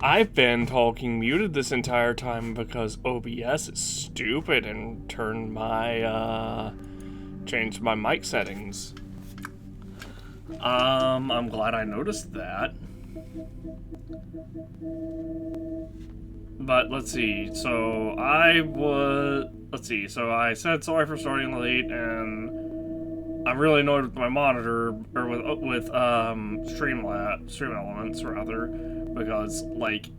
I've been talking muted this entire time because OBS is changed my mic settings. I'm glad I noticed that. But let's see, so I said sorry for starting late, and I'm really annoyed with my monitor, or with Stream Elements, rather, because, like,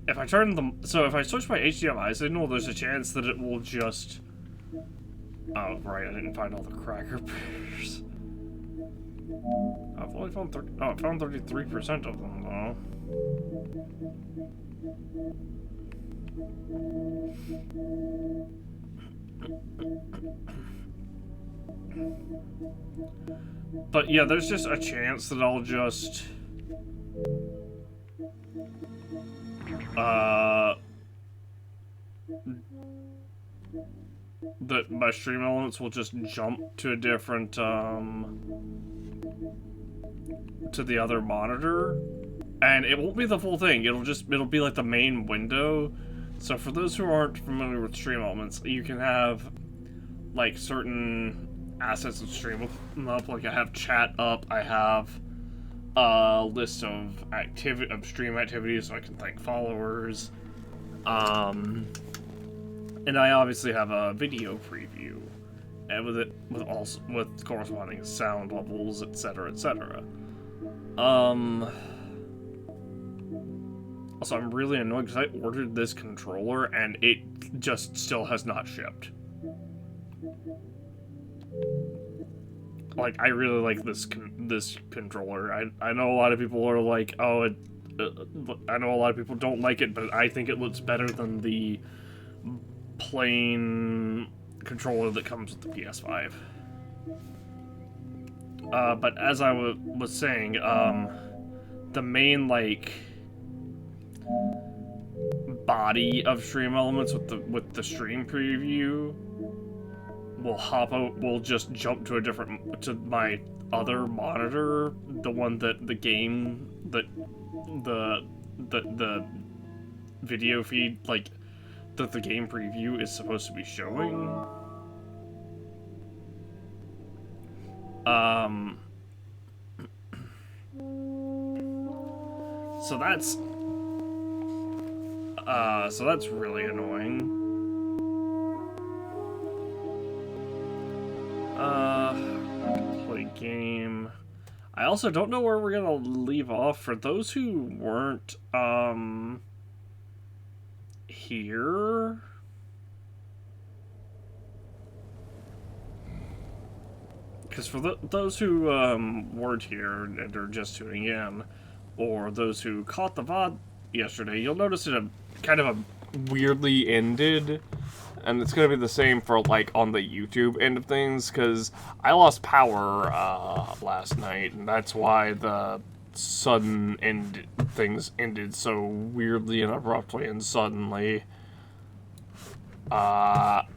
if I turn them, so if I switch my HDMI signal, there's a chance that it will just. Oh right, I didn't find all the cracker pairs. I've only found 30. Oh, I found 33% of them though. But yeah, there's just a chance that I'll just that my stream elements will just jump to a different to the other monitor, and it won't be the full thing. It'll be like the main window. So for those who aren't familiar with stream elements, you can have like certain assets of stream up. Like I have chat up, I have a list of stream activities so I can thank followers. And I obviously have a video preview, and with corresponding sound levels, etc., etc. Also, I'm really annoyed because I ordered this controller and it just still has not shipped. Like, I really like this controller. I know a lot of people are like, oh, I know a lot of people don't like it, but I think it looks better than the plain controller that comes with the PS5. But as I was saying, the main, like, body of stream elements with the stream preview will just jump to to my other monitor, the one that the video feed, like, that the game preview is supposed to be showing. So that's really annoying. Play game. I also don't know where we're gonna leave off. For those who weren't, here. Because for those who weren't here and are just tuning in, or those who caught the VOD yesterday, you'll notice it kind of a weirdly ended, and it's gonna be the same for like on the YouTube end of things, because I lost power last night, and that's why the sudden things ended so weirdly and abruptly and suddenly. Trust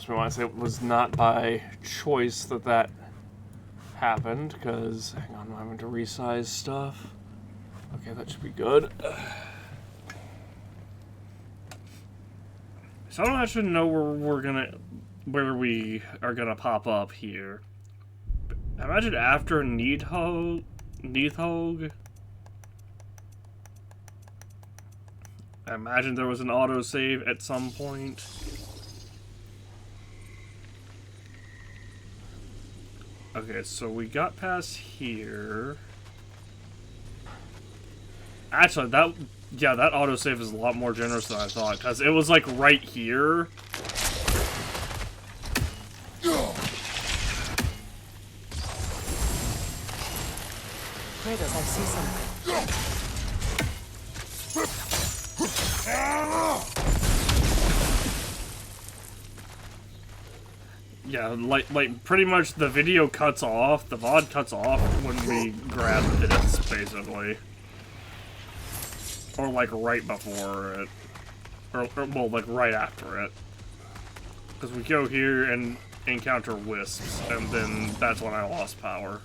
me when I say it was not by choice that happened, because, hang on, I'm having to resize stuff. Okay, that should be good. So I don't actually know where we are gonna pop up here. I imagine after Needhog. I imagine there was an autosave at some point. Okay, so we got past here. Actually, that autosave is a lot more generous than I thought, because it was like right here. Kratos, I see something. Yeah, like pretty much the video cuts off, the VOD cuts off when we grab hits, basically. Or like right before it. Or well, like right after it. Because we go here and encounter wisps, and then that's when I lost power.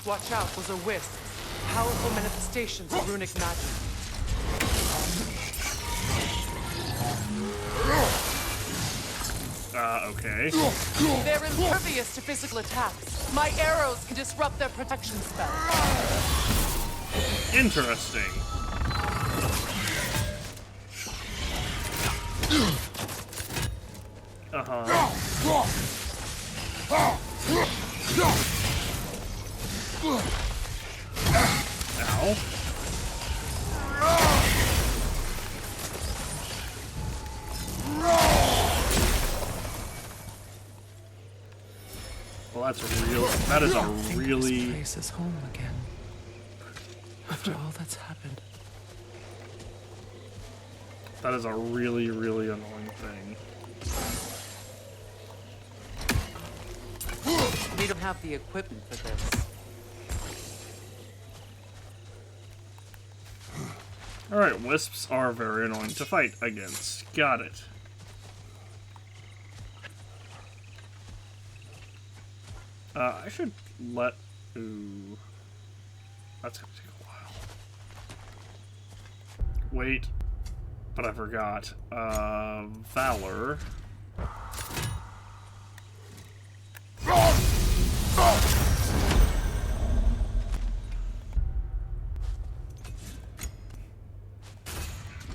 Watch out, those are wisps. Powerful manifestations of runic magic. Okay. They're impervious to physical attacks. My arrows can disrupt their protection spell. Interesting. Ow. Well, that's a real. That is a really. This place is home again. After all that's happened. That is a really, really annoying thing. We don't have the equipment for this. Alright, wisps are very annoying to fight against. Got it. I should let... Ooh. That's gonna take a while. Wait. But I forgot. Valor.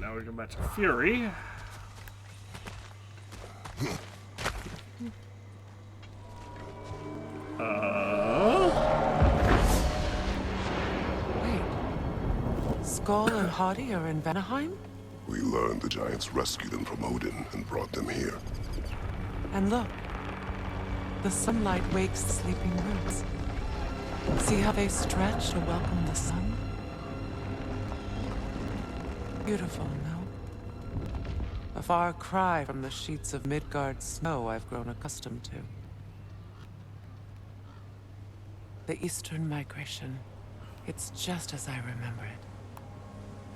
Now we go back to Fury. Wait. Skull and Hati are in Vanaheim? We learned the giants rescued them from Odin and brought them here. And look. The sunlight wakes the sleeping roots. See how they stretch to welcome the sun? Beautiful, no? A far cry from the sheets of Midgard snow I've grown accustomed to. The Eastern Migration. It's just as I remember it.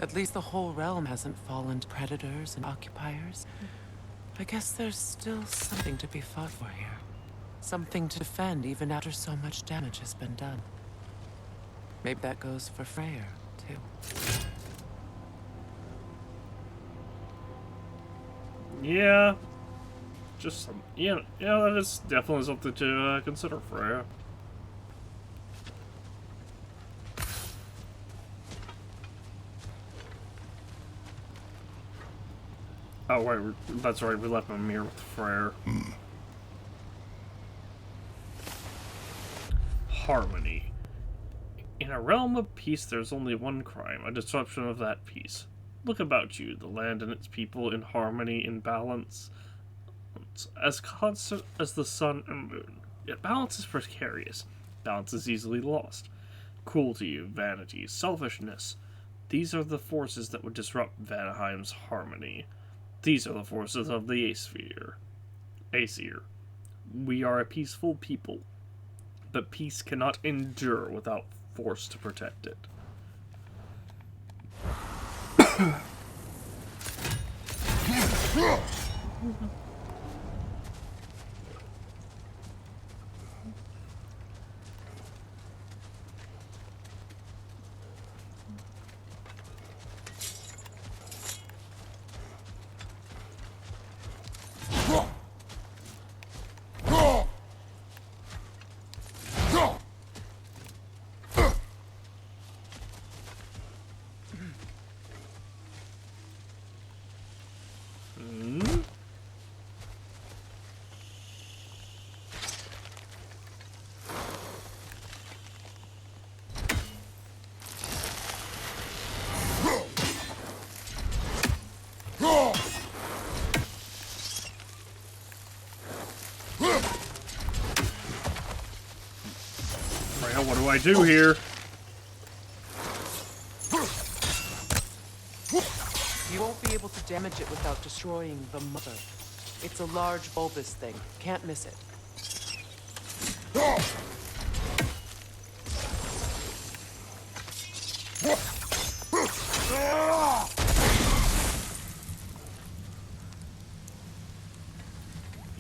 At least the whole realm hasn't fallen to predators and occupiers. I guess there's still something to be fought for here. Something to defend even after so much damage has been done. Maybe that goes for Freyr, too. Yeah. Just some... Yeah, that is definitely something to consider, Freya. Oh, wait, that's right, we left Mimir with Freyr. Harmony. In a realm of peace, there's only one crime, a disruption of that peace. Look about you, the land and its people in harmony, in balance. As constant as the sun and moon. Yet balance is precarious. Balance is easily lost. Cruelty, vanity, selfishness. These are the forces that would disrupt Vanaheim's harmony. These are the forces of the Aesir. We are a peaceful people, but peace cannot endure without force to protect it. What do I do here? You won't be able to damage it without destroying the mother. It's a large bulbous thing. Can't miss it.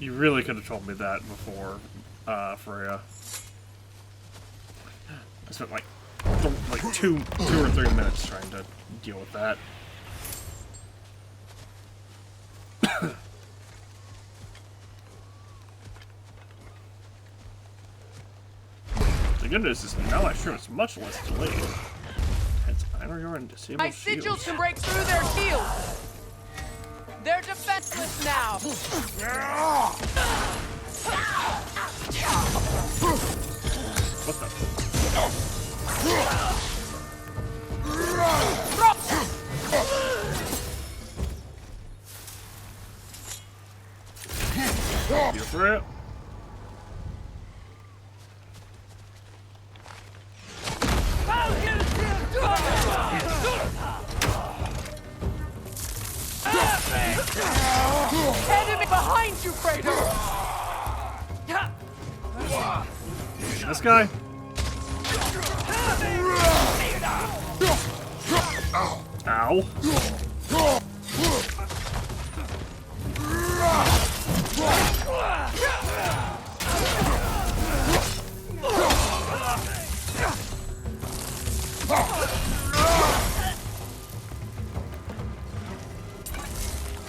You really could have told me that before, Freya. I spent like two or 3 minutes trying to deal with that. The good news is now I sure it's much less delayed. It's Einaryor and disable My shields. sigils can break through their shields. They're defenseless now. What the? You for it? Enemy behind you, Fredo! This guy? Ow.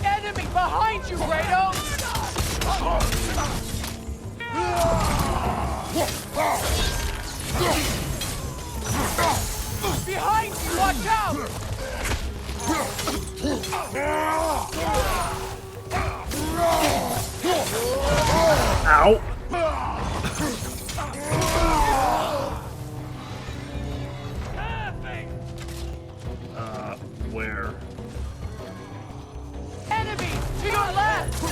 Enemy behind you, Fredo! Behind you, watch out! Ow. Where? Enemy to your left!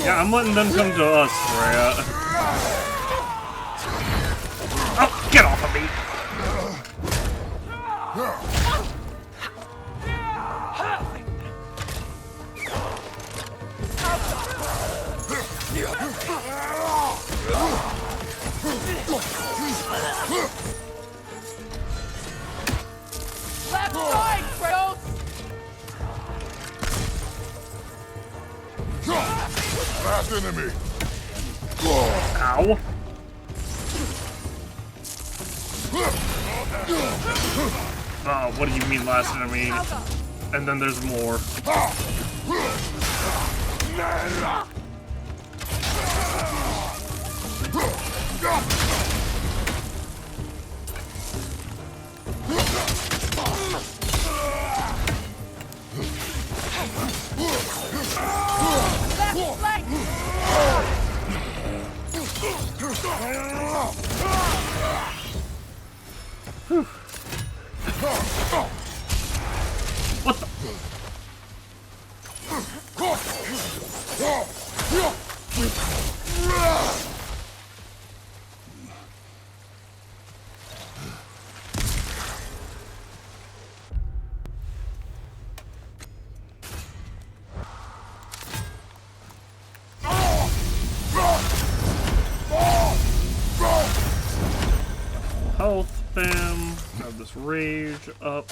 Yeah, I'm letting them come to us, Freya. Oh, get off of me! Left side, Fredo! Last enemy. Ow. What do you mean last enemy? And then there's more. Left flank! What the? Health, bam. Have this rage up.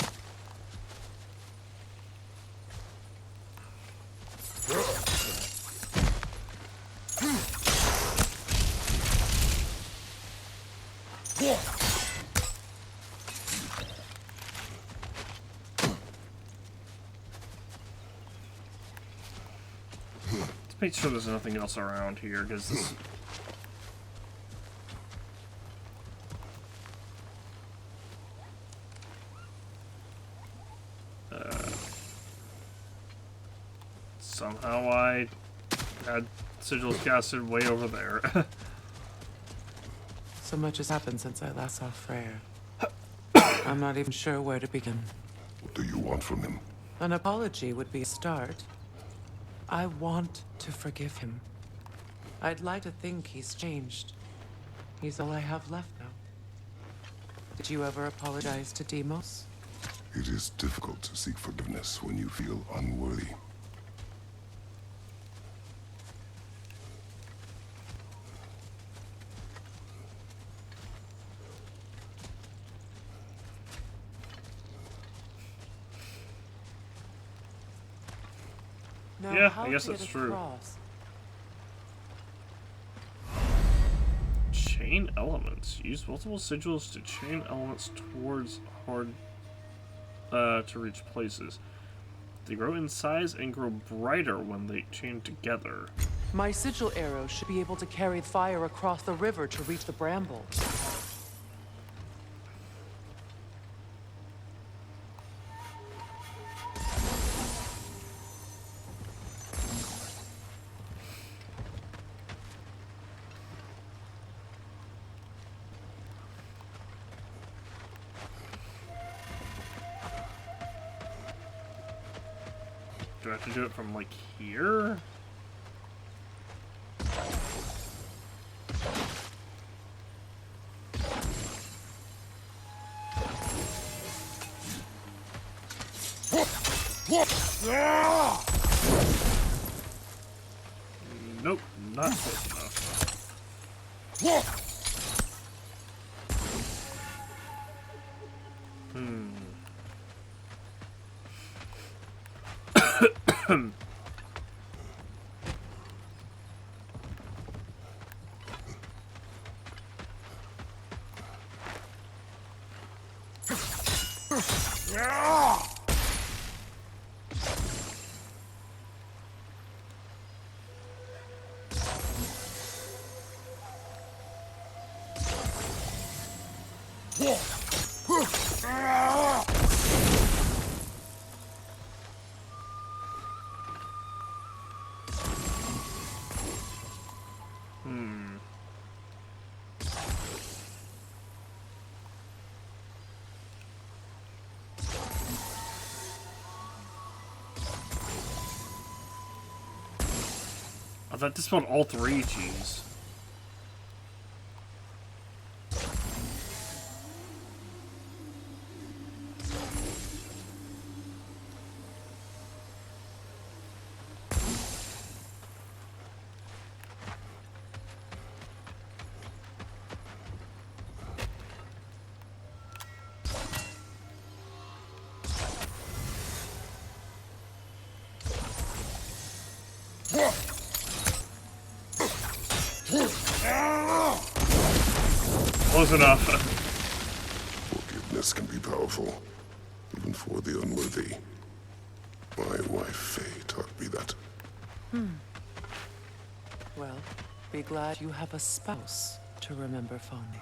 Let's make sure there's nothing else around here, because this... somehow I had sigils casted way over there. So much has happened since I last saw Freyr. I'm not even sure where to begin. What do you want from him? An apology would be a start. I want to forgive him. I'd like to think he's changed. He's all I have left now. Did you ever apologize to Deimos? It is difficult to seek forgiveness when you feel unworthy. Now, Yeah, how I guess to that's get true. across? Chain elements. Use multiple sigils to chain elements towards hard to reach places. They grow in size and grow brighter when they chain together. My sigil arrow should be able to carry fire across the river to reach the brambles. Do I have to do it from, like, here? Nope, not close enough. I thought this one all three, jeez. Close enough. Forgiveness can be powerful, even for the unworthy. My wife Faye taught me that. Well, be glad you have a spouse to remember fondly.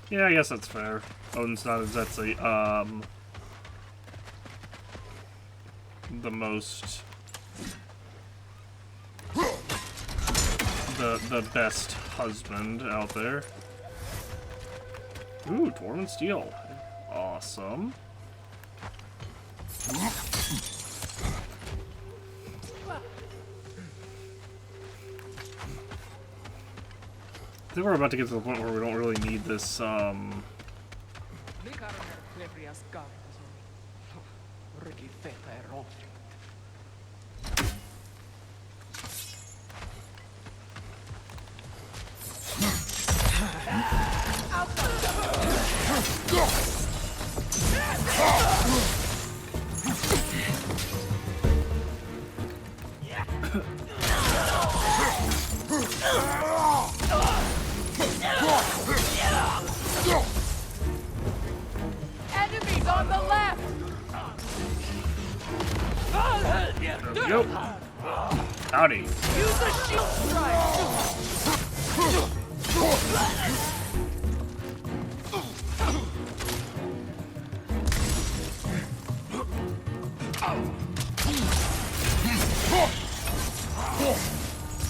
Yeah, I guess that's fair. Odin's not exactly, the most... The best husband out there. Ooh, Dwarven Steel. Awesome. I think we're about to get to the point where we don't really need this, Enemies on the left! there we go. Howdy. Use a shield strike!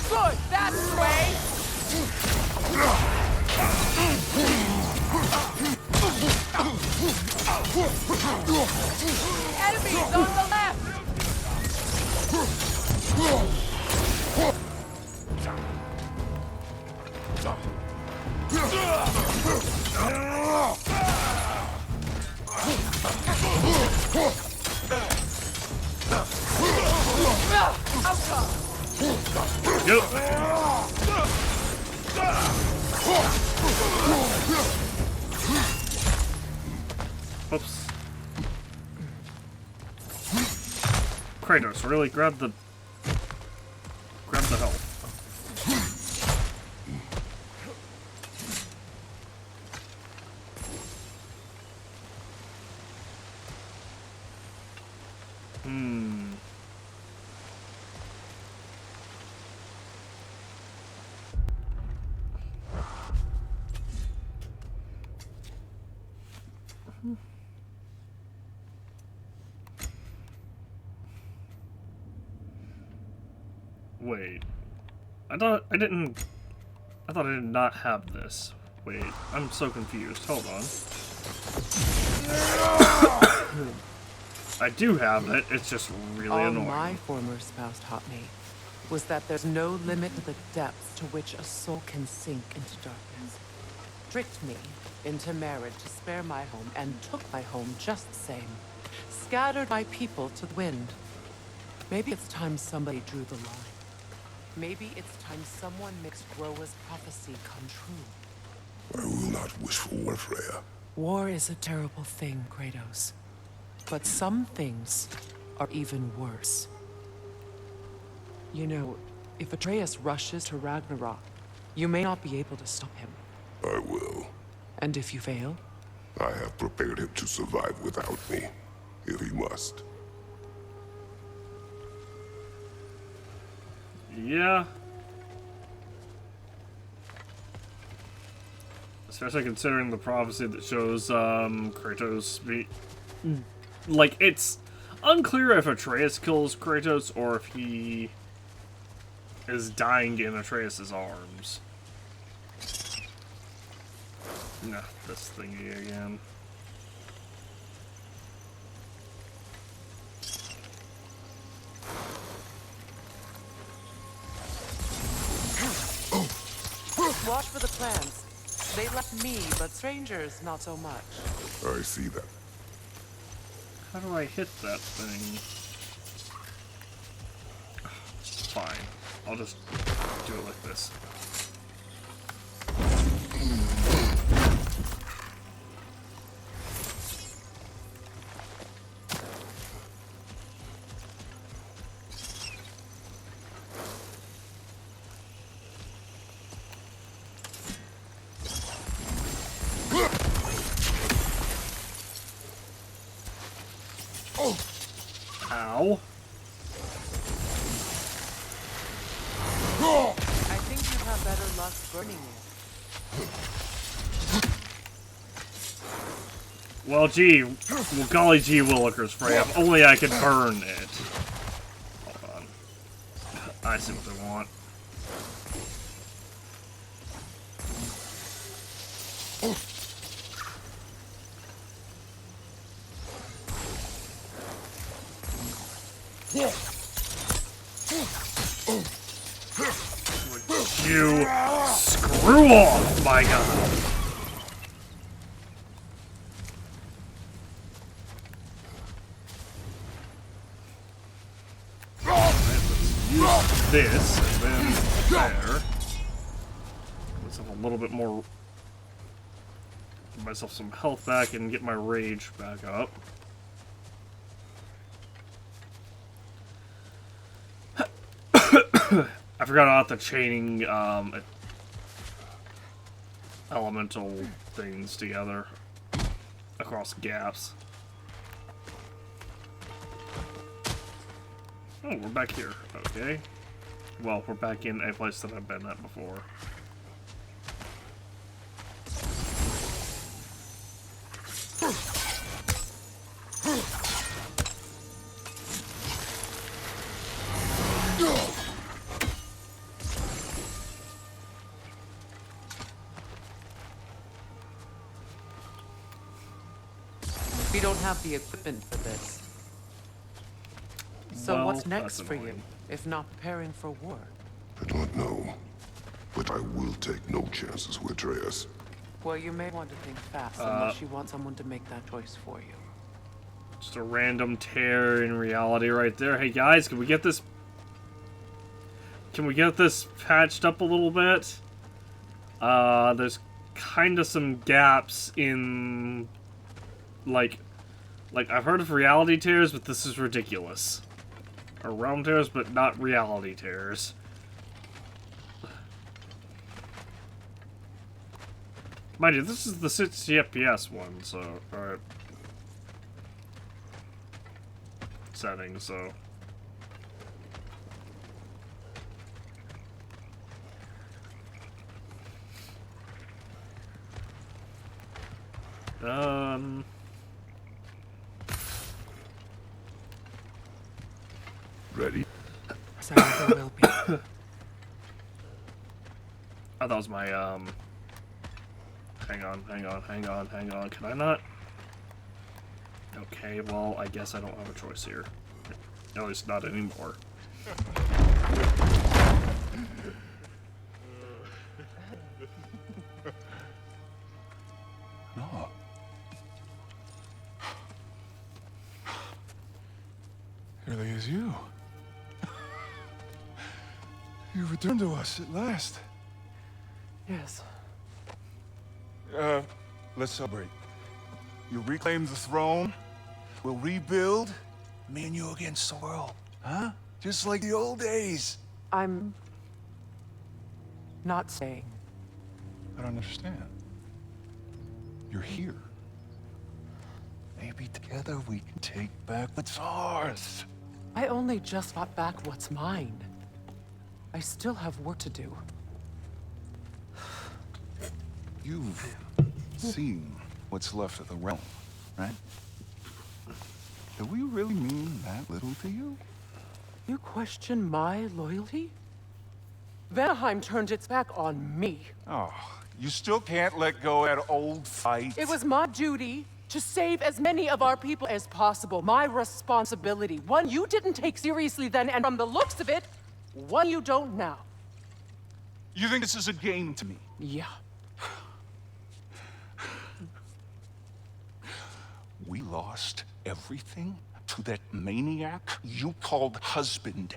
Good, that's the way! Enemies on the left! Go. Oops. Kratos, really grab the health. Wait. I thought I did not have this. Wait, I'm so confused. Hold on. I do have it, it's just really All annoying. my former spouse taught me was that there's no limit to the depths to which a soul can sink into darkness. Tricked me into marriage to spare my home and took my home just the same. Scattered my people to the wind. Maybe it's time somebody drew the line. Maybe it's time someone makes Groa's prophecy come true. I will not wish for war, Freya. War is a terrible thing, Kratos. But some things are even worse. You know, if Atreus rushes to Ragnarok, you may not be able to stop him. I will. And if you fail? I have prepared him to survive without me, if he must. Yeah. Especially considering the prophecy that shows Kratos be... Like, it's unclear if Atreus kills Kratos or if he is dying in Atreus' arms. Nah, this thingy again. Watch for the plants. They left me, but strangers, not so much. I see that. How do I hit that thing? Fine. I'll just do it like this. Ow. I think you'd have better luck burning it. Well, gee. Well, golly gee willikers, Freya. If only I could burn it. Hold on. I see what they want. Would you screw off, my god? Use this, and then there. Get myself a little bit more. Give myself some health back and get my rage back up. I forgot about the chaining elemental things together across gaps. Oh, we're back here. Okay. Well, we're back in a place that I've been at before. We don't have the equipment for this. So Well, what's next that's for you, annoying. if not preparing for war? I don't know, but I will take no chances with Atreus. Well, you may want to think fast unless you want someone to make that choice for you. Just a random tear in reality right there. Hey guys, can we get this? Can we get this patched up a little bit? There's kind of some gaps in, like I've heard of reality tears, but this is ridiculous. Or realm tears, but not reality tears. Mind you, this is the 60 FPS one, so, or setting, so. Ready? So there will be. Oh, that was my, hang on. Can I not? Okay, well, I guess I don't have a choice here. At least not anymore. really is you. You returned to us at last. Yes. Let's celebrate. You reclaim the throne. We'll rebuild. Me and you against the world. Huh? Just like the old days. I'm not staying. I don't understand. You're here. Maybe together we can take back what's ours. I only just got back what's mine. I still have work to do. You've seen what's left of the realm, right? Do we really mean that little to you? You question my loyalty? Vanaheim turned its back on me. Oh, you still can't let go of that old fight? It was my duty to save as many of our people as possible. My responsibility. One you didn't take seriously then, and from the looks of it, one you don't now. You think this is a game to me? Yeah. We lost everything to that maniac you called husband.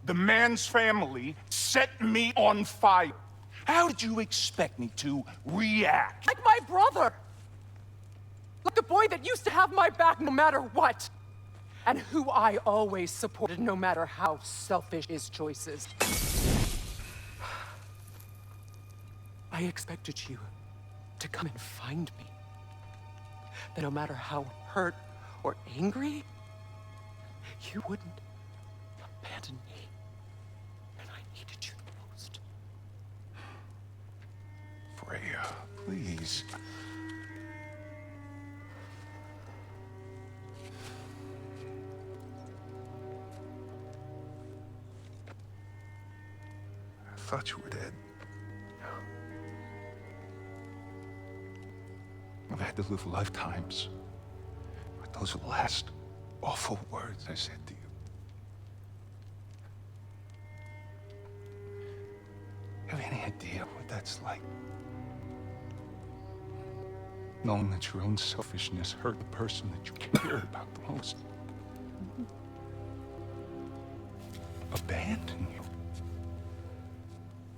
The man's family set me on fire. How did you expect me to react? Like my brother! Like the boy that used to have my back no matter what! And who I always supported no matter how selfish his choices. I expected you to come and find me. That no matter how hurt or angry, you wouldn't abandon me when I needed you the most. Freya, please. I thought you were dead. I've had to live lifetimes with those last awful words I said to you. Have any idea what that's like? Knowing that your own selfishness hurt the person that you cared about the most. Abandon you.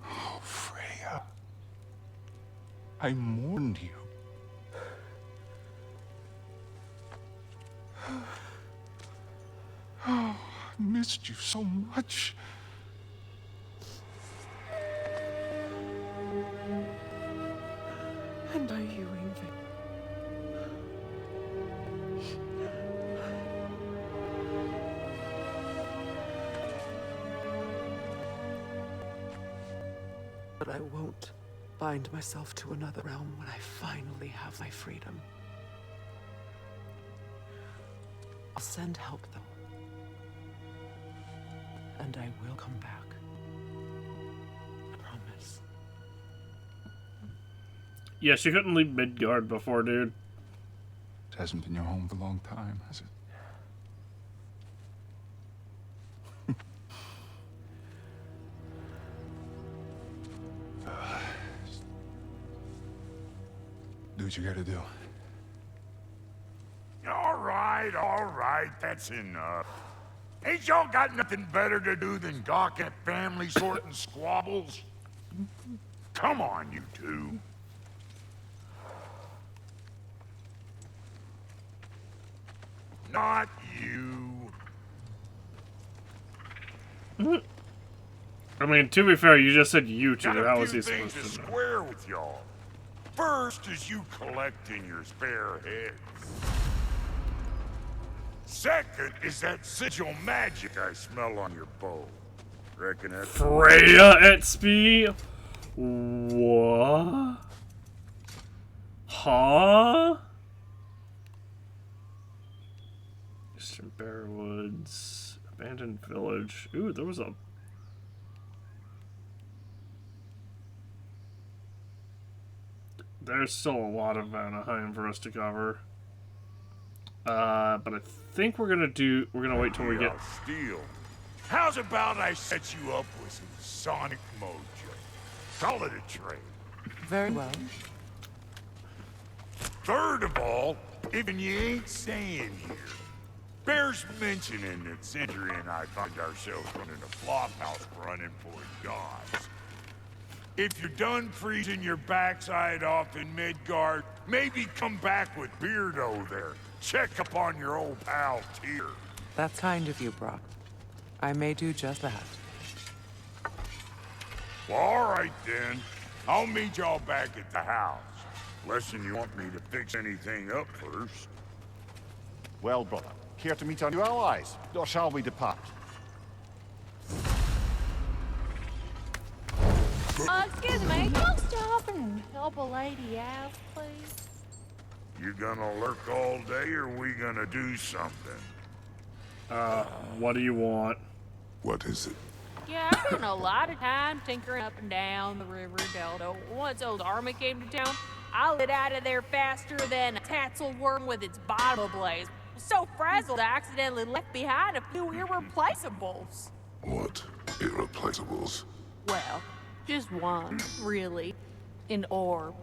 Oh, Freya. I mourned you. Oh, I missed you so much. And are you, Ingrid? But I won't bind myself to another realm when I finally have my freedom. I'll send help, though. And I will come back. I promise. Yeah, she couldn't leave Midgard before, dude. It hasn't been your home for a long time, has it? Do what you gotta do. All right, that's enough. Ain't y'all got nothing better to do than gawk at family sorting squabbles? Come on, you two. Not you. I mean, to be fair, you just said you two. Got a How was few he things supposed to to know? square with y'all. First is you collecting your spare heads. Second is that sigil magic I smell on your bow. Reckon that's Freya at speed? What? Huh? Eastern Bearwoods. Abandoned village. Ooh, there was a... There's still a lot of Vanaheim for us to cover. But I think we're gonna wait till we get... Steel. How's about I set you up with some sonic mojo? Call it a trade. Very well. Third of all, even you ain't staying here, Bears mentioning that Sindri and I find ourselves running a flop house for unemployed gods. If you're done freezing your backside off in Midgard, maybe come back with Beardo there. Check up on your old pal Tyr. That's kind of you, Brock. I may do just that. Well, all right then. I'll meet y'all back at the house. Unless you want me to fix anything up first. Well, brother, care to meet our new allies, or shall we depart? Excuse me, can you stop and help a lady out, please? You gonna lurk all day, or we gonna do something? What do you want? What is it? Yeah, I spent a lot of time tinkering up and down the river delta. Once old army came to town, I lit out of there faster than a tassel worm with its bottom ablaze. So frazzled, I accidentally left behind a few irreplaceables. What irreplaceables? Well, just one, really. An orb.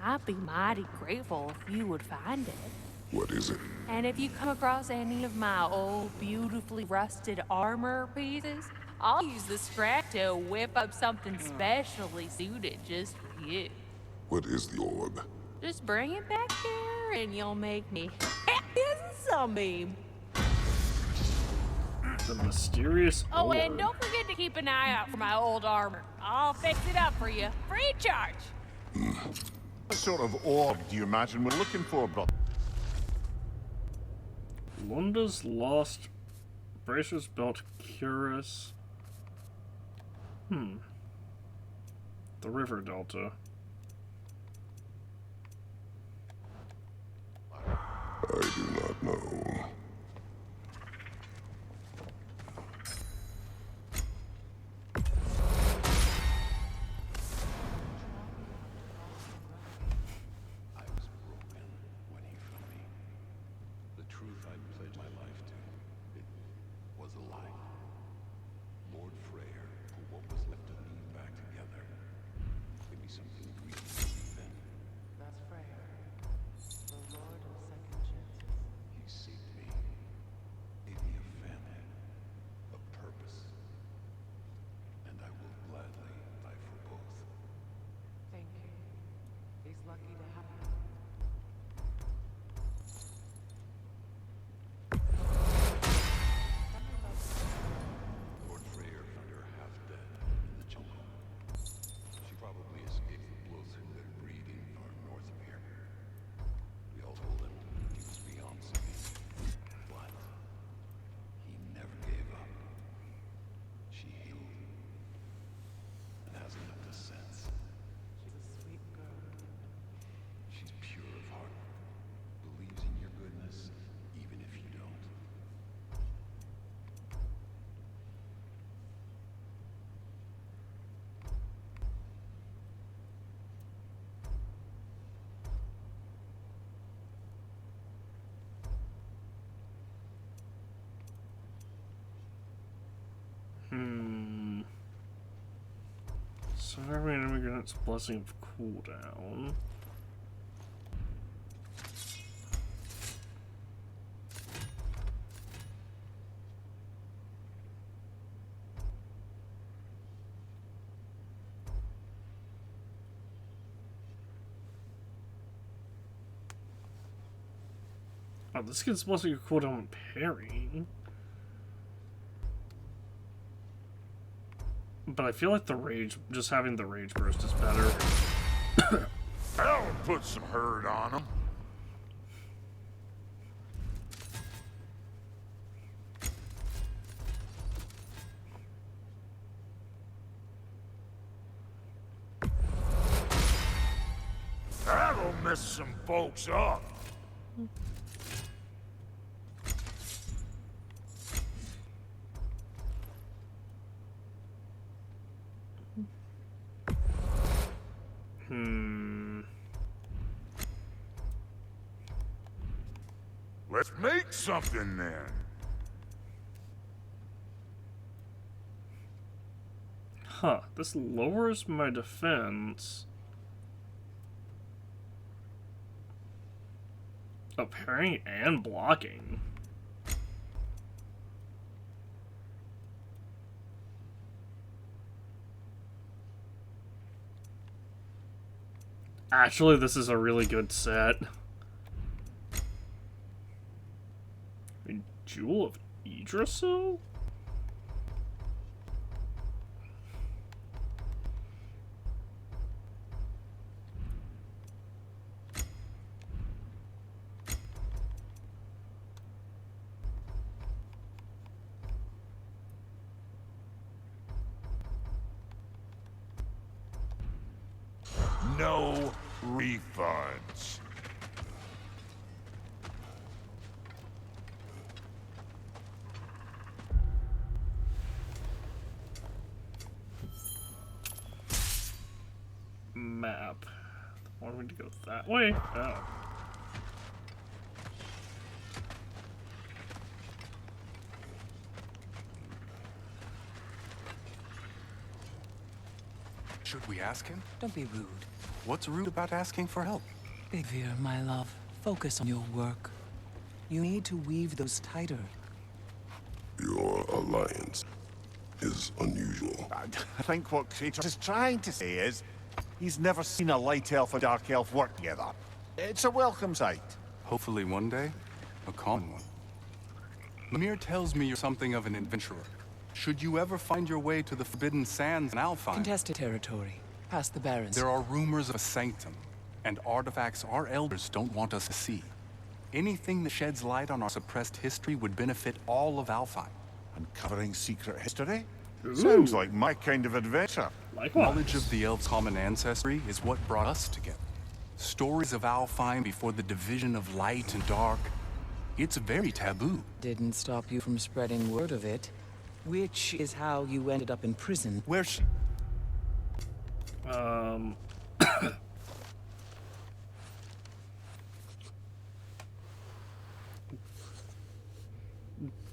I'd be mighty grateful if you would find it. What is it? And if you come across any of my old, beautifully rusted armor pieces, I'll use the scrap to whip up something specially suited just for you. What is the orb? Just bring it back here and you'll make me happy as a sunbeam. The mysterious Oh, orb. and don't forget to keep an eye out for my old armor. I'll fix it up for you, free of charge. What sort of orb do you imagine we're looking for, brother? Lunda's lost bracers built Curus. The river delta. I do not know. I was broken when he found me. The truth I pledged my life to, it was a lie. Lord Freyr put what was left of me back together. Give me something green then. That's Freyr, the Lord of Second Chances. He saved me. Gave me a family, a purpose. And I will gladly die for both. Thank you. He's lucky to have you. Lord Freyr found her half dead in the jungle. She probably escaped the blows who were breeding far north of here. We all told him he was beyond saving, but he never gave up. She healed and hasn't left us since. She's a sweet girl. She's pure of heart, believes in your goodness, even if you don't. So every enemy grants blessing of cooldown. Oh, this gets blessing of cooldown when parrying. But I feel like the rage, just having the rage burst is better. That'll put some hurt on them. That'll mess some folks up. Let's make something then. Huh, this lowers my defense. Oh, parrying and blocking. Actually, this is a really good set. Jewel of Yggdrasil? No refunds. Map. Want me to go that way? Oh. Should we ask him? Don't be rude. What's rude about asking for help? Bigvir, my love, focus on your work. You need to weave those tighter. Your alliance is unusual. I think what Kratos is trying to say is, he's never seen a light elf and dark elf work together. It's a welcome sight. Hopefully one day, a common one. Mimir tells me you're something of an adventurer. Should you ever find your way to the Forbidden Sands in Alfheim, Contested territory. Past the Barrens. there are rumors of a sanctum, and artifacts our elders don't want us to see. Anything that sheds light on our suppressed history would benefit all of Alfheim. Uncovering secret history? Ooh. Sounds like my kind of adventure. Likewise. Knowledge of the elves' common ancestry is what brought us together. Stories of Alfheim before the division of light and dark. It's very taboo. Didn't stop you from spreading word of it. Which is how you ended up in prison. Where's she?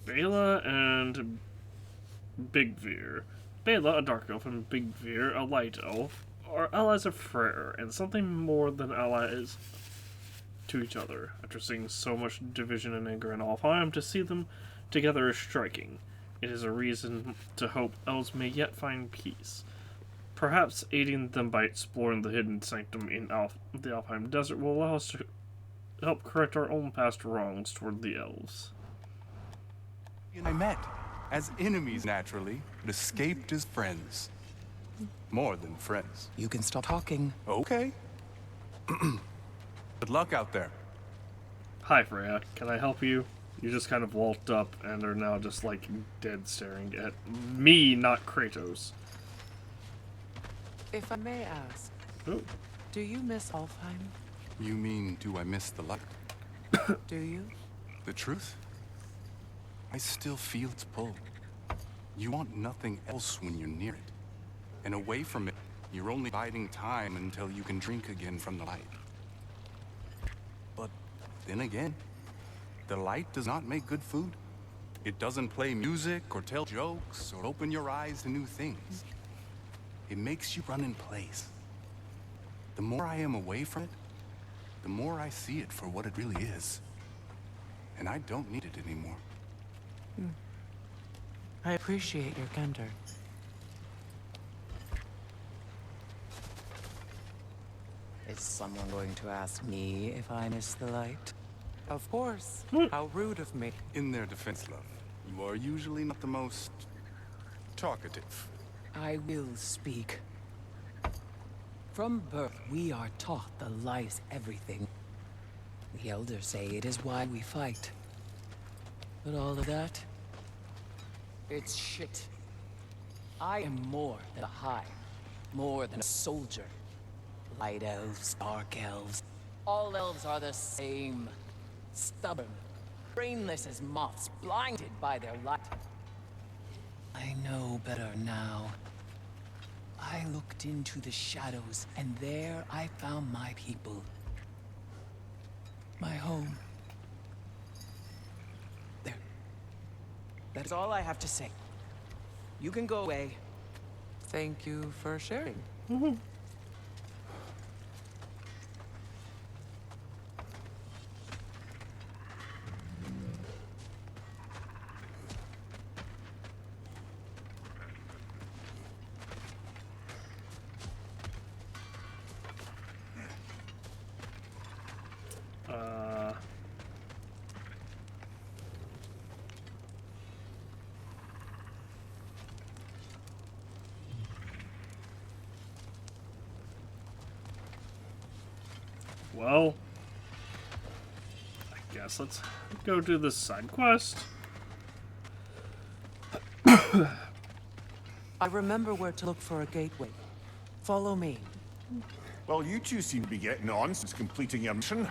Bela and Bigvir. Bela, a dark elf, and Bigvir, a light elf, are allies of Freyr, and something more than allies to each other. After seeing so much division and anger in Alfheim, to see them together is striking. It is a reason to hope elves may yet find peace. Perhaps aiding them by exploring the hidden sanctum in the Alfheim desert will allow us to help correct our own past wrongs toward the elves. And I met. As enemies, naturally, but escaped as friends. More than friends. You can stop talking. Okay. Good luck out there. Hi, Freya. Can I help you? You just kind of walked up and are now just, like, dead staring at me, not Kratos. If I may ask, Oh. do you miss Alfheim? You mean, do I miss the light? Do you? The truth? I still feel its pull. You want nothing else when you're near it. And away from it, you're only biding time until you can drink again from the light. But then again, the light does not make good food. It doesn't play music or tell jokes or open your eyes to new things. It makes you run in place. The more I am away from it, the more I see it for what it really is. And I don't need it anymore. I appreciate your candor. Is someone going to ask me if I miss the light? Of course. How rude of me. In their defense, love, you are usually not the most talkative. I will speak. From birth, we are taught the light is everything. The elders say it is why we fight. But all of that, it's shit. I am more than a hive, more than a soldier. Light elves, dark elves, all elves are the same. Stubborn, brainless as moths, blinded by their light. I know better now. I looked into the shadows, and there I found my people. My home. There. That is all I have to say. You can go away. Thank you for sharing. well, I guess let's go do this side quest. I remember where to look for a gateway. Follow me. Well, you two seem to be getting on since completing your mission.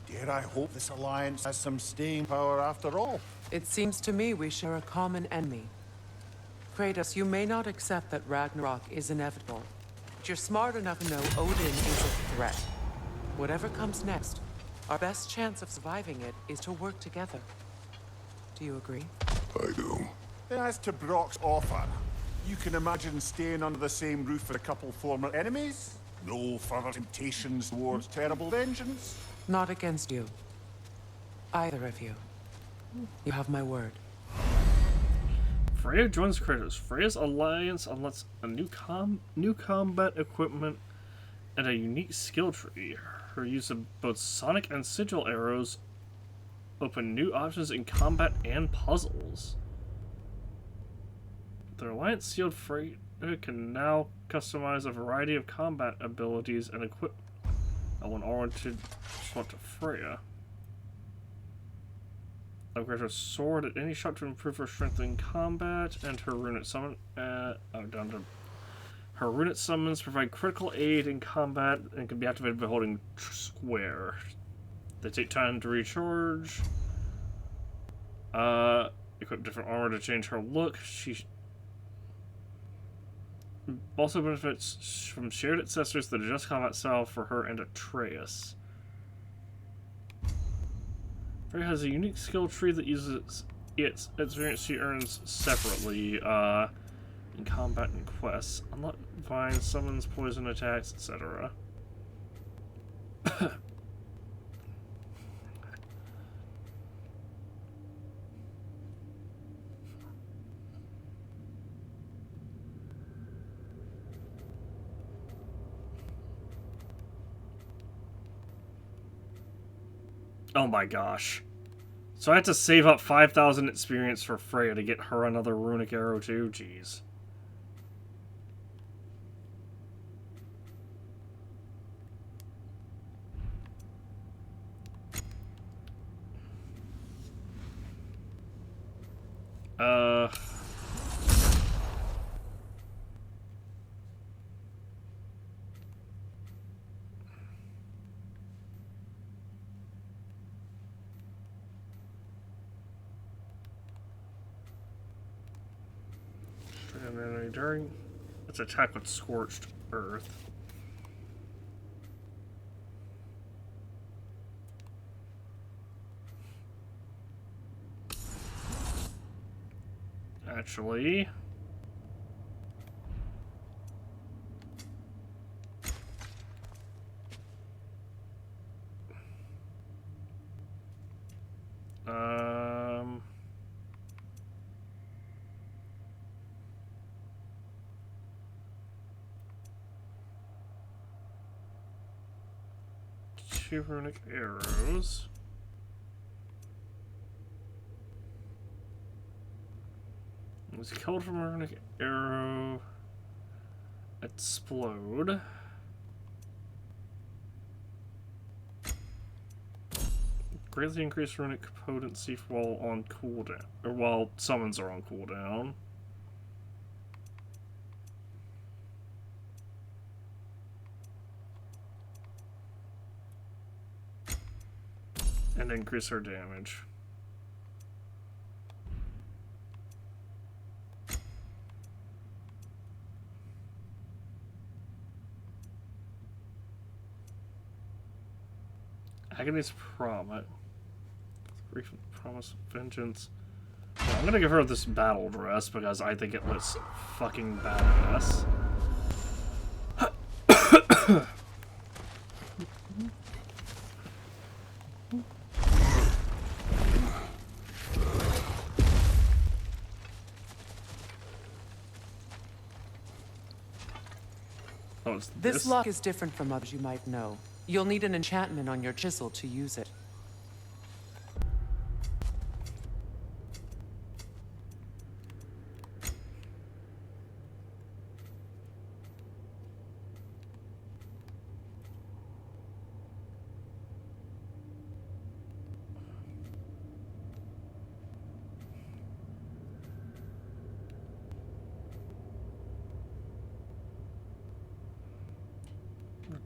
Dare I hope this alliance has some staying power after all? It seems to me we share a common enemy. Kratos, you may not accept that Ragnarok is inevitable, but you're smart enough to know Odin is a threat. Whatever comes next, our best chance of surviving it is to work together. Do you agree? I do. Then as to Brock's offer, you can imagine staying under the same roof with a couple former enemies? No further temptations towards terrible vengeance? Not against you. Either of you. You have my word. Freya joins Kratos. Freya's alliance unlocks a new combat equipment and a unique skill tree. Her use of both sonic and sigil arrows open new options in combat and puzzles. The alliance sealed Freya can now customize a variety of combat abilities and equipment. I want oriented swap to Freya. Upgrade her sword at any shot to improve her strength in combat, and her runic summon. Down to her runic summons provide critical aid in combat and can be activated by holding square. They take time to recharge. Equip different armor to change her look. She also benefits from shared accessories that adjust combat style for her and Atreus. Freya has a unique skill tree that uses its experience she earns separately in combat and quests. Unlock vines, summons, poison attacks, etc. Oh my gosh. So I had to save up 5,000 experience for Freya to get her another runic arrow too? Jeez. During its attack with scorched earth. Actually, two runic arrows. It was killed from a runic arrow. Explode. Greatly increased runic potency while on cooldown, or while summons are on cooldown. And increase her damage. Agony's Promise. Brief Promise of Vengeance. Well, I'm gonna give her this battle dress because I think it looks fucking badass. Oh, it's This lock is different from others you might know. You'll need an enchantment on your chisel to use it.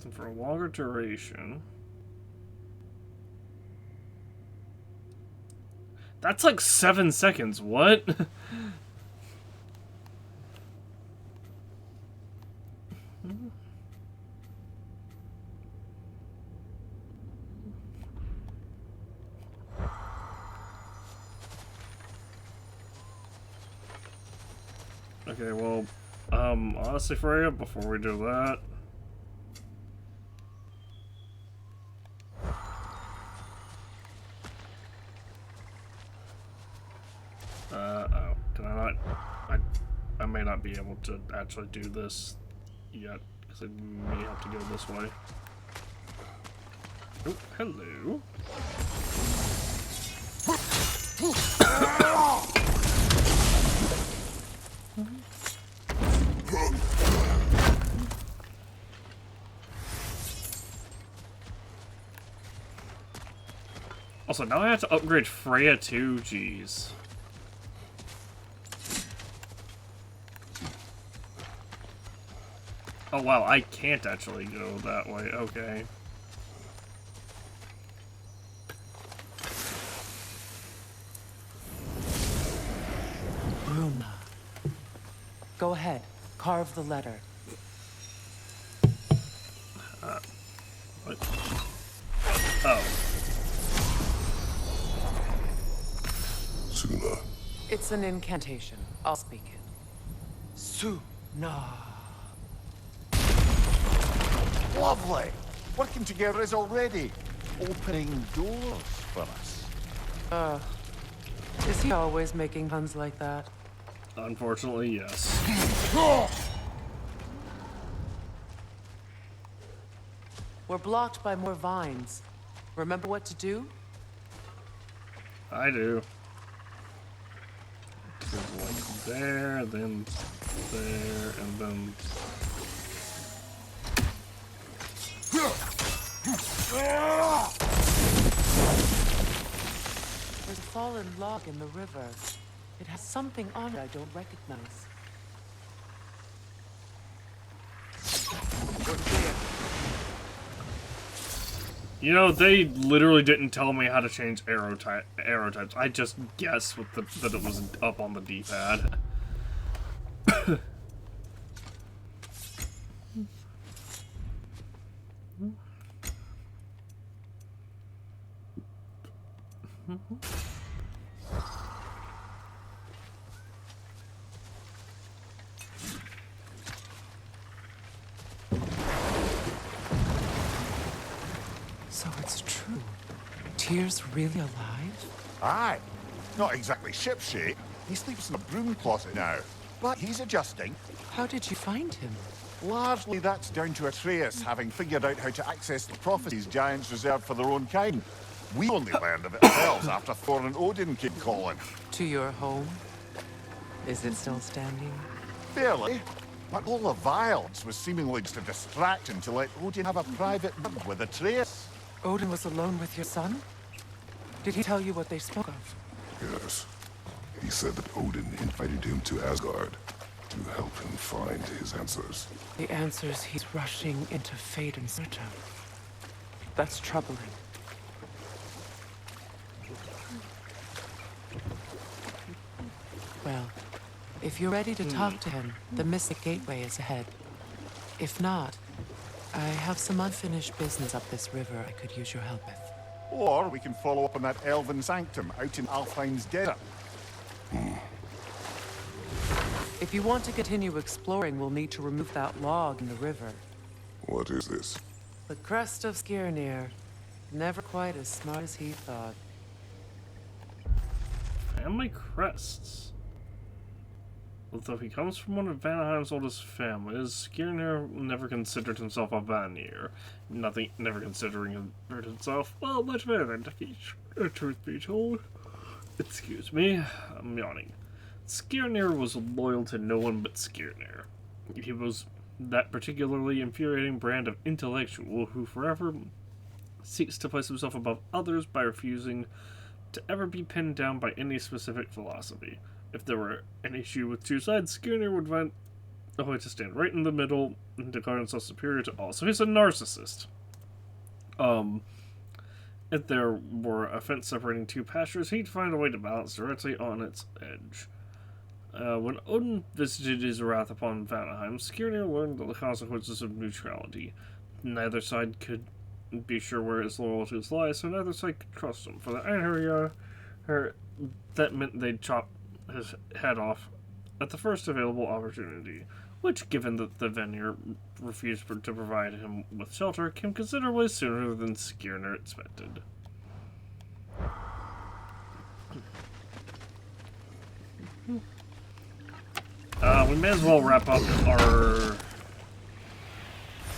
And for a longer duration. That's like 7 seconds. What? Okay, well, honestly, Freya, before we do that, oh, can I not? I may not be able to actually do this yet, because I may have to go this way. Oh, hello. Also, now I have to upgrade Freya too, jeez. Oh wow, I can't actually go that way, okay. Runa. Go ahead, carve the letter. What? Oh. Suna. It's an incantation. I'll speak it. Suna. Lovely. Working together is already opening doors for us. Is he always making puns like that? Unfortunately, yes. We're blocked by more vines. Remember what to do? I do. Go like there, then there, and then... There's a fallen log in the river. It has something on it I don't recognize. We're clear. You know, they literally didn't tell me how to change arrow types. I just guessed with that it was up on the D-pad. So it's true. Tyr's really alive? Aye. Not exactly shipshape. He sleeps in a broom closet now. But he's adjusting. How did you find him? Largely that's down to Atreus having figured out how to access the prophecies giants reserved for their own kind. We only learned of it ourselves after Thor and Odin came calling. To your home? Is it still standing? Barely. But all the violence was seemingly just a distraction to let Odin have a private word with Atreus. Odin was alone with your son? Did he tell you what they spoke of? Yes. He said that Odin invited him to Asgard to help him find his answers. The answers he's rushing into fate in search of. That's troubling. Well, if you're ready to talk to him, the Mystic Gateway is ahead. If not, I have some unfinished business up this river I could use your help with. Or we can follow up on that elven sanctum out in Alfheim's desert. If you want to continue exploring, we'll need to remove that log in the river. What is this? The crest of Skirnir. Never quite as smart as he thought. Family crests. Although he comes from one of Vanaheim's oldest families, Skirnir never considered himself a Vanir. Never considering himself, well, much better than truth be told. Excuse me, I'm yawning. Skirnir was loyal to no one but Skirnir. He was that particularly infuriating brand of intellectual who forever seeks to place himself above others by refusing to ever be pinned down by any specific philosophy. If there were an issue with two sides, Skirnir would find way to stand right in the middle and declare himself superior to all. So he's a narcissist. If there were a fence separating two pastures, he'd find a way to balance directly on its edge. When Odin visited his wrath upon Vanaheim, Skirnir learned the consequences of neutrality. Neither side could be sure where his loyalties lie, so neither side could trust him. For the Einherjar, that meant they'd chop his head off at the first available opportunity, which, given that the Vanir refused to provide him with shelter, came considerably sooner than Skirnir expected. We may as well wrap up our...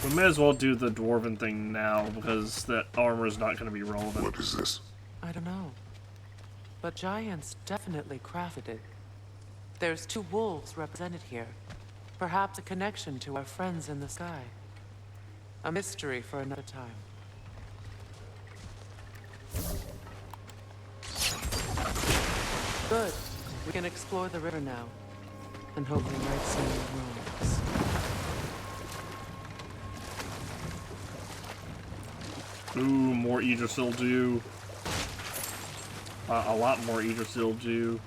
We may as well do the dwarven thing now, because that armor is not going to be relevant. What is this? I don't know. But giants definitely crafted it. There's 2 wolves represented here. Perhaps a connection to our friends in the sky. A mystery for another time. Good. We can explore the river now. And hopefully right some ruins. Ooh, more Yggdrasil dew. A lot more Yggdrasil dew.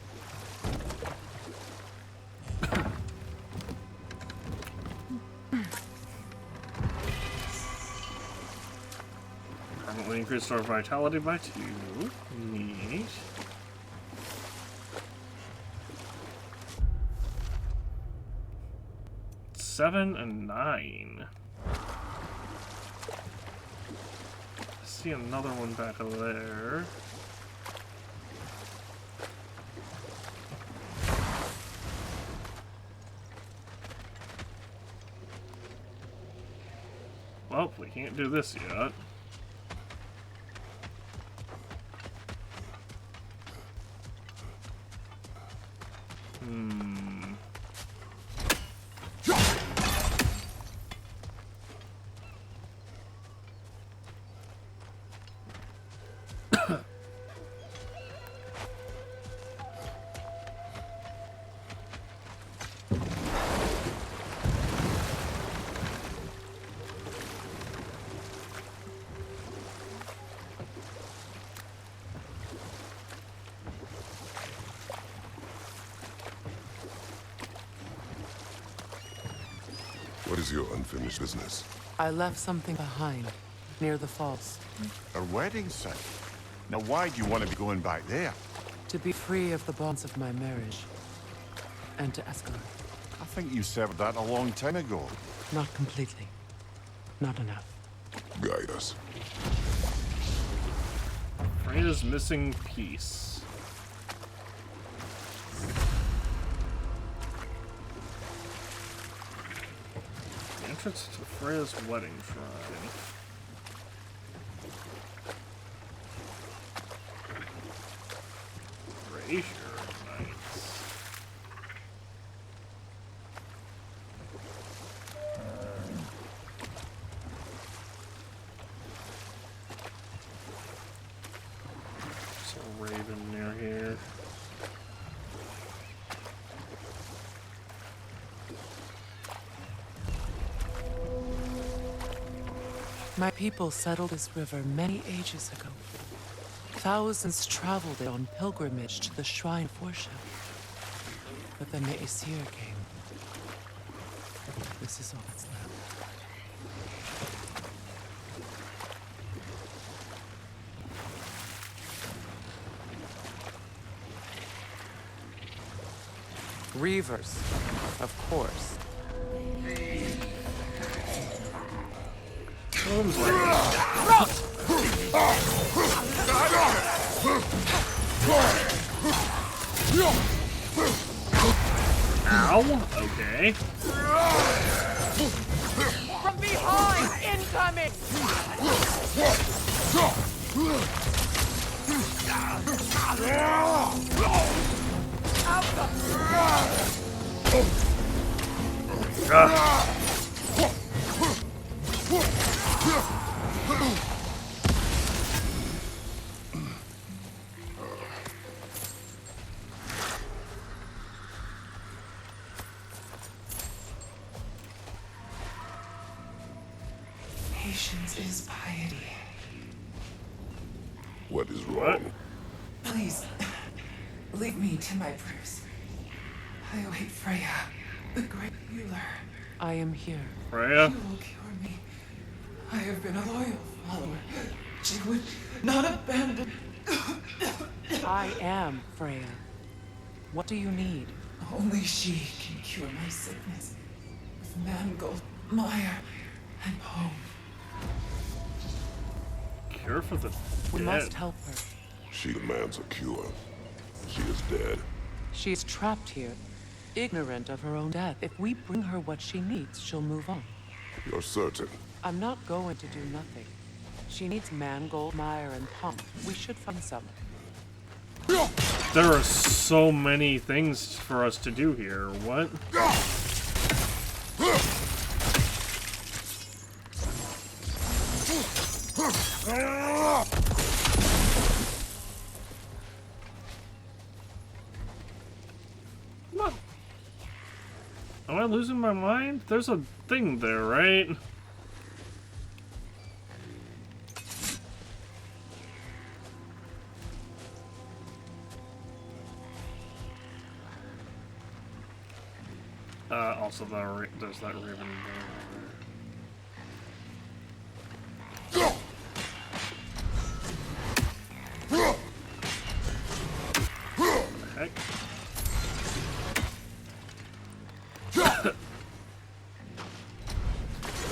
Permanently increased our vitality by 2. Neat. Seven and 9. I see another one back over there. Well, we can't do this yet. What is your unfinished business? I left something behind, near the falls. A wedding site? Now why do you want to be going back there? To be free of the bonds of my marriage. And to Asgard. I think you severed that a long time ago. Not completely. Not enough. Guide us. Freya's missing piece. Entrance to Freya's wedding shrine. Brazier Knights. There's a raven near here. My people settled this river many ages ago. Thousands traveled it on pilgrimage to the Shrine of Worship. But then the Aesir came. This is all that's left. Reavers, of course. Ow, okay. From behind! Incoming! patience is piety. What is wrong? Please, leave me to my prayers. I await Freya, the great healer. I am here. Freya? She will cure me. I have been a loyal follower. She would not abandon. I am Freya. What do you need? Only she can cure my sickness. With mangold, mire, and home. Cure for the We dead. must help her. She demands a cure. She is dead. She is trapped here, ignorant of her own death. If we bring her what she needs, she'll move on. You're certain? I'm not going to do nothing. She needs mangold, mire, and pump. We should find some. There are so many things for us to do here. What? What? Am I losing my mind? There's a thing there, right? Also, there's that raven there. Heck.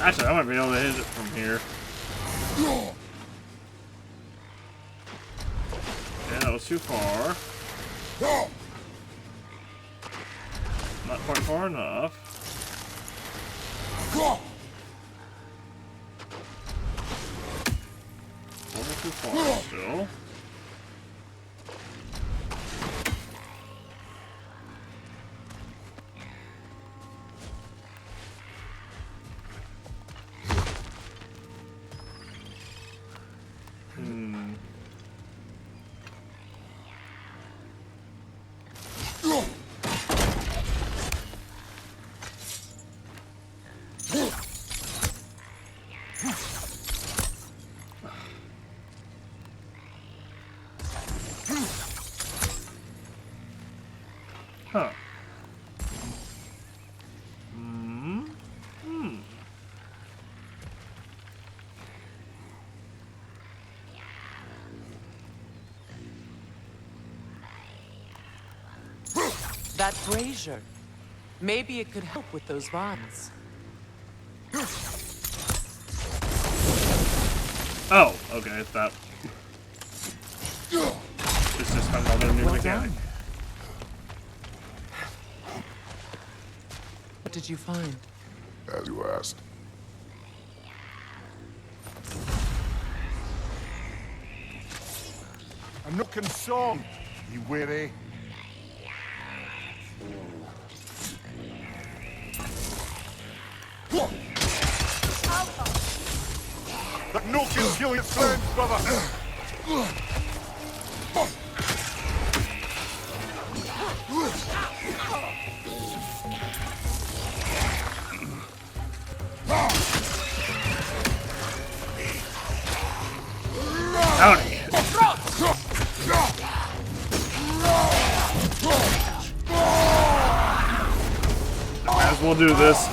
Actually, I might be able to hit it from here. Yeah, that was too far. Not quite far enough. A little too far still. Huh. That brazier. Maybe it could help with those vines. Oh, okay, that. It's just another new mechanic. What did you find? As you asked. I'm not concerned. You weary? That no can kill your friends, brother. Howdy. Might as well do this.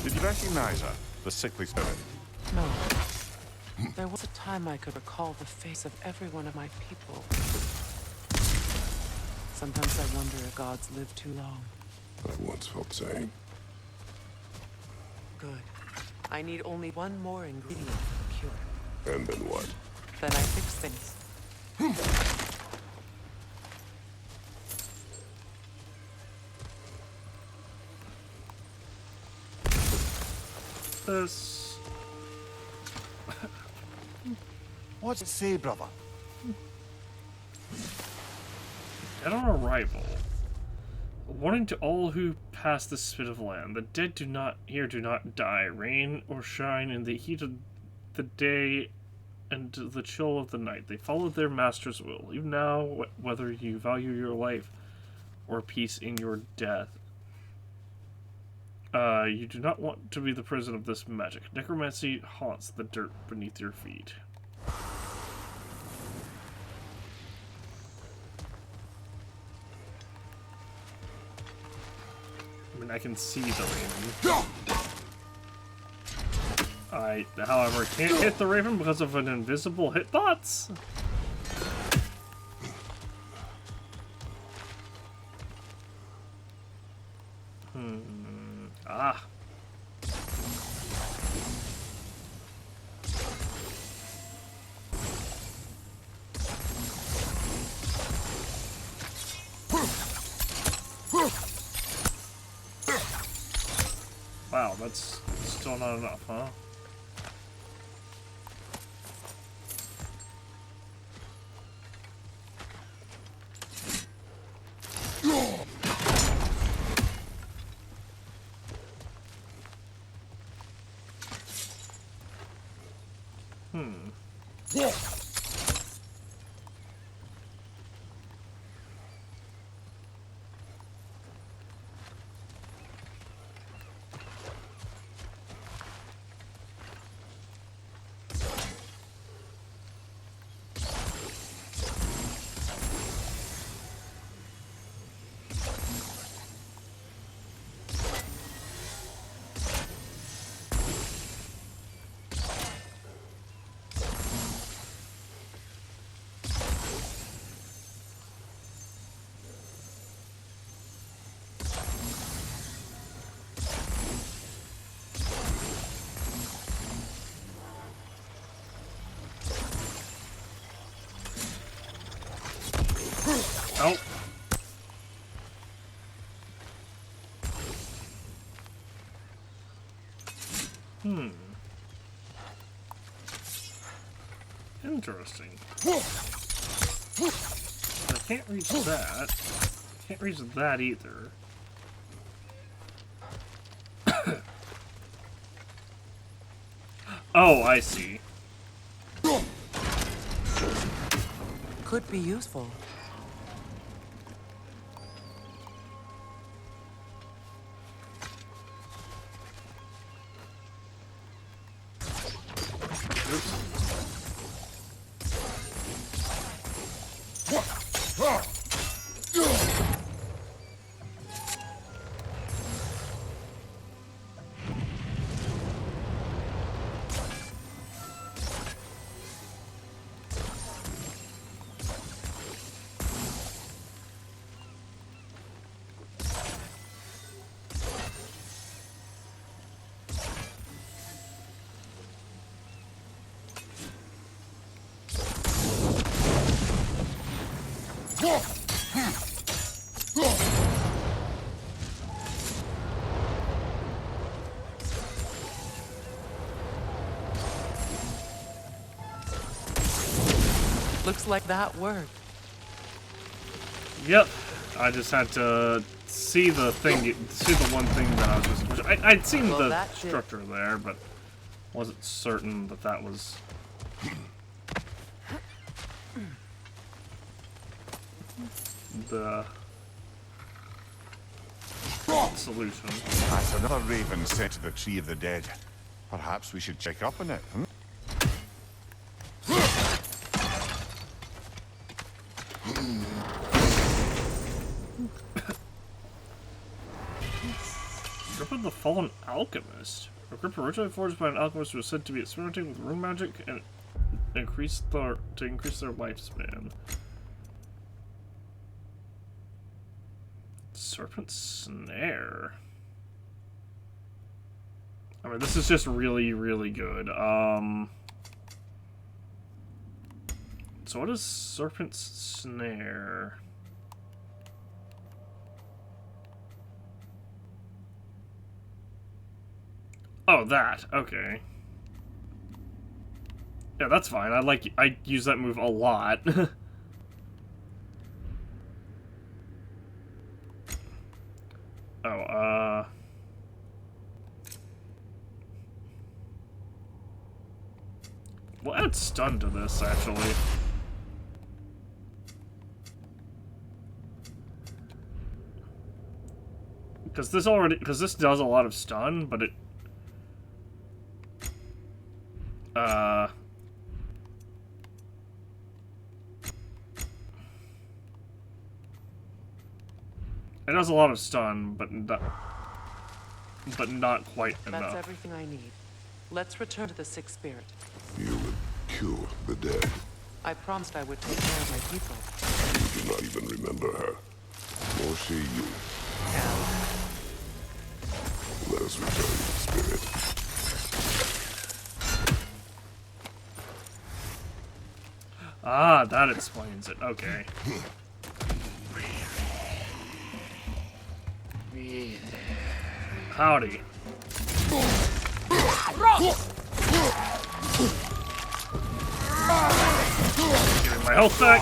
Did you recognize her? The sickly spirit? No. There was a time I could recall the face of every one of my people. Sometimes I wonder if gods live too long. I once felt sane. Good. I need only one more ingredient for the cure. And then what? Then I fix things. This. What's it say, brother? Dead on arrival. A warning to all who pass this spit of land. The dead do not die. Rain or shine in the heat of the day and the chill of the night. They followed their master's will. Even now, whether you value your life or peace in your death, you do not want to be the prison of this magic. Necromancy haunts the dirt beneath your feet. I mean, I can see the raven. I, however, can't hit the raven because of an invisible hitbox. Ah. Wow, that's still not enough, huh? Oh. Interesting. I can't reach that. Can't reach that either. Oh, I see. Could be useful. Looks like that worked. Yep. I just had to see the thing, see the one thing that I was just. Which I'd seen Well, the that's it. structure there, but wasn't certain that that was. The solution. That's another raven sent to the Tree of the Dead. Perhaps we should check up on it, hmm? Grip of the Fallen Alchemist. A grip originally forged by an alchemist who was said to be experimenting with rune magic and increase their lifespan. Serpent Snare. I mean, this is just really, really good. So what is Serpent's Snare? Oh, that. Okay. Yeah, that's fine. I use that move a lot. Oh, We'll add stun to this, actually. Because this does a lot of stun, but it... It does a lot of stun, but not quite enough. That's everything I need. Let's return to the Sixth Spirit. You would cure the dead. I promised I would take care of my people. You do not even remember her. Nor she you. Let us return to the spirit. Ah, that explains it. Okay. Howdy. Getting my health back.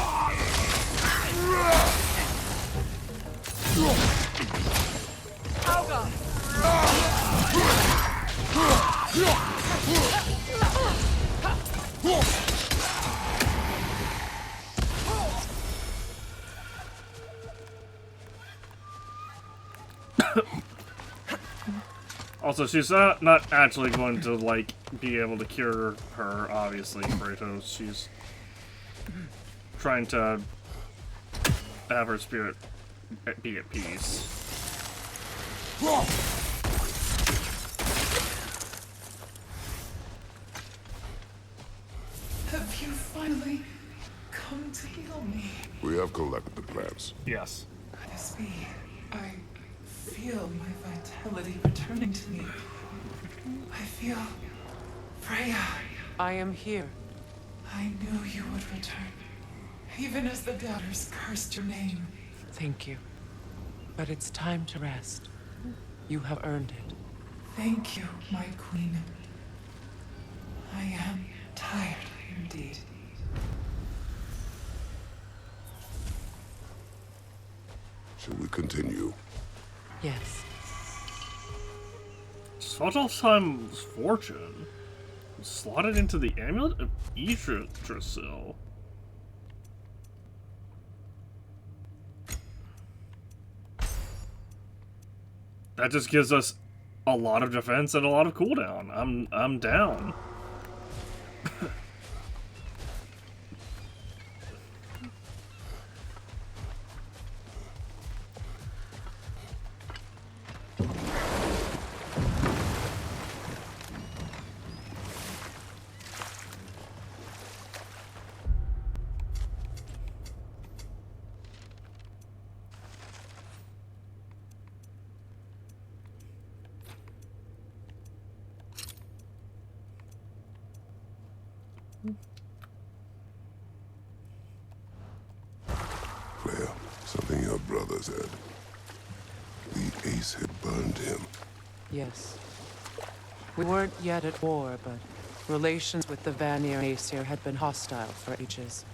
Also, she's not actually going to, like, be able to cure her, obviously, Kratos. She's trying to have her spirit be at peace. Have you finally come to heal me? We have collected the plans. Yes. Could this be? I feel my vitality returning to me. I feel Freya. I am here. I knew you would return, even as the doubters cursed your name. Thank you. But it's time to rest. You have earned it. Thank you, my queen. I am tired indeed. Shall we continue? Yes. Svartalfheim's fortune slotted into the amulet of Yggdrasil. That just gives us a lot of defense and a lot of cooldown. I'm down. Freya, something your brother said. The ace had burned him. Yes. We weren't yet at war, but relations with the Vanir and Aesir had been hostile for ages.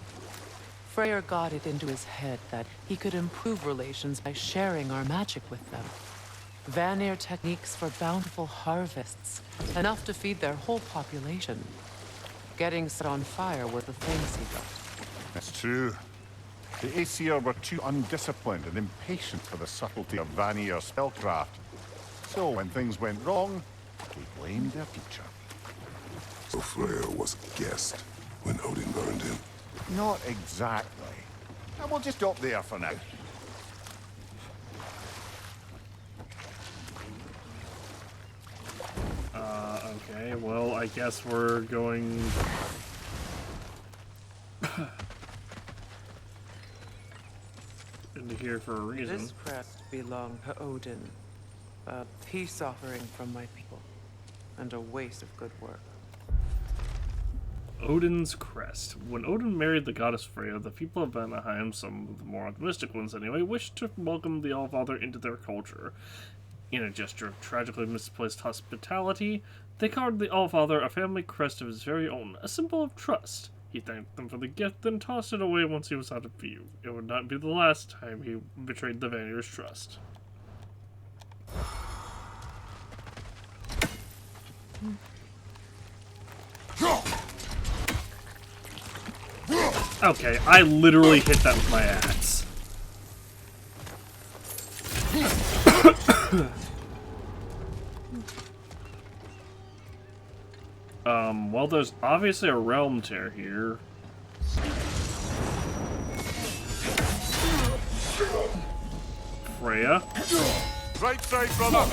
Freyr got it into his head that he could improve relations by sharing our magic with them. Vanir techniques for bountiful harvests, enough to feed their whole population. Getting set on fire were the things he got. That's true. The Aesir were too undisciplined and impatient for the subtlety of Vanir spellcraft. So when things went wrong, they blamed their teacher. So Freya was a guest when Odin burned him. Not exactly. And we'll just stop there for now. Okay, well, I guess we're going... into here for a reason. This crest belonged to Odin. A peace offering from my people. And a waste of good work. Odin's crest. When Odin married the goddess Freya, the people of Vanaheim, some of the more optimistic ones anyway, wished to welcome the Allfather into their culture. In a gesture of tragically misplaced hospitality, they carved the Allfather a family crest of his very own, a symbol of trust. He thanked them for the gift, then tossed it away once he was out of view. It would not be the last time he betrayed the Vanir's trust. Okay, I literally hit that with my axe. Well, there's obviously a realm tear here. Freya. Right side, brother.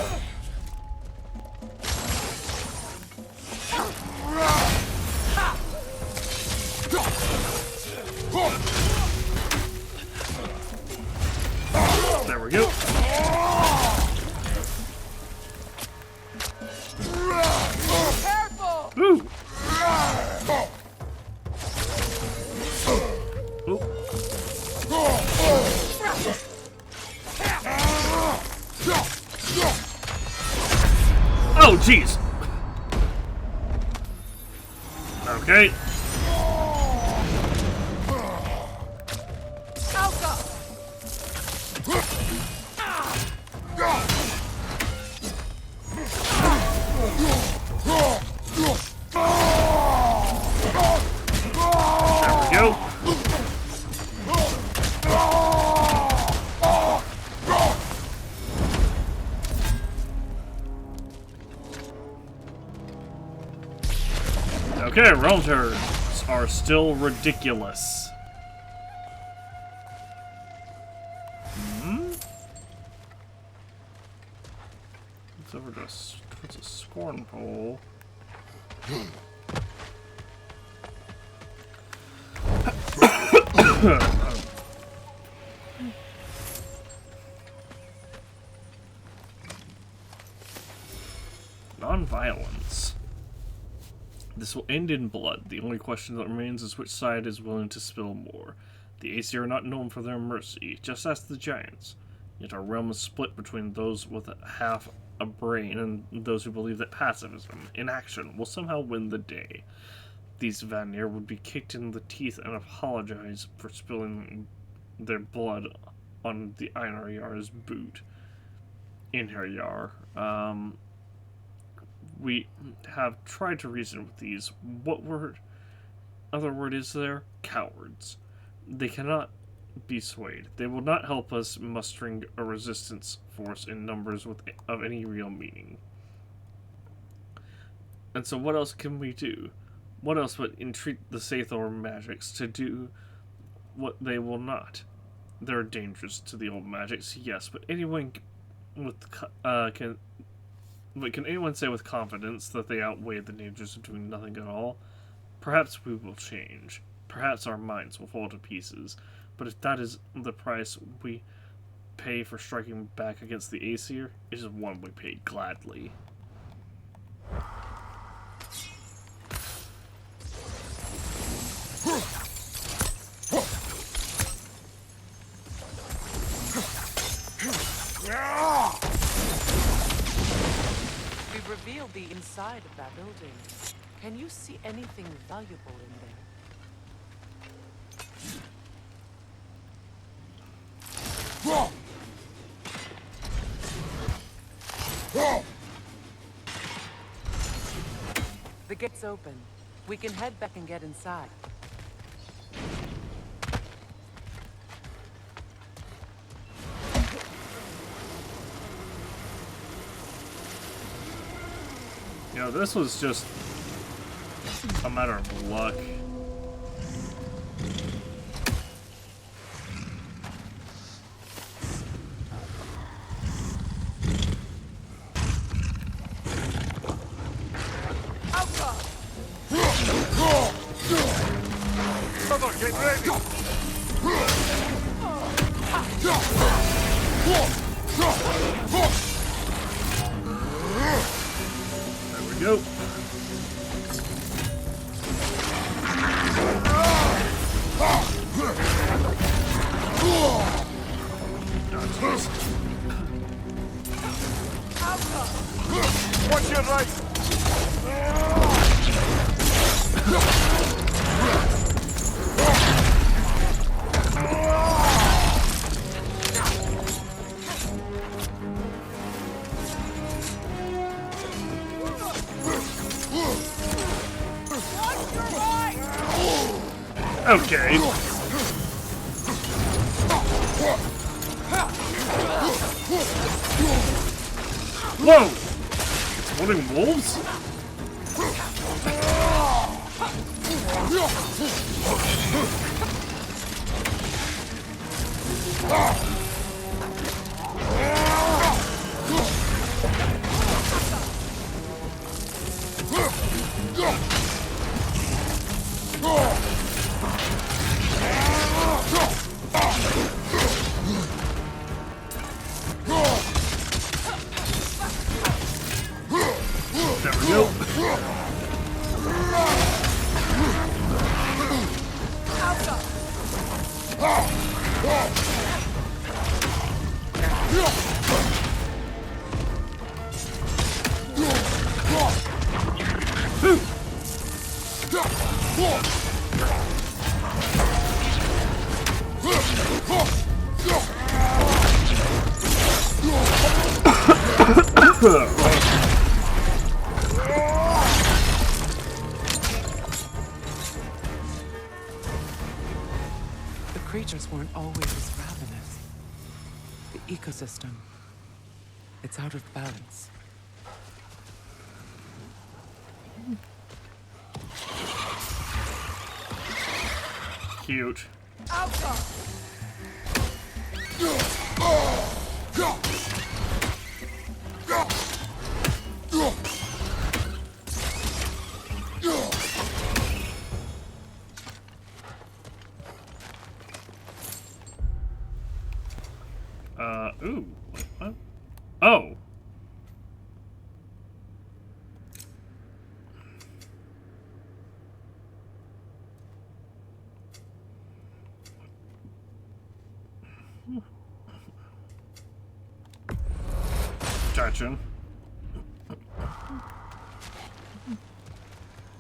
There we go. Careful! Ooh. Ooh. Oh, jeez. Okay. Okay, realm turns are still ridiculous. It's over to towards a scorn pole. Non-violence. This will end in blood. The only question that remains is which side is willing to spill more. The Aesir are not known for their mercy. Just ask the giants. Yet our realm is split between those with half a brain and those who believe that pacifism, inaction, will somehow win the day. These Vanir would be kicked in the teeth and apologize for spilling their blood on the Einar Jarl's boot. Einherjar. We have tried to reason with these. What other word is there? Cowards. They cannot be swayed. They will not help us mustering a resistance force in numbers of any real meaning. And so what else can we do? What else but entreat the Sathor magics to do what they will not? There are dangers to the old magics, yes, but anyone can anyone say with confidence that they outweigh the dangers of doing nothing at all? Perhaps we will change. Perhaps our minds will fall to pieces. But if that is the price we pay for striking back against the Aesir, it is one we pay gladly. We've revealed the inside of that building. Can you see anything valuable in there? The gate's open. We can head back and get inside. You know, this was just a matter of luck. Get ready! There we go. Watch your right! Okay. Whoa! Exploding wolves? There we go. The creatures weren't always as ravenous. The ecosystem, it's out of balance. Cute. Ooh. What? Oh. Gotcha.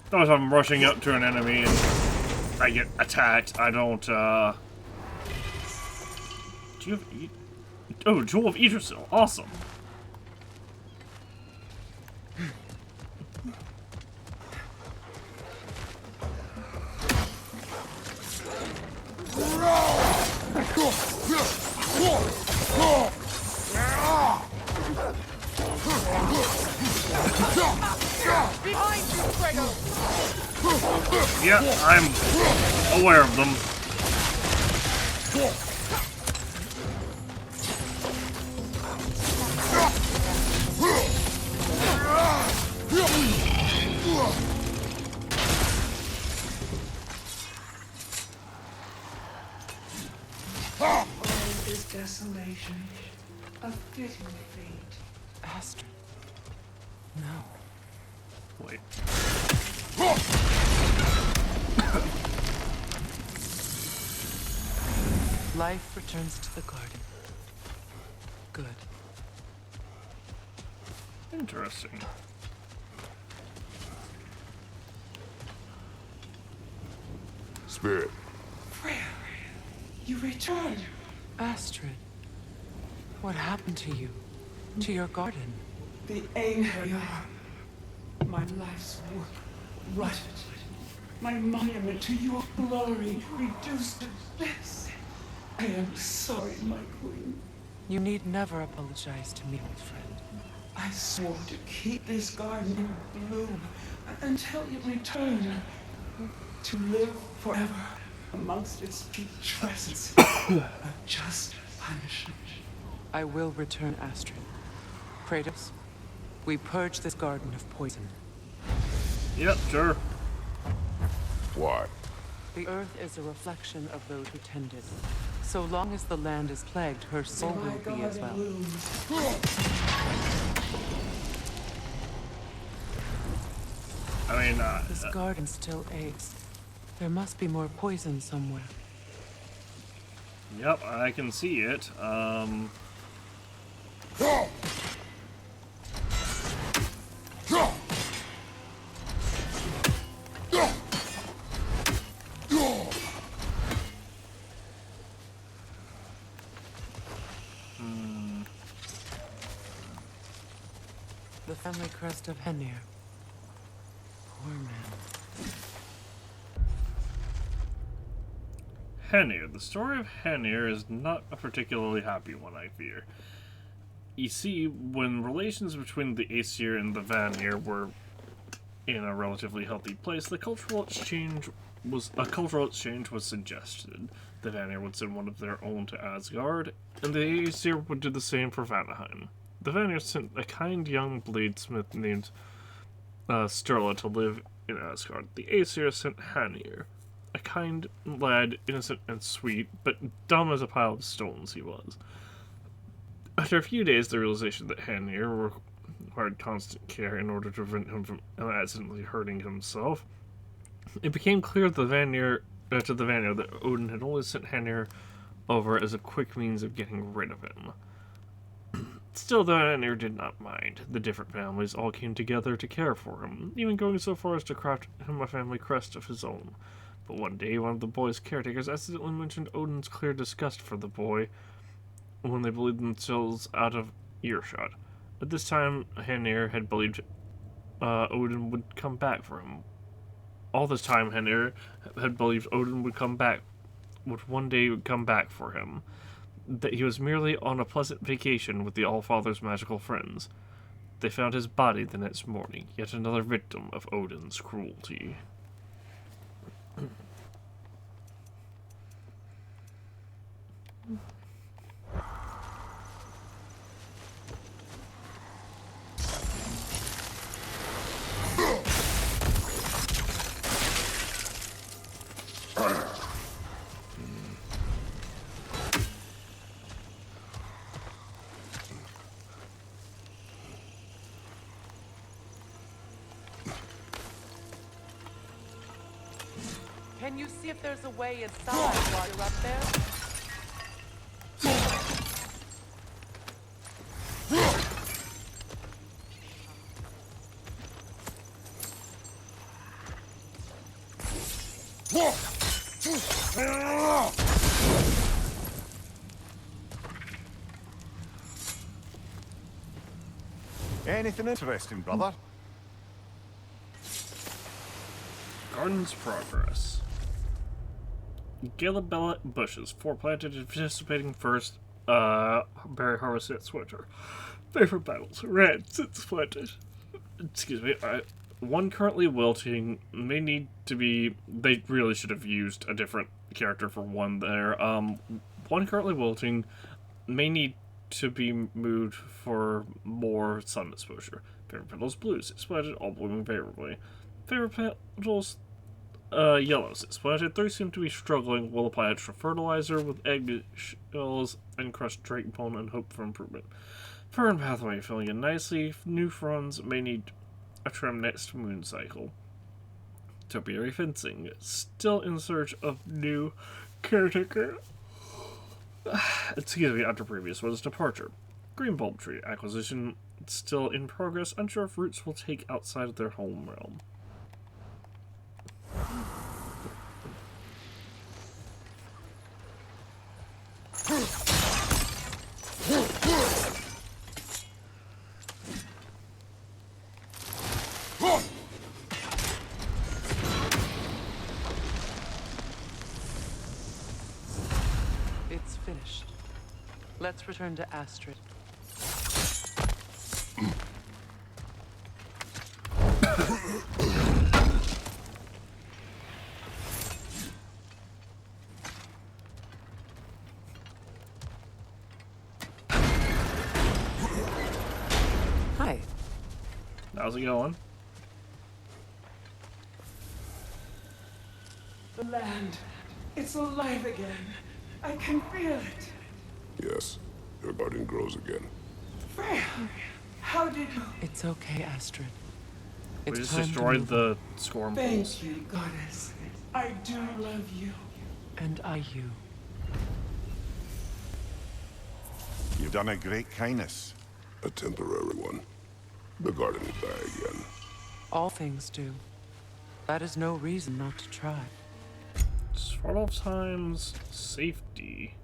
If I'm rushing up to an enemy and I get attacked, I don't, Do you have... Oh, Jewel of Idrisil. Awesome. Behind you, Kratos! Yeah, I'm aware of them. Is desolation a fitting fate? Astrid. No. Wait. Life returns to the garden. Good. Interesting. Spirit. Freya, you returned. Astrid. What happened to you? To your garden? The anger, my life's work rotted. My monument to your glory reduced to this. I am sorry, my queen. You need never apologize to me, old friend. I swore to keep this garden in bloom until you return. To live forever amongst its presence. A just punishment. I will return, Astrid. Kratos, we purge this garden of poison. Yep, sure. Why? The earth is a reflection of those who tend it. So long as the land is plagued, her soul My will be as well. garden blooms. I mean, This garden still aches. There must be more poison somewhere. yep, I can see it. The family crest of Henir. Poor man. Hanir. The story of Hanir is not a particularly happy one, I fear. You see, when relations between the Aesir and the Vanir were in a relatively healthy place, a cultural exchange was suggested. The Vanir would send one of their own to Asgard, and the Aesir would do the same for Vanaheim. The Vanir sent a kind young bladesmith named Sturla to live in Asgard. The Aesir sent Hanir, a kind lad, innocent and sweet, but dumb as a pile of stones he was. After a few days, the realization that Hanir required constant care in order to prevent him from accidentally hurting himself, it became clear to the Vanir that Odin had only sent Hanir over as a quick means of getting rid of him. Still, the Vanir did not mind. The different families all came together to care for him, even going so far as to craft him a family crest of his own. But one day, one of the boy's caretakers accidentally mentioned Odin's clear disgust for the boy when they believed themselves out of earshot. At this time, Hanir had believed Odin would come back for him. All this time, Hanir had believed Odin would one day come back for him. That he was merely on a pleasant vacation with the Allfather's magical friends. They found his body the next morning, yet another victim of Odin's cruelty. Can you see if there's a way inside while you're up there? Anything interesting, brother? Garden's progress. Galabella bushes, 4 planted and participating first, berry harvest next winter. Favorite battles, red, since planted. Excuse me, 1 currently wilting, may need to be, they really should have used a different character for 1 there. 1 currently wilting, may need to be moved for more sun exposure. Favorite petals, blues, splatted, all blooming favorably. Favorite petals, yellows. Splatted 3 seem to be struggling. Will apply extra fertilizer with egg shells and crushed drake bone and hope for improvement. Fern pathway filling in nicely. New fronds may need a trim next moon cycle. Topiary fencing. Still in search of new caretaker. Excuse me, after previous one's departure. Green bulb tree. Acquisition still in progress. Unsure if roots will take outside of their home realm. It's finished. Let's return to Astrid. Hi. How's it going? The land, it's alive again. I can feel it. Yes, your garden grows again. Freya, how did you... It's okay, Astrid. We It's just time to destroyed move the Scorn Pools. Thank you, goddess. I do love you. on. And I you. You've done a great kindness. A temporary one. The garden will die again. All things do. That is no reason not to try. Svartalfheim's safety.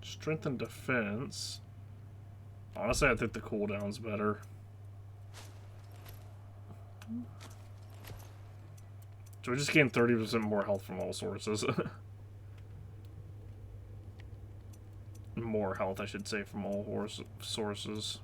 Strength and defense. Honestly, I think the cooldown's better. So we just gained 30% more health from all sources. More health, I should say, from all sources.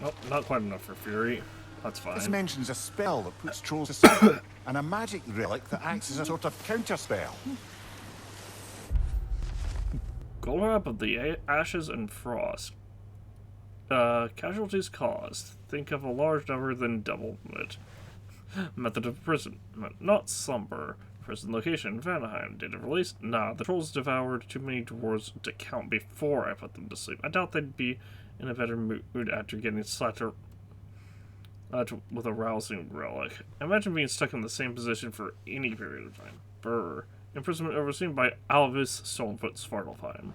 Nope, not quite enough for Fury. That's fine. This mentions a spell that puts trolls to sleep, and a magic relic that acts as a sort of counterspell. Golden of the Ashes and Frost. Casualties caused. Think of a large number, then double it. Method of imprisonment. Not slumber. Prison location, Vanaheim. Date of release? Nah, the trolls devoured too many dwarves to count before I put them to sleep. I doubt they'd be in a better mood after getting slaughtered with a rousing relic. Imagine being stuck in the same position for any period of time. Brr. Imprisonment overseen by Alvis Stonefoot Svartalfheim.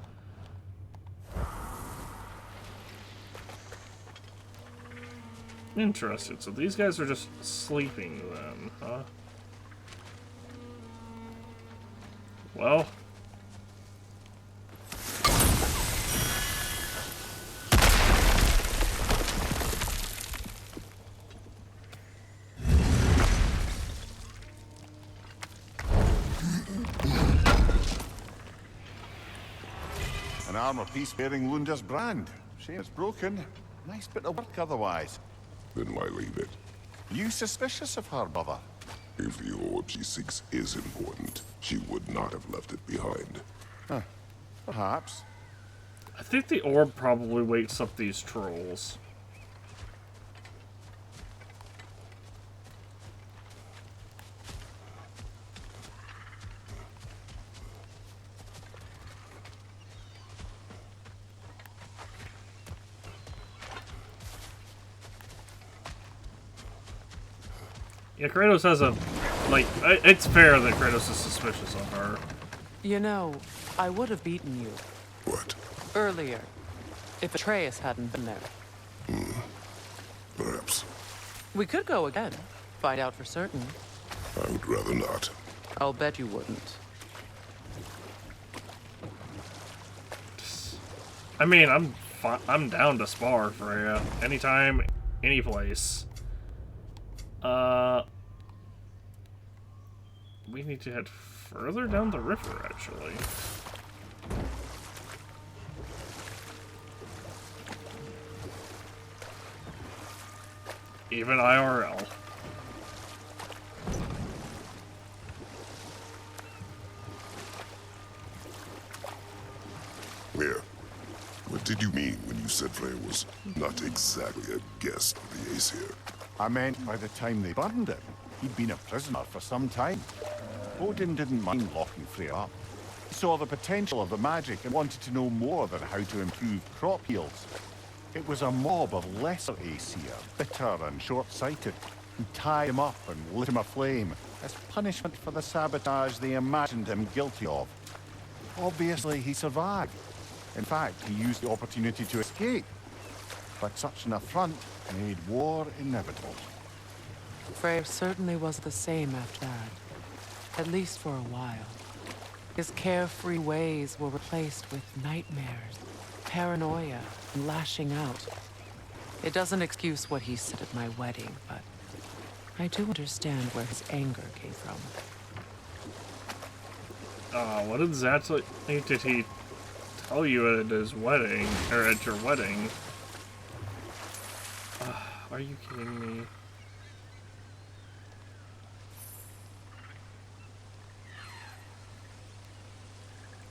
Interesting. So these guys are just sleeping then, huh? Well. An armor piece bearing Lunda's brand. Shame it's broken. Nice bit of work otherwise. Then why leave it? You suspicious of her, brother? If the orb she seeks is important, she would not have left it behind. Huh. Perhaps. I think the orb probably wakes up these trolls. Yeah, Kratos has a... Like, it's fair that Kratos is suspicious of her. You know, I would have beaten you. What? Earlier. If Atreus hadn't been there. Perhaps. We could go again. Find out for certain. I would rather not. I'll bet you wouldn't. I mean, I'm down to spar, Freya. Anytime, any place. We need to head further down the river, actually. Even IRL. Where? What did you mean when you said Freya was not exactly a guest of the Aesir? I meant by the time they burned it, he'd been a prisoner for some time. Odin didn't mind locking Freya up. He saw the potential of the magic and wanted to know more than how to improve crop yields. It was a mob of lesser Aesir, bitter and short-sighted, who tied him up and lit him aflame as punishment for the sabotage they imagined him guilty of. Obviously, he survived. In fact, he used the opportunity to escape. But such an affront made war inevitable. Freyr certainly was the same after that. At least for a while. His carefree ways were replaced with nightmares, paranoia, and lashing out. It doesn't excuse what he said at my wedding, but I do understand where his anger came from. What exactly did he tell you at his wedding, or at your wedding? Are you kidding me?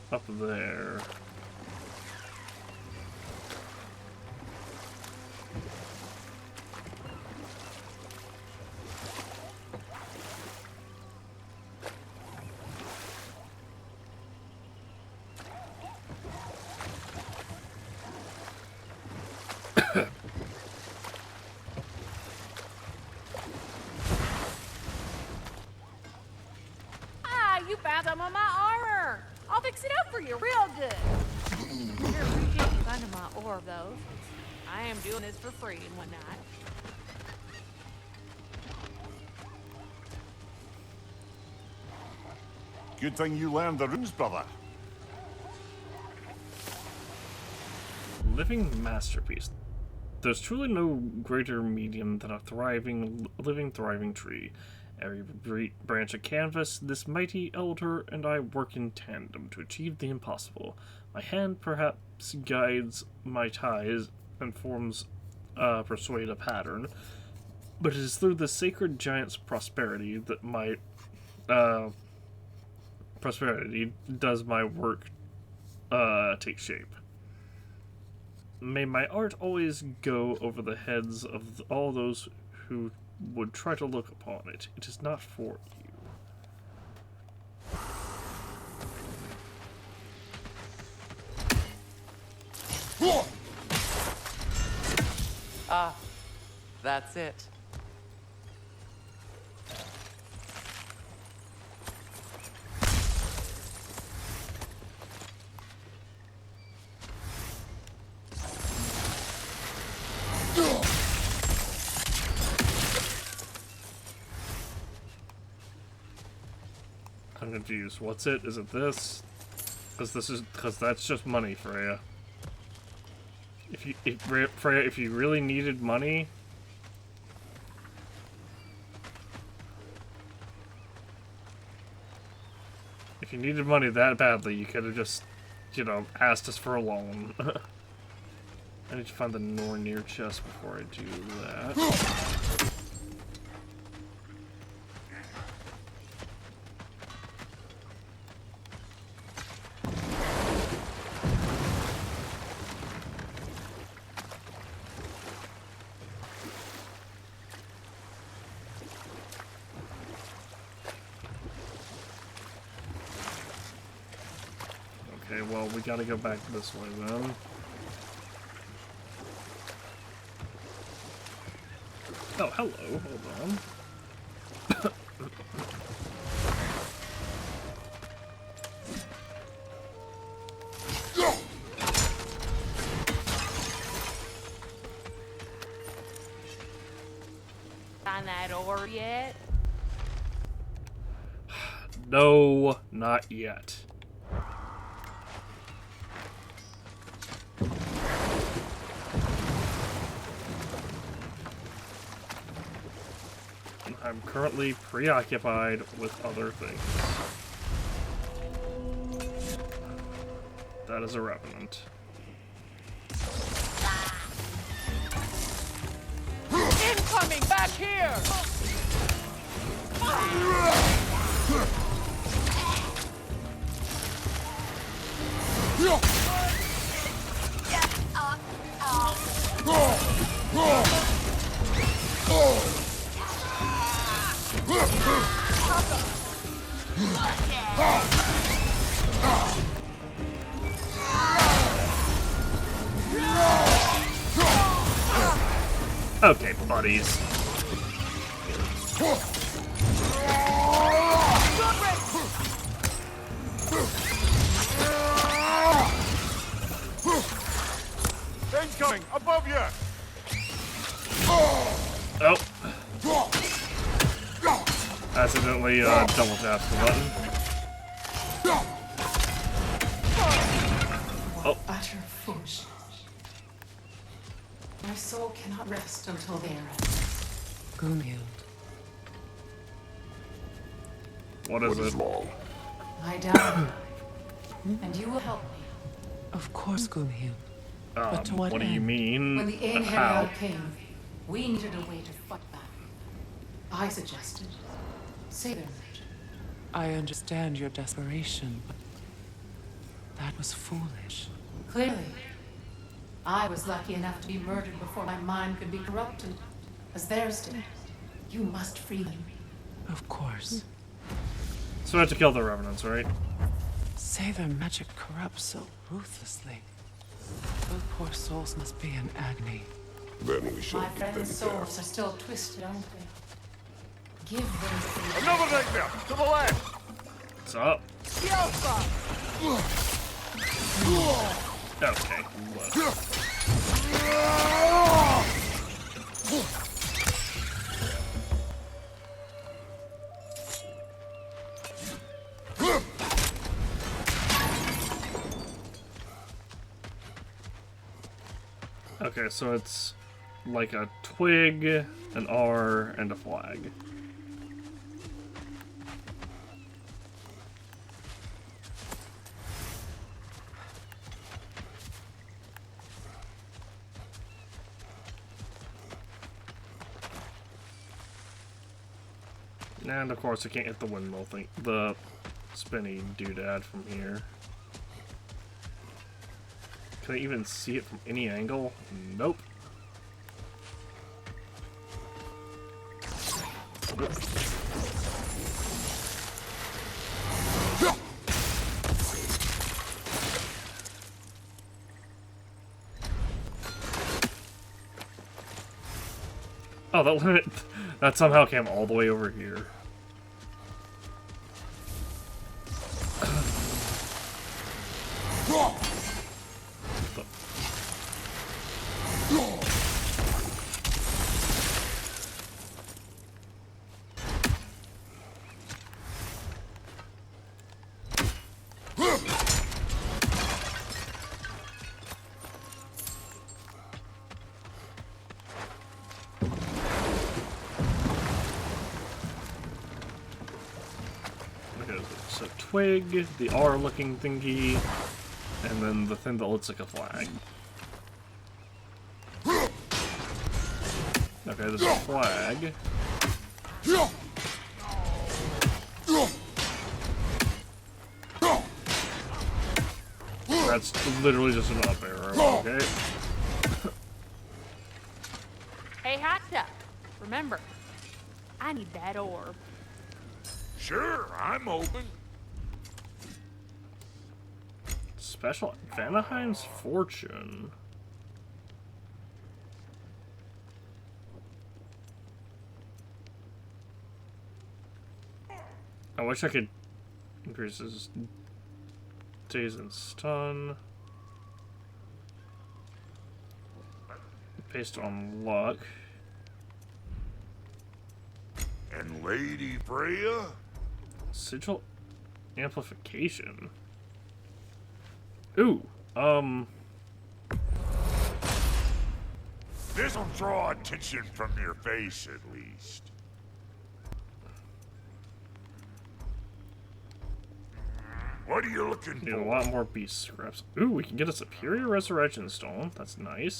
Up there. you found some of my armor. I'll fix it up for you real good. Sure appreciate you finding my orb, though. I am doing this for free and whatnot. Good thing you learned the runes, brother. Living masterpiece. There's truly no greater medium than a living, thriving tree. Every branch of canvas, this mighty elder and I work in tandem to achieve the impossible. My hand perhaps guides my ties and forms persuade a pattern, but it is through the sacred giant's prosperity that my prosperity does my work take shape. May my art always go over the heads of all those who would try to look upon it. It is not for you. Ah, that's it. I'm confused. What's it? Is it this? Because that's just money, Freya. Freya, if you really needed money, if you needed money that badly, you could have just, you know, asked us for a loan. I need to find the Nornir chest before I do that. Okay, well, we gotta go back this way then. Oh, hello. Hold on. Find that orb yet? No, not yet. I'm currently preoccupied with other things. That is a revenant. Incoming back here! Okay, buddies. Incoming! Above you! Oh. Accidentally double tapped the button. Oh. Utter foolishness. My soul cannot rest until they are at Gunhild. What is it? wrong? Lie down, and you will help me. Of course, Gunhild. But to what What do you end? mean? When the How? Einherjar came, we needed a way to fight back. I suggested, say their magic. I understand your desperation, but that was foolish. Clearly, I was lucky enough to be murdered before my mind could be corrupted, as theirs did. You must free them. Of course. So I have to kill the revenants, right? Say their magic corrupts so ruthlessly. Those poor souls must be in agony. Then we shall My meet them friends' there. souls are still twisted, aren't they? Give them freedom. Another nightmare! To the left! What's up? Okay, what? Okay, so it's like a twig, an R, and a flag. And of course I can't hit the windmill thing, the spinny doodad from here. Can I even see it from any angle? Nope. Oh, that somehow came all the way over here. So twig, the R-looking thingy, and then the thing that looks like a flag. Okay, there's a flag. That's literally just an up arrow, okay? Hey, hot stuff. Remember, I need that orb. Sure, I'm open. Special Vanaheim's Fortune. I wish I could increase his days and stun. Based on luck. And Lady Freya? Sigil amplification. Ooh, This'll draw attention from your face, at least. What are you looking need for? a lot more beast scraps. Ooh, we can get a superior resurrection stone. That's nice.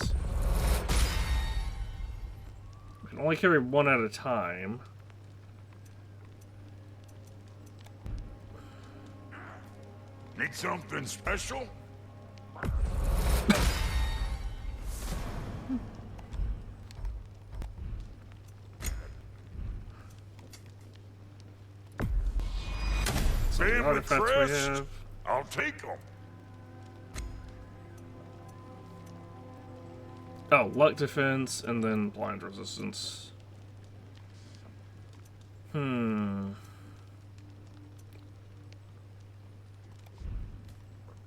We can only carry one at a time. Need something special? Same with Crest. I'll take them. Oh, luck defense and then blind resistance.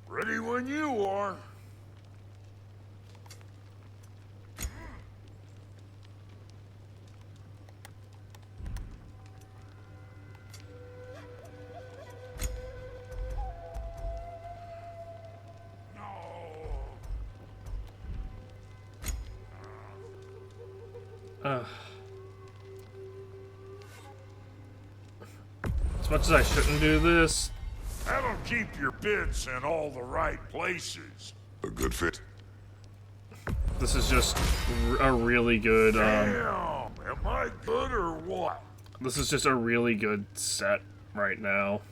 Ready when you are. As much as I shouldn't do this. That'll keep your bits in all the right places. A good fit. This is just a really good. Damn, am I good or what? This is just a really good set right now.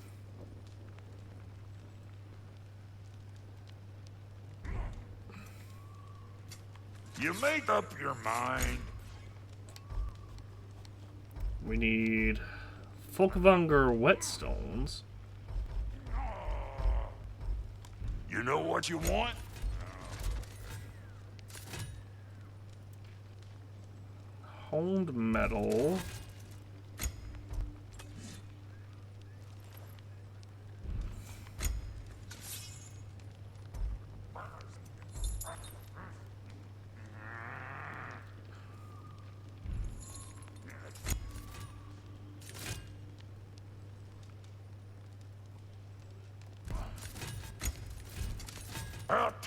You make up your mind. We need Folkvanger whetstones. You know what you want? Honed metal.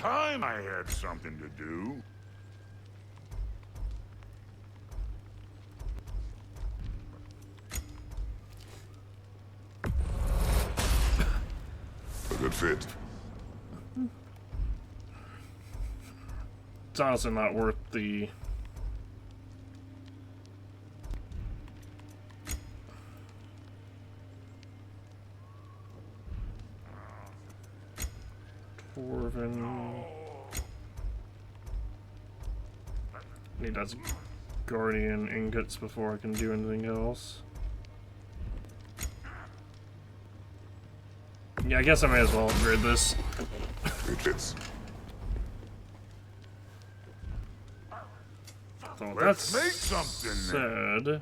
time I had something to do. A good fit. It's honestly not worth the... Dwarven... Need as guardian ingots before I can do anything else. Yeah, I guess I may as well upgrade this. It fits. So Let's that's make something then. said.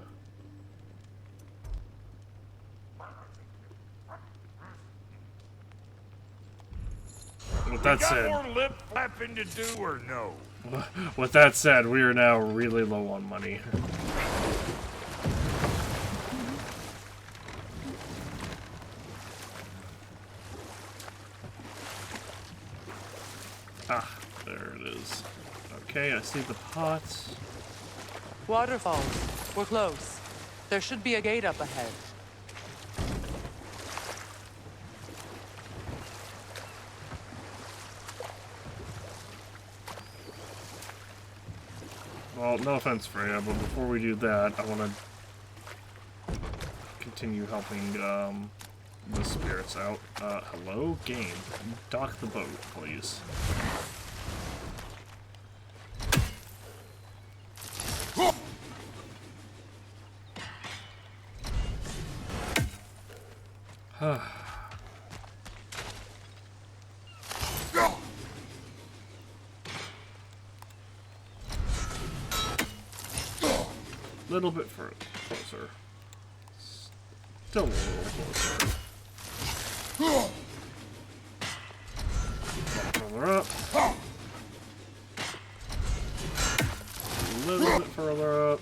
With that Got said, more lip flapping to do or no? with that said, we are now really low on money. Ah, there it is. Okay, I see the pots. Waterfalls. We're close. There should be a gate up ahead. Well, no offense, Freya, but before we do that, I want to continue helping the spirits out. Hello, game. Dock the boat, please. Little bit further, closer. Still a little closer. Further up. A little bit further up.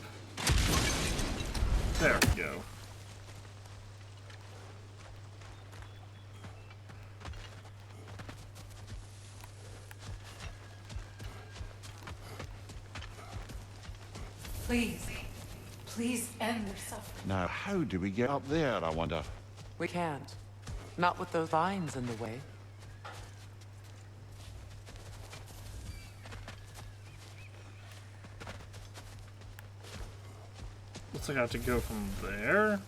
There we go. Please. Please end their suffering. Now, how do we get up there, I wonder? We can't. Not with those vines in the way. Looks like I have to go from there.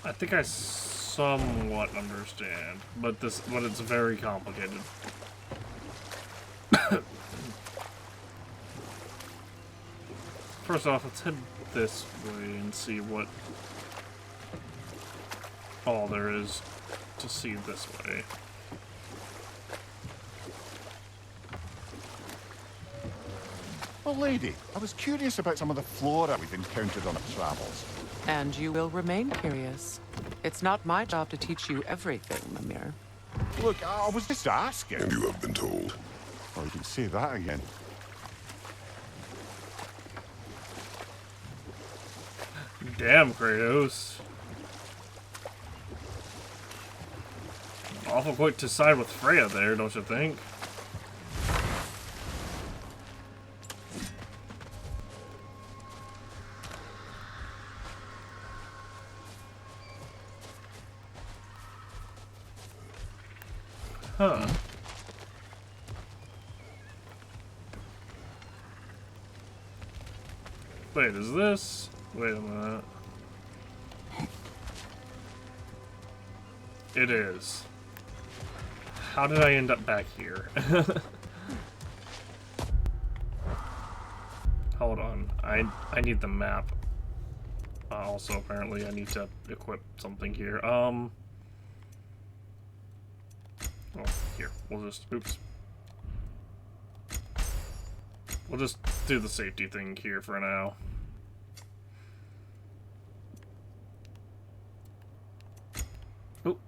I think I somewhat understand, but it's very complicated. First off, let's head this way and see what all there is to see this way. Well, lady, I was curious about some of the flora we've encountered on our travels. And you will remain curious. It's not my job to teach you everything, Mimir. Look, I was just asking. And you have been told. Oh, you can say that again. Damn, Kratos. Awful quick to side with Freya there, don't you think? Huh. Wait, is this? Wait a minute. It is. How did I end up back here? hold on. I need the map. Also, apparently, I need to equip something here. Oh, here. We'll just... Oops. We'll just do the safety thing here for now. Oop.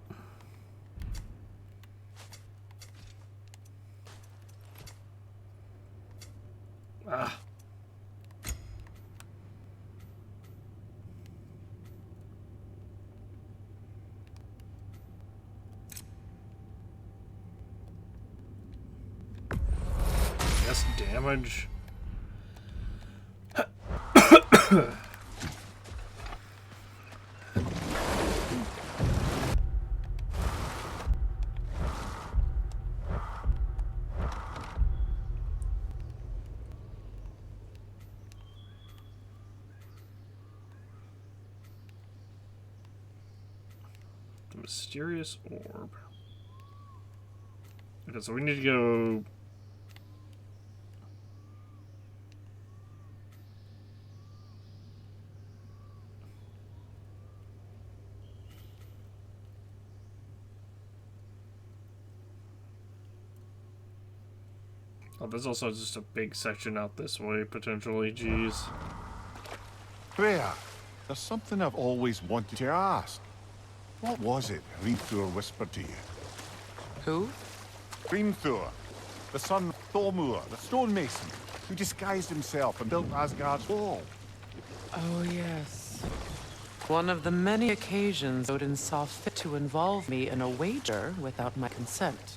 Ah. Yes, damage. The mysterious orb. Okay, so we need to go... Oh, there's also just a big section out this way, potentially. Jeez. Freya, there's something I've always wanted to ask. What was it Hrimthur whispered to you? Who? Hrimthur, the son of Thormur, the stonemason, who disguised himself and built Asgard's wall. Oh, yes. One of the many occasions Odin saw fit to involve me in a wager without my consent.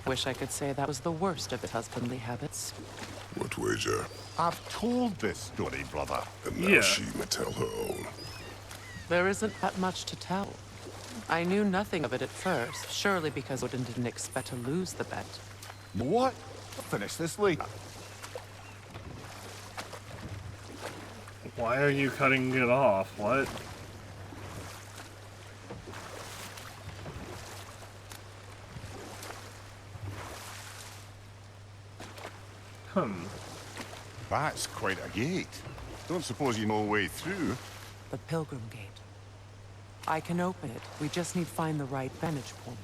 Wish I could say that was the worst of his husbandly habits. What wager? I've told this story, brother. And now Yeah. she may tell her own. There isn't that much to tell. I knew nothing of it at first, surely because Odin didn't expect to lose the bet. What? I'll finish this later. Why are you cutting it off? What? That's quite a gate. Don't suppose you know a way through? The Pilgrim Gate. I can open it. We just need to find the right vantage point.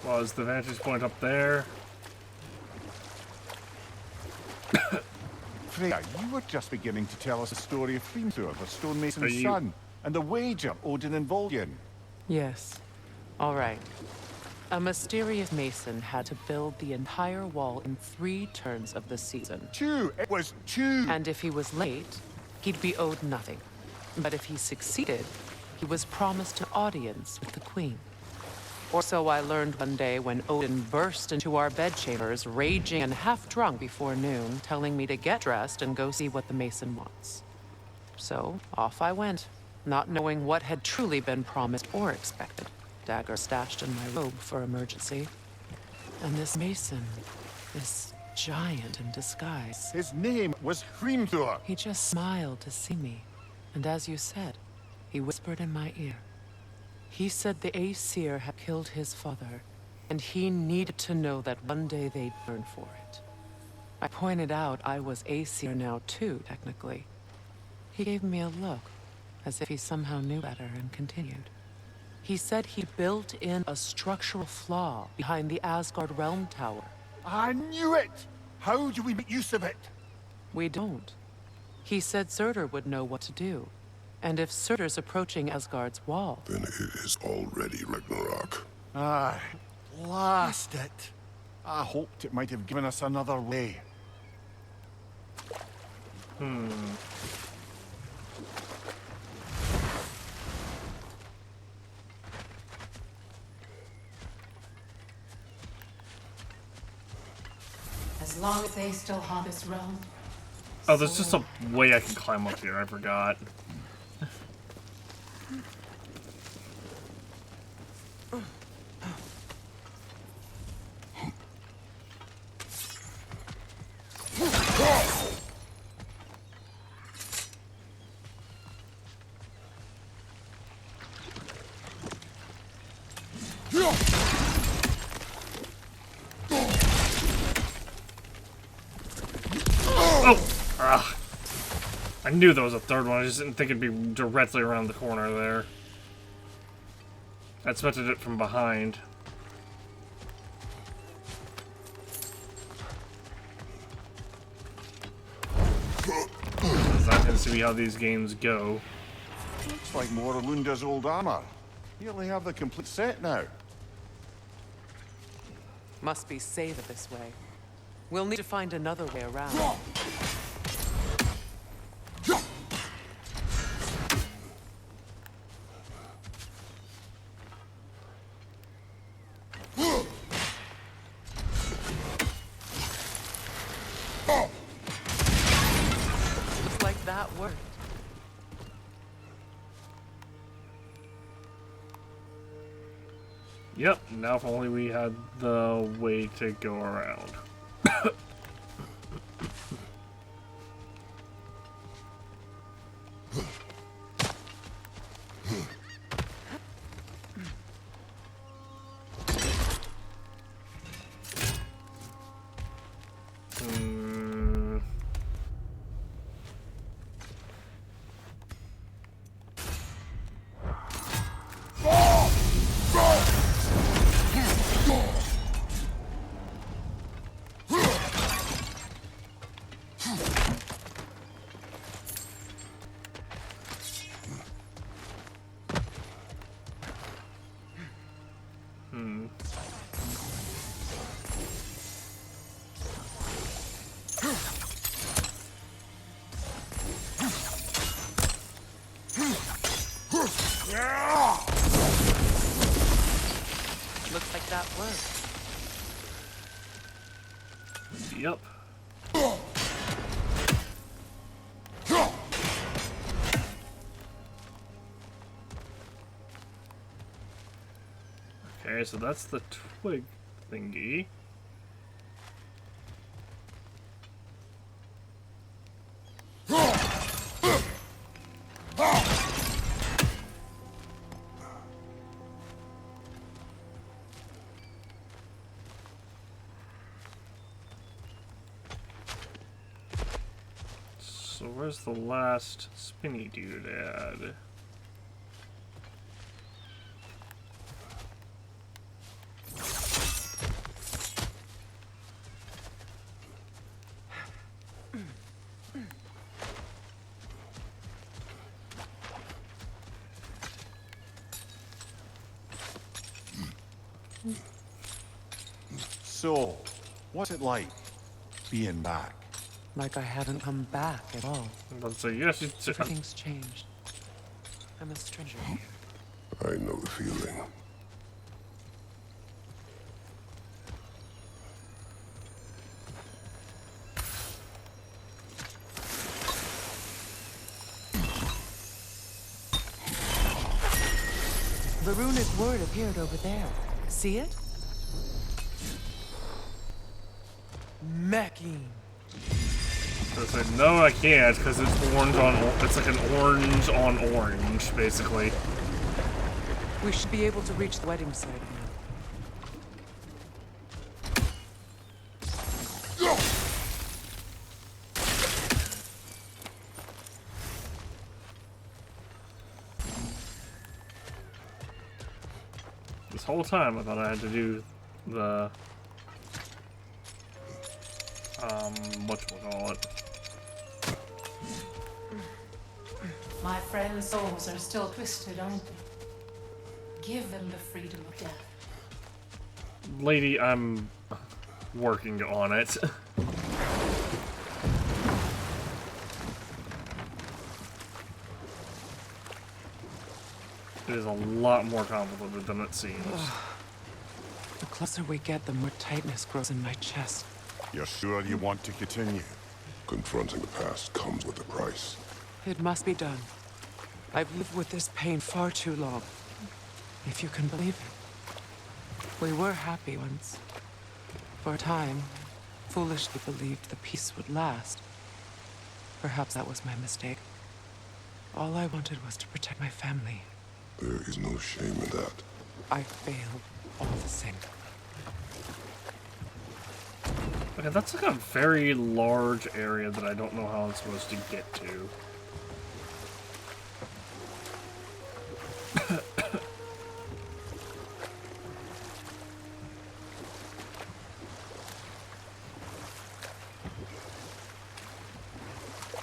Was the vantage point up there? Freya, you were just beginning to tell us the story of Hrimthur, the stonemason's Are you- son, and the wager Odin involved you in. Yes. All right. A mysterious mason had to build the entire wall in 3 turns of the season. 2! It was 2! And if he was late, he'd be owed nothing. But if he succeeded, he was promised an audience with the queen. Or so I learned one day when Odin burst into our bedchambers, raging and half drunk before noon, telling me to get dressed and go see what the mason wants. So off I went, not knowing what had truly been promised or expected. Dagger stashed in my robe for emergency. And this mason, this giant in disguise, His name was Hrimthur. he just smiled to see me. And as you said, he whispered in my ear. He said the Aesir had killed his father, and he needed to know that one day they'd burn for it. I pointed out I was Aesir now too, technically. He gave me a look, as if he somehow knew better, and continued. He said he built in a structural flaw behind the Asgard realm tower. I knew it! How do we make use of it? We don't. He said Surtur would know what to do. And if Surtur's approaching Asgard's wall, Then it is already Ragnarok. Ah, blast it. I hoped it might have given us another way. As long as they still haunt this realm. Oh, there's just a way I can climb up here. I forgot. I knew there was a third one, I just didn't think it'd be directly around the corner there. I expected it from behind. That tends to be how these games go. Looks like more of Lunda's old armor. You only have the complete set now. Must be safer this way. We'll need to find another way around. Looks like that worked. Yep, now if only we had the way to go around. Looks like that worked. Yep. Okay, so that's the twig thingy. So where's the last spinny doodad? So, what's it like being back? Like I haven't come back at all. Let's say yes. Everything's changed. I'm a stranger here. I know the feeling. The runic word appeared over there. See it? Meching. I said, no, I can't, because it's orange on. It's like an orange on orange, basically. We should be able to reach the wedding site now. This whole time, I thought I had to do the whatchamacallit. My friends' souls are still twisted, aren't they? Give them the freedom of death. Lady, I'm working on it. It is a lot more complicated than it seems. The closer we get, the more tightness grows in my chest. You're sure you want to continue? Confronting the past comes with a price. It must be done. I've lived with this pain far too long. If you can believe it. We were happy once. For a time, foolishly believed the peace would last. Perhaps that was my mistake. All I wanted was to protect my family. There is no shame in that. I failed all the same. Okay, that's like a very large area that I don't know how I'm supposed to get to.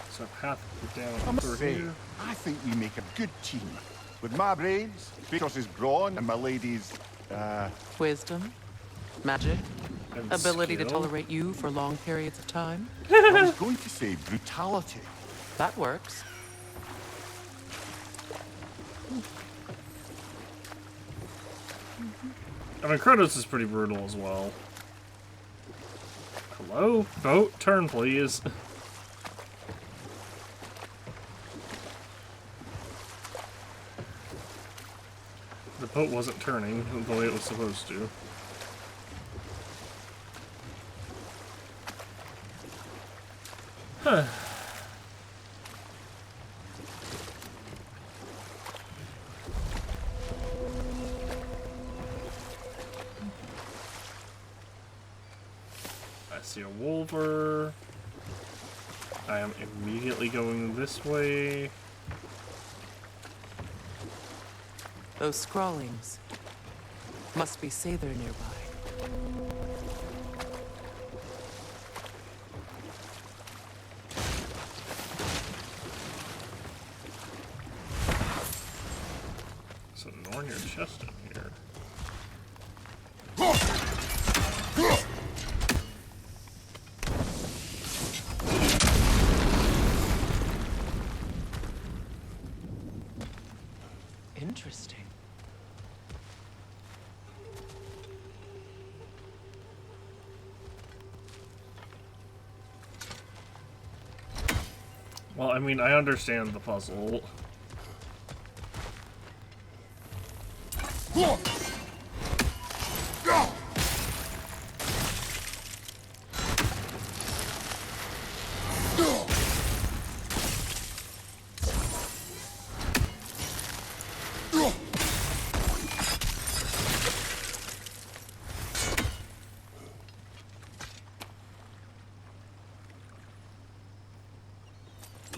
So path down I must through say, here. I think we make a good team. With my brains, Kratos' brawn, and my lady's, Wisdom, magic, And ability to skill. tolerate you for long periods of time. I was going to say brutality. That works. I mean, Kratos is pretty brutal as well. Hello? Boat, turn, please. The boat wasn't turning the way it was supposed to. Huh. I see a wolver. I am immediately going this way. Those scrawlings. Must be Sather nearby. So ignoring your chest in here. Interesting. Well, I mean, I understand the puzzle.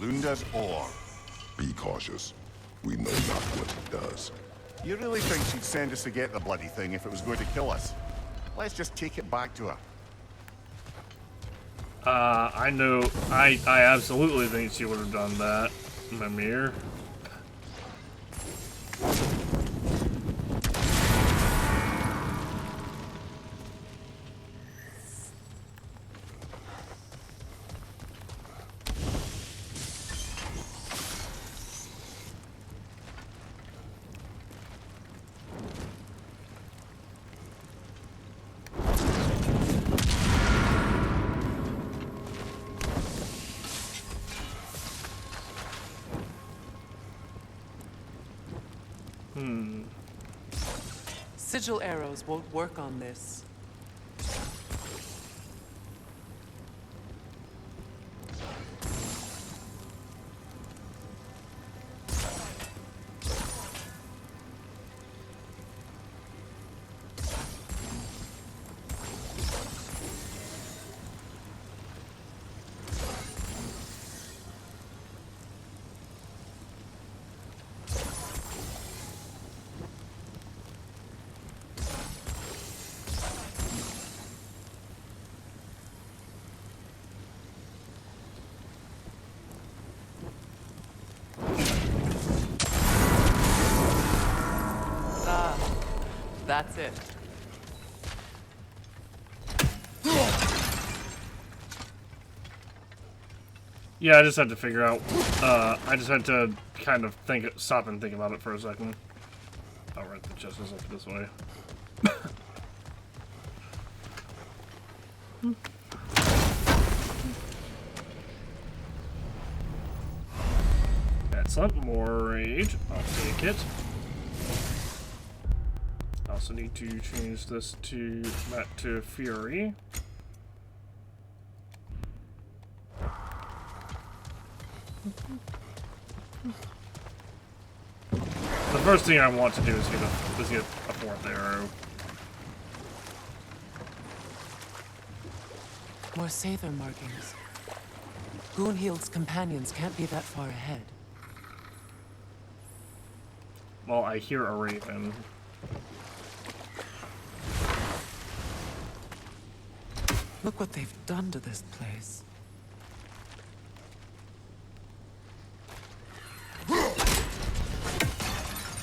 Lunda's ore. Be cautious. We know not what it does. You really think she'd send us to get the bloody thing if it was going to kill us? Let's just take it back to her. I know. I absolutely think she would have done that, Mimir. Sigil arrows won't work on this. That's it. Yeah, I just had to figure out. I just had to kind of stop and think about it for a second. All right, the chest is up this way. Excellent, more rage. I'll take it. I also need to change this to Fury. The first thing I want to do is get a fourth arrow. More Sather markings. Gunhild's companions can't be that far ahead. Well, I hear a raven. Look what they've done to this place.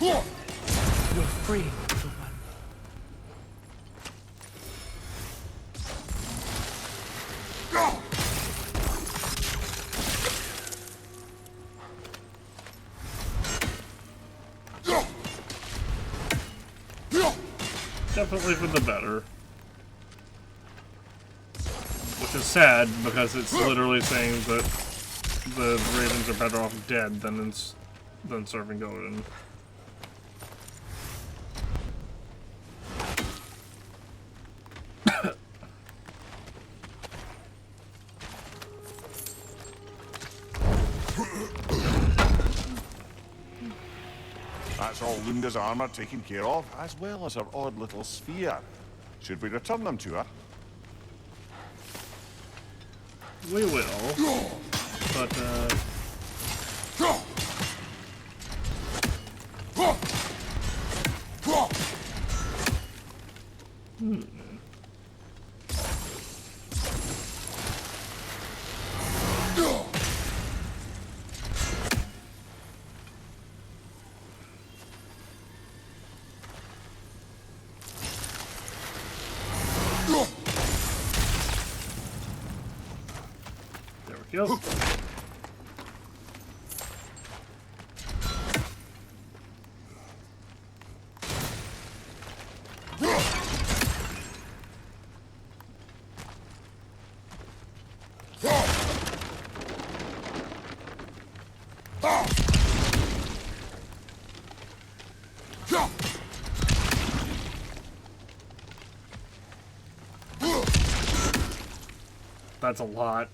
You're free, little one. Definitely for the better. Which is sad, because it's literally saying that the ravens are better off dead than serving Odin. That's all Lunda's armor taken care of, as well as her odd little sphere. Should we return them to her? We will. But, there we go. That's a lot.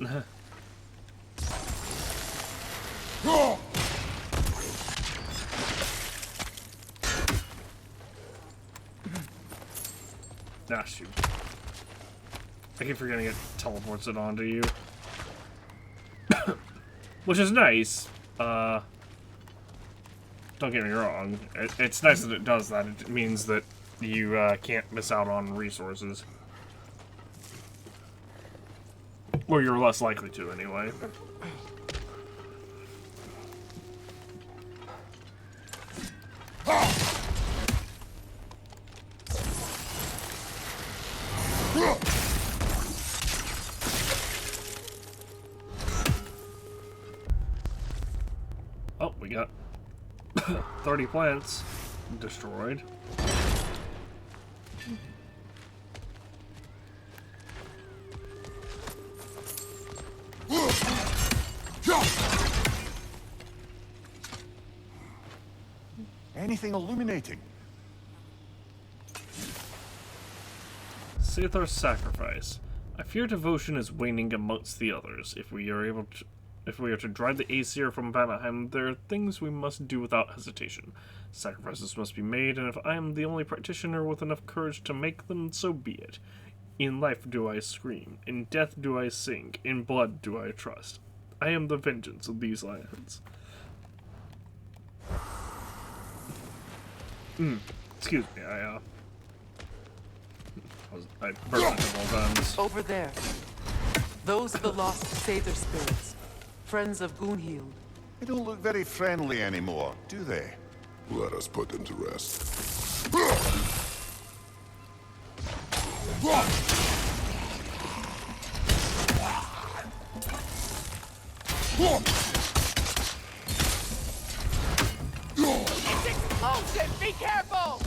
Ah, shoot. I keep forgetting it teleports it onto you. Which is nice. Don't get me wrong. It's nice that it does that. It means that you can't miss out on resources. Or you're less likely to, anyway. Oh, we got 30 plants destroyed. Anything illuminating? Sathar's sacrifice. I fear devotion is waning amongst the others. If we are to drive the Aesir from Vanaheim, there are things we must do without hesitation. Sacrifices must be made, and if I am the only practitioner with enough courage to make them, so be it. In life do I scream, in death do I sing, in blood do I trust. I am the vengeance of these lands. Excuse me, I burst into all guns. Over there. Those are the lost Sather spirits. Friends of Gunhild. They don't look very friendly anymore, do they? Let us put them to rest. It's explosive! Be careful!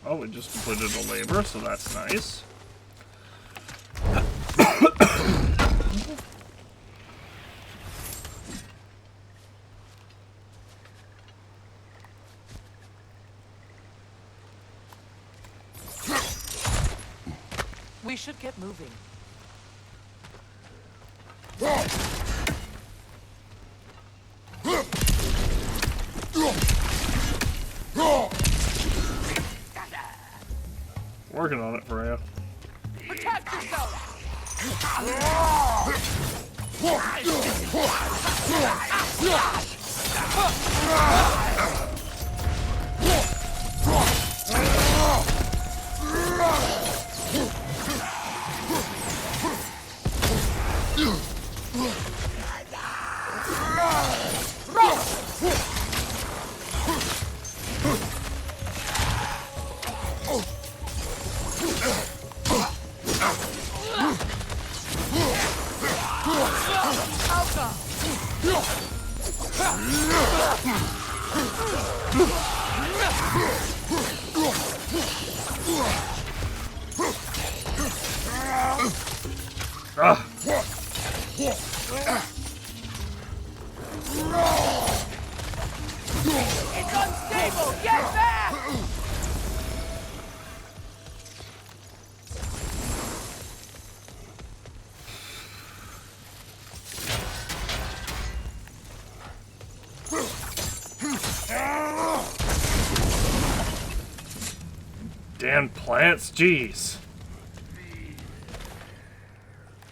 Oh, we just completed a labor, so that's nice. We should get moving. working on it for you. Protect yourself! It's unstable! Get back! Damn plants, jeez.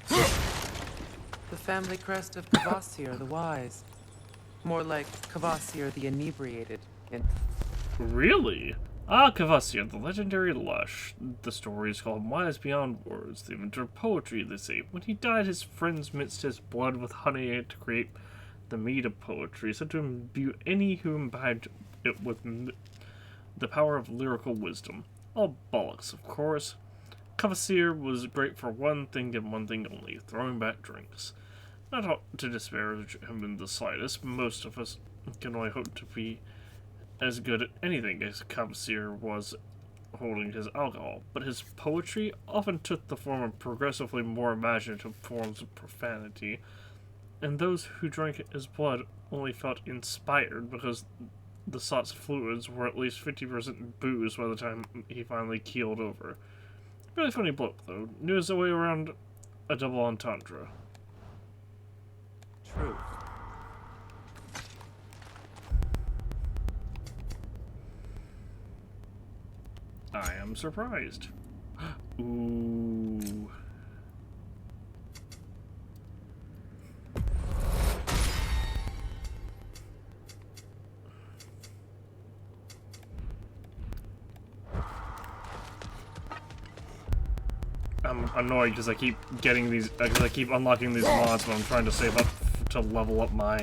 The family crest of Kvasir the Wise. More like Kvasir the Inebriated. Really? Ah, Kvasir, the legendary lush. The story is called Wise Beyond Words, the inventor of poetry, they say. When he died, his friends mixed his blood with honey to create the mead of poetry, said to imbue any who imbibed it with the power of lyrical wisdom. All bollocks, of course. Kvasir was great for one thing and one thing only, throwing back drinks. Not to disparage him in the slightest, most of us can only hope to be as good at anything as Kvasir was holding his alcohol, but his poetry often took the form of progressively more imaginative forms of profanity, and those who drank his blood only felt inspired because the sot's fluids were at least 50% booze by the time he finally keeled over. Really funny bloke, though. Knew his way around a double entendre. True. I am surprised. Ooh. I'm annoyed because I keep getting these, because I keep unlocking these mods, but I'm trying to save up to level up my,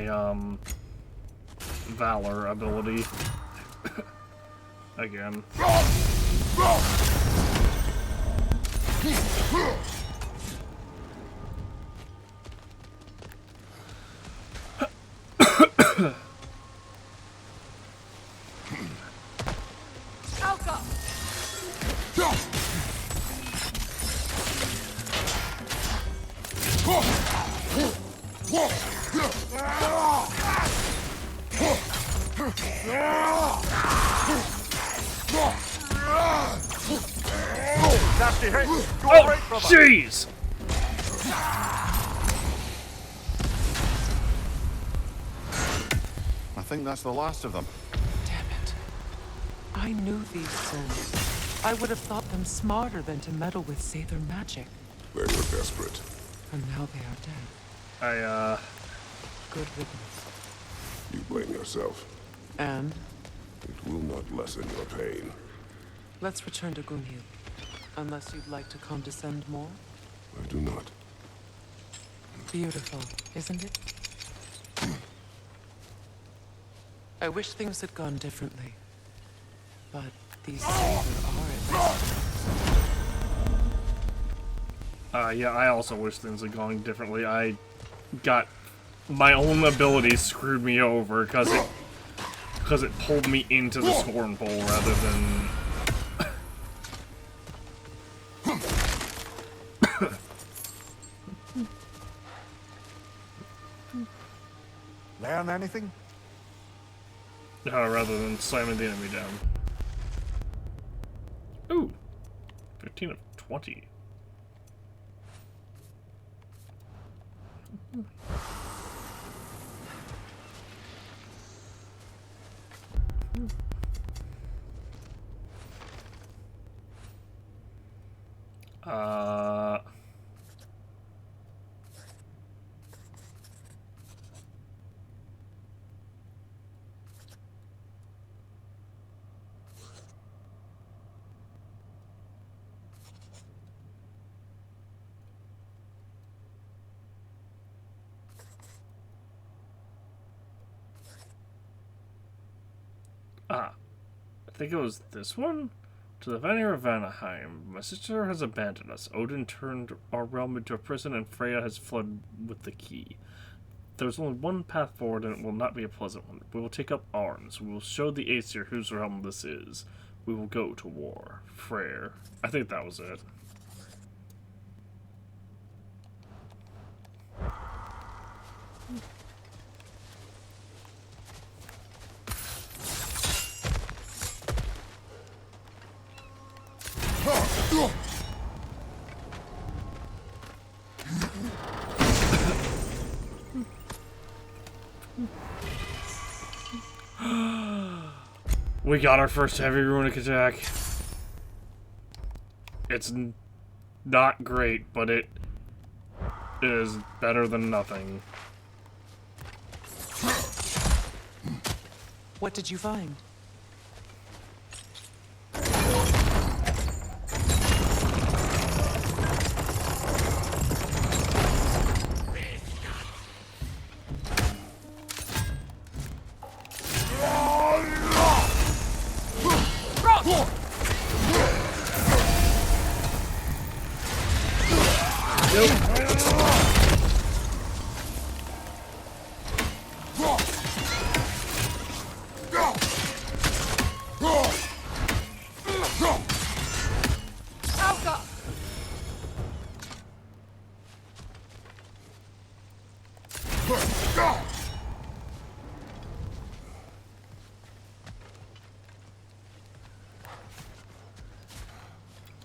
Valor ability. Again. Oh, jeez! I think that's the last of them. Damn it. I knew these souls. I would have thought them smarter than to meddle with Sather magic. They were desperate. And now they are dead. Good riddance. You blame yourself. And? It will not lessen your pain. Let's return to Gunhild. Unless you'd like to condescend more? I do not. Beautiful, isn't it? I wish things had gone differently. But these Sather are at risk. Yeah, I also wish things had gone differently. I got... my own abilities screwed me over because it pulled me into the Scorn Bowl rather than... Learn anything? rather than slamming the enemy down. Ooh! 15 of 20. think it was this one? To the Vanir of Vanaheim. My sister has abandoned us. Odin turned our realm into a prison, and Freya has fled with the key. There's only one path forward, and it will not be a pleasant one. We will take up arms. We will show the Aesir whose realm this is. We will go to war. Freyr. I think that was it. We got our first heavy runic attack. It's not great, but it is better than nothing. What did you find?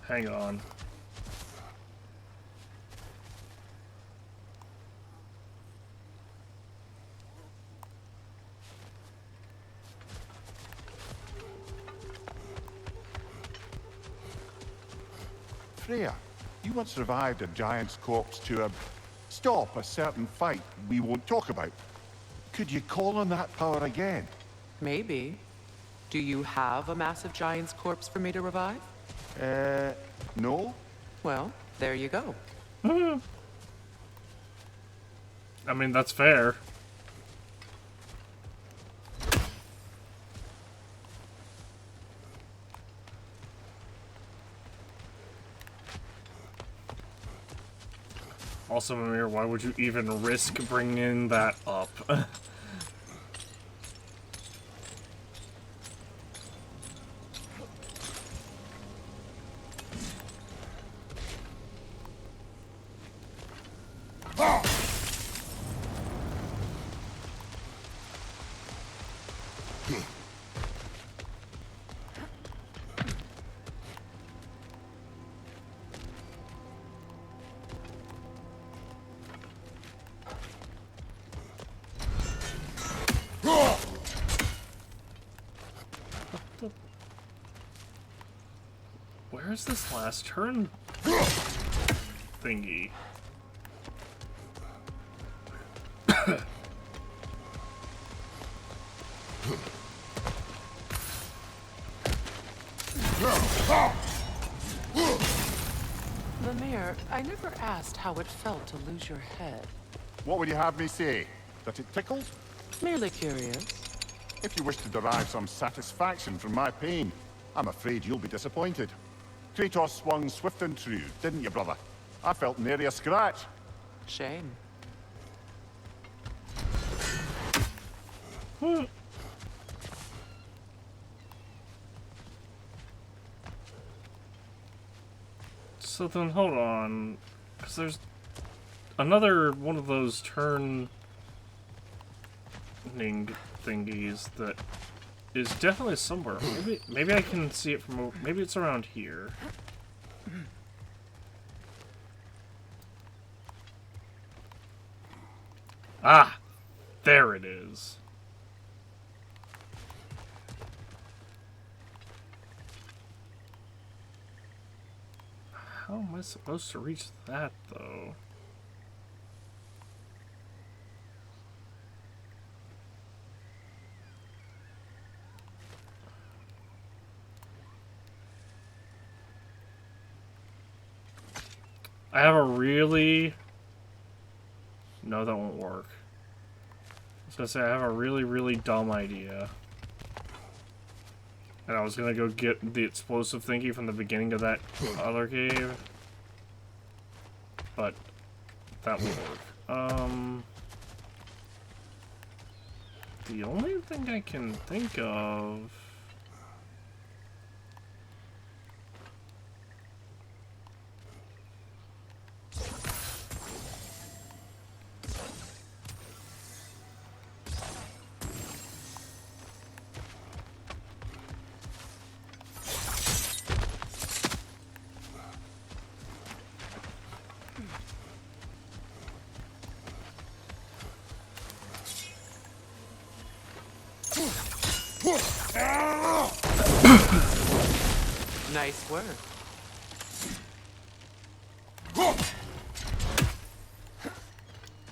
Hang on. Freya, you once revived a giant's corpse to stop a certain fight we won't talk about. Could you call on that power again? Maybe. Do you have a massive giant's corpse for me to revive? No? Well, there you go. I mean, that's fair. Also, Mimir, why would you even risk bringing that up? Where's this last turn thingy? Mimir, I never asked how it felt to lose your head. What would you have me say? That it tickles? Merely curious. If you wish to derive some satisfaction from my pain, I'm afraid you'll be disappointed. Kratos swung swift and true, didn't you, brother? I felt nary a scratch. Shame. So then, hold on, because there's another one of those turning thingies that is definitely somewhere. Maybe I can see it from. Maybe it's around here. Ah, there it is. How am I supposed to reach that, though? I have a really... No, that won't work. I was gonna say, I have a really, really dumb idea. And I was gonna go get the explosive thingy from the beginning of that other cave. But that will work. The only thing I can think of... Nice work.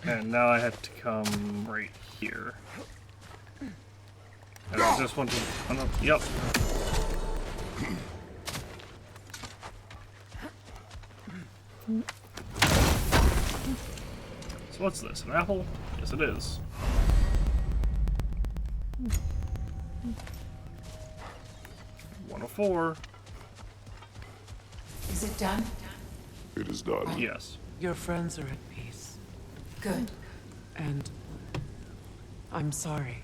And now I have to come right here. And I just want to... Yep. So what's this? An apple? Yes, it is. One of 4. Is it done? It is done. Yes. Your friends are at peace. Good. And I'm sorry.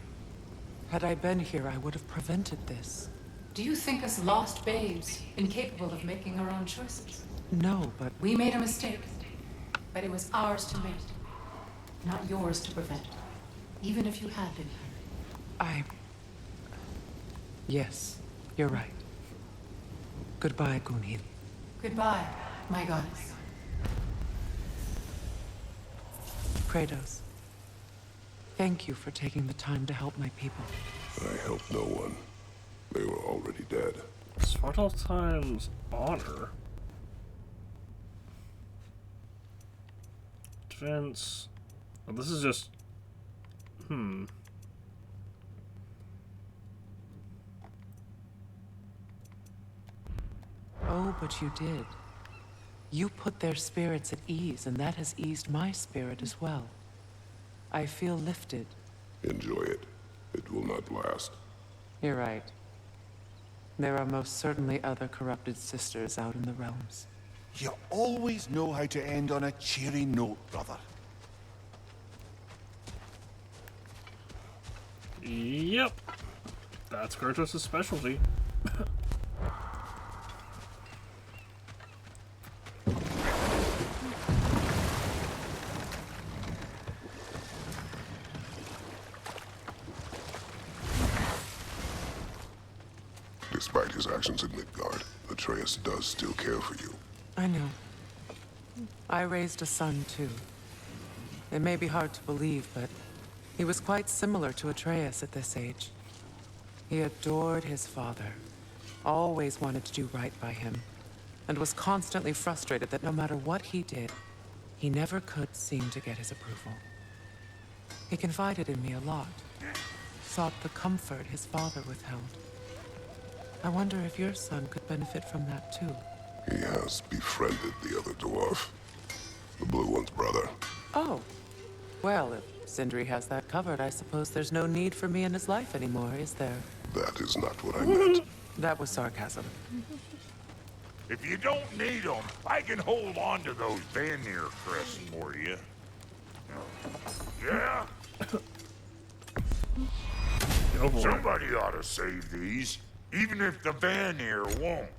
Had I been here, I would have prevented this. Do you think us lost babes, incapable of making our own choices? No, but We made a mistake, but it was ours to make, not yours to prevent. Even if you had been here. yes, you're right. Goodbye, Gunhild. Goodbye, my goddess. Kratos. Thank you for taking the time to help my people. I helped no one. They were already dead. Svartalfheim's honor. Defense. Well, this is just... Oh, but you did. You put their spirits at ease, and that has eased my spirit as well. I feel lifted. Enjoy it. It will not last. You're right. There are most certainly other corrupted sisters out in the realms. You always know how to end on a cheery note, brother. Yep. That's Kratos' specialty. Despite his actions in Midgard, Atreus does still care for you. I know. I raised a son, too. It may be hard to believe, but he was quite similar to Atreus at this age. He adored his father, always wanted to do right by him, and was constantly frustrated that no matter what he did, he never could seem to get his approval. He confided in me a lot, sought the comfort his father withheld. I wonder if your son could benefit from that, too. He has befriended the other dwarf. The blue one's brother. Oh. Well, if Sindri has that covered, I suppose there's no need for me in his life anymore, is there? That is not what I meant. That was sarcasm. If you don't need them, I can hold on to those Vanir crests for you. Yeah? Go for it. Somebody ought to save these, even if the Vanir won't.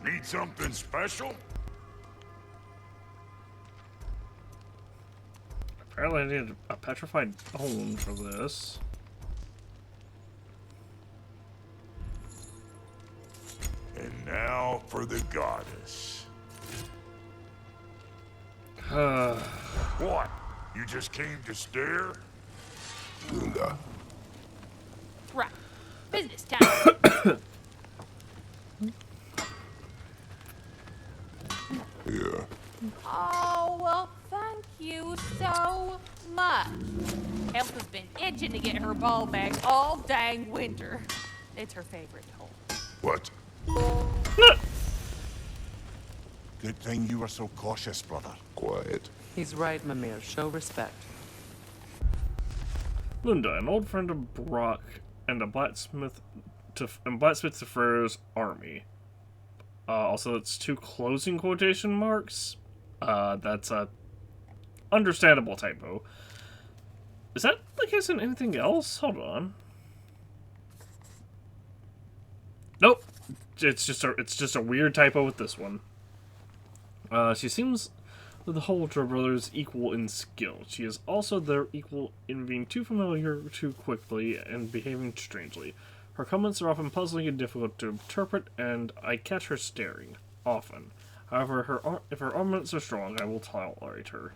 Need something special? Apparently I need a petrified bone for this. And now for the goddess. What? You just came to stare? Linda. Right. Business time. Here. Oh, well, thank you so much. Elf has been itching to get her ball back all dang winter. It's her favorite hole. What? Good thing you were so cautious, brother. Quiet. He's right, Mimir. Show respect. Lunda, an old friend of Brock, and a blacksmith to Frey's army. Also, that's 2 closing quotation marks. That's a understandable typo. Is that the case in anything else? Hold on. Nope. It's just a weird typo with this one. She seems that the Holter brothers equal in skill. She is also their equal in being too familiar too quickly and behaving strangely. Her comments are often puzzling and difficult to interpret, and I catch her staring often. However, if her armaments are strong, I will tolerate her.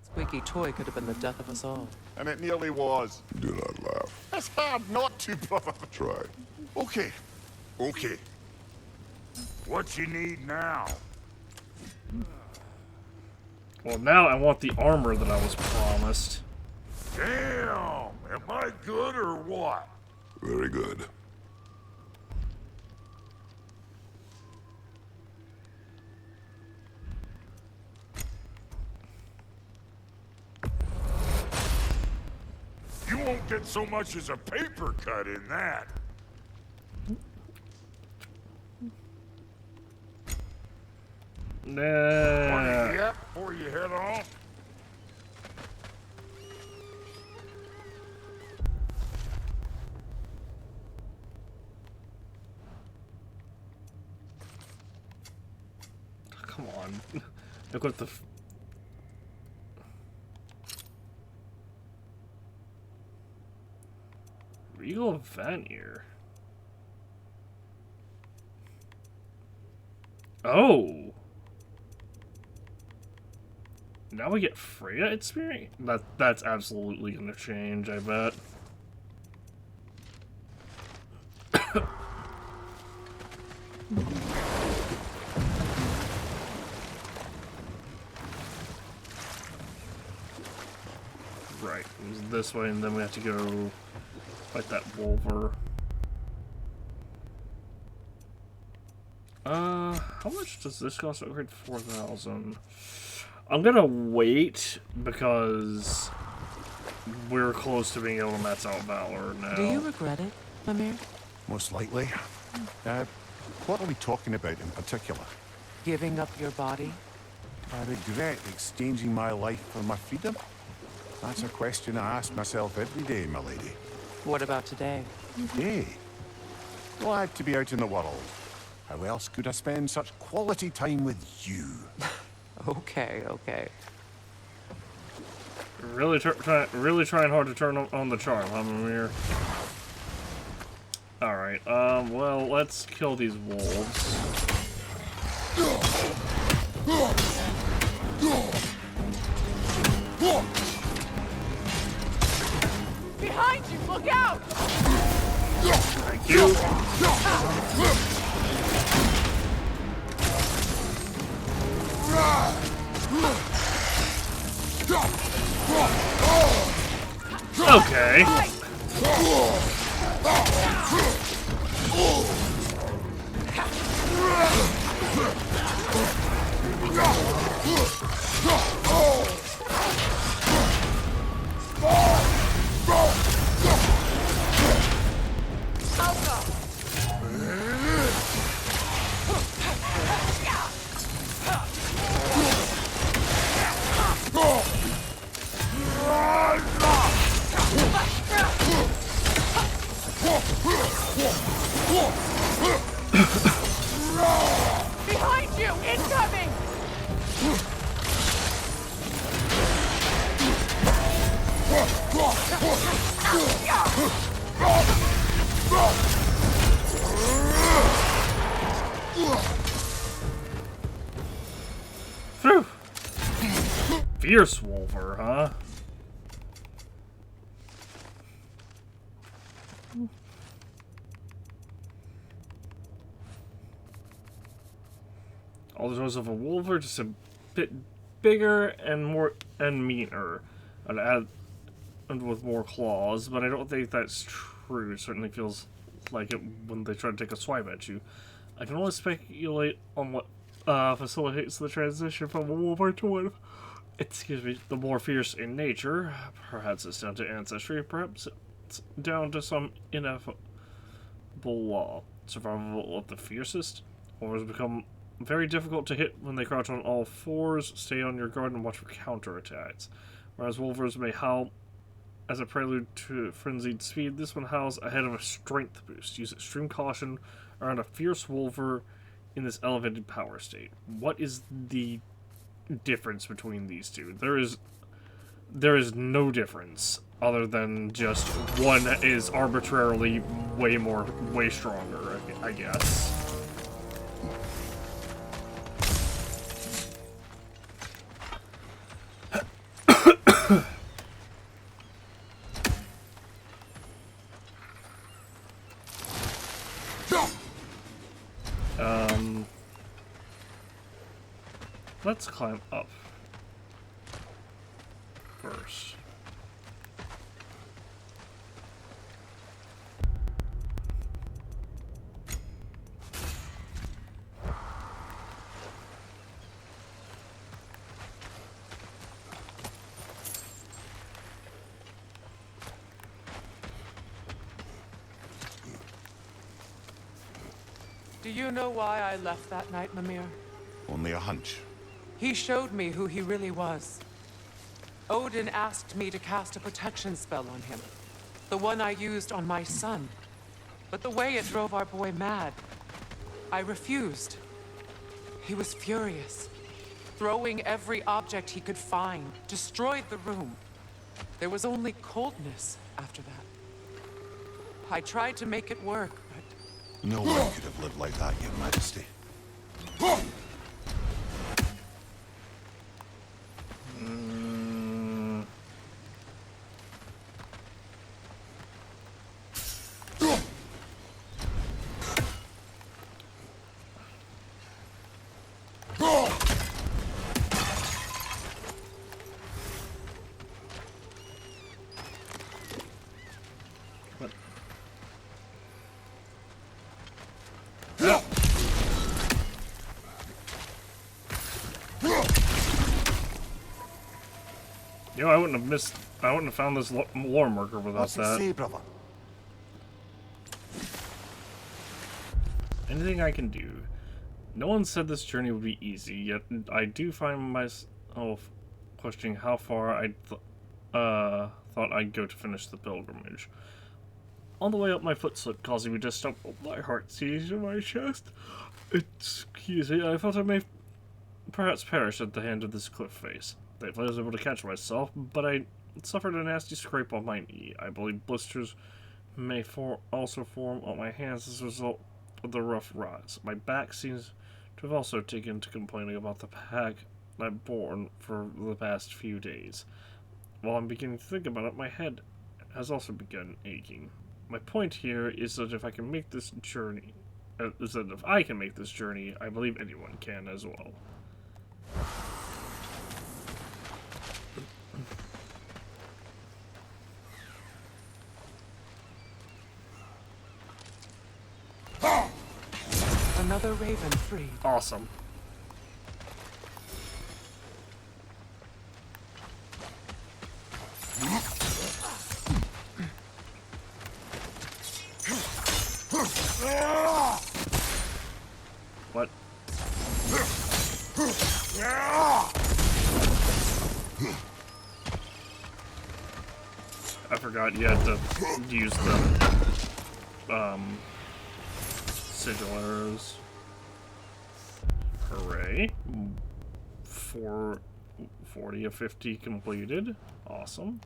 Squeaky toy could have been the death of us all. And it nearly was. Do not laugh. It's hard not to, brother. Try. Okay. Okay. What you need now? Well, now I want the armor that I was promised. Damn! Am I good or what? Very good. You won't get so much as a paper cut in that. Nah. Yep, before you head off. Come on. Look what the... Regal Vanir. Oh! Now we get Freya experience? That's absolutely gonna change, I bet. Right, it was this way, and then we have to go fight that wolver. How much does this cost? Upgrade 4,000. I'm gonna wait because we're close to being able to max out Valor now. Do you regret it, Mimir? Most likely. What are we talking about in particular? Giving up your body? I regret exchanging my life for my freedom? That's a question I ask myself every day, my lady. What about today? Hey, glad to be out in the world. How else could I spend such quality time with you? Okay, okay. Really trying hard to turn on the charm, huh, Mimir? Alright, well, let's kill these wolves. Behind you! Look out! Thank you. Okay. Behind you! Incoming! Phew. Fierce wolver, huh? All the toes of a wolver, just a bit bigger and meaner, and with more claws. But I don't think that's true. It certainly feels like it when they try to take a swipe at you. I can only speculate on what facilitates the transition from a wolver to one excuse me, the more fierce in nature. Perhaps it's down to ancestry, perhaps it's down to some ineffable law. Survival of the fiercest, or has become very difficult to hit when they crouch on all fours, stay on your guard, and watch for counterattacks. Whereas wolvers may howl as a prelude to frenzied speed, this one howls ahead of a strength boost. Use extreme caution around a fierce wolver in this elevated power state. What is the difference between these two? There is no difference other than just one is arbitrarily way stronger, I guess. Let's climb up first. Do you know why I left that night, Mimir? Only a hunch. He showed me who he really was. Odin asked me to cast a protection spell on him. The one I used on my son. But the way it drove our boy mad, I refused. He was furious, throwing every object he could find, destroyed the room. There was only coldness after that. I tried to make it work, but... No one could have lived like that, Your Majesty. You know, I wouldn't have found this lore marker without What's that. it say, brother? Anything I can do. No one said this journey would be easy, yet I do find myself questioning how far I thought I'd go to finish the pilgrimage. On the way up, my foot slipped, causing me to stumble. My heart seized in my chest. Excuse me, I thought I may perhaps perish at the hand of this cliff face. Thankfully, I was able to catch myself, but I suffered a nasty scrape on my knee. I believe blisters may also form on my hands as a result of the rough rise. My back seems to have also taken to complaining about the pack I've borne for the past few days. While I'm beginning to think about it, my head has also begun aching. My point here is that if I can make this journey, I believe anyone can as well. Another raven freed. Awesome. What? I forgot you had to use the sigil arrows. Hooray. 40 of 50 completed. Awesome.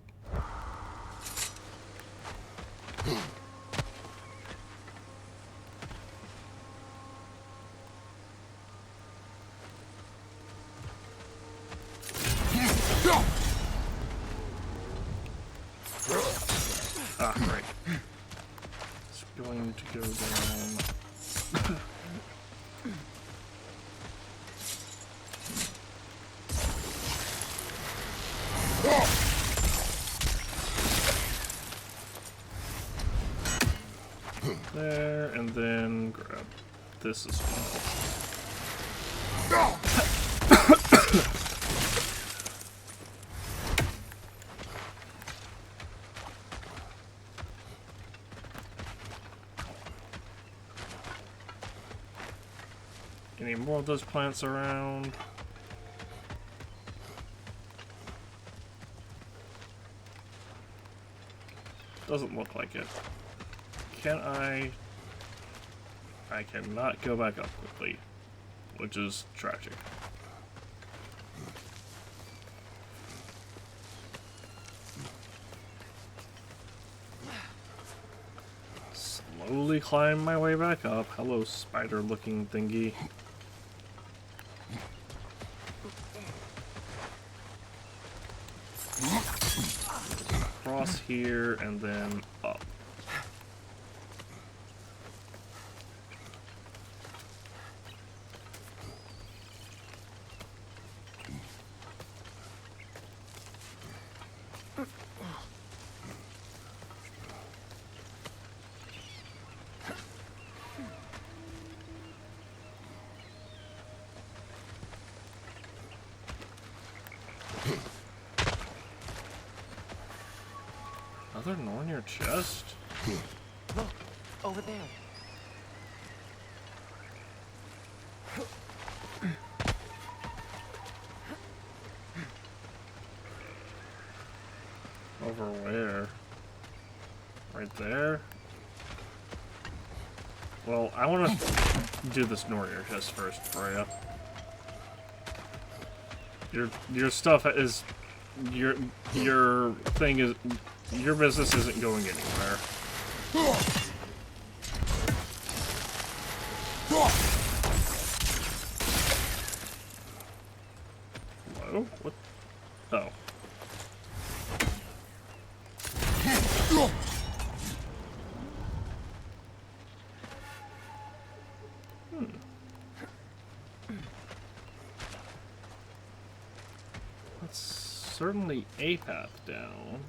Ah, right. It's going to go down. There, and then grab this as well. Any more of those plants around? Doesn't look like it. Can I? I cannot go back up quickly, which is tragic. Slowly climb my way back up. Hello, spider-looking thingy. Across here and then up. Another Nornir chest? Look, over there. Over where? Right there? Well, I want to do this Nornir chest first, Freya. Your stuff is... Your thing is... Your business isn't going anywhere. Hello? What? Oh. That's certainly a path down.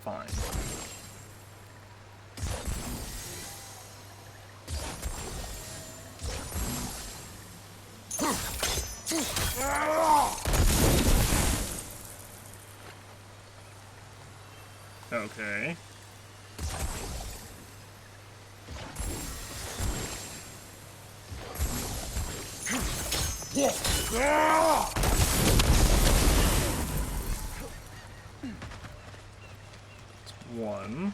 Fine. Okay. One.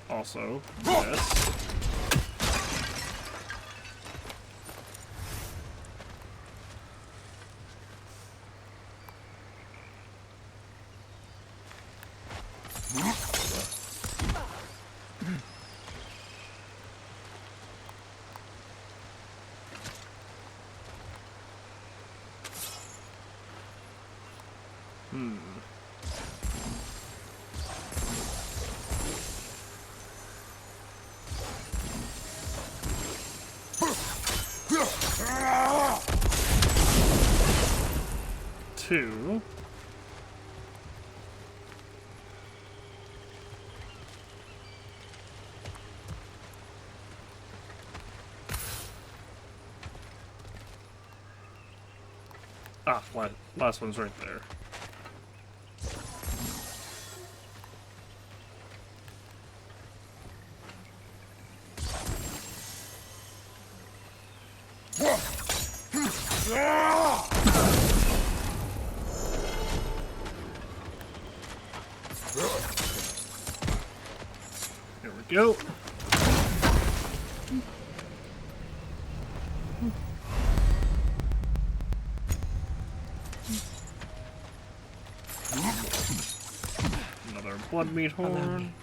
Also, this. Two. Ah, last one's right there. Here we go. Another blood meat horn.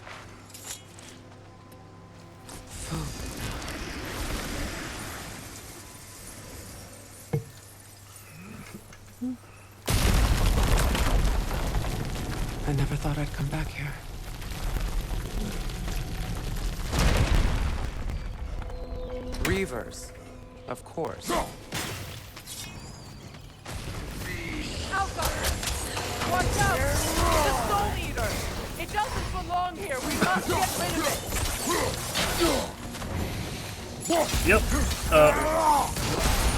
I never thought I'd come back here. Reavers, of course. Asgard! Watch out! The Soul Eater! It doesn't belong here! We must get rid of it! Yep.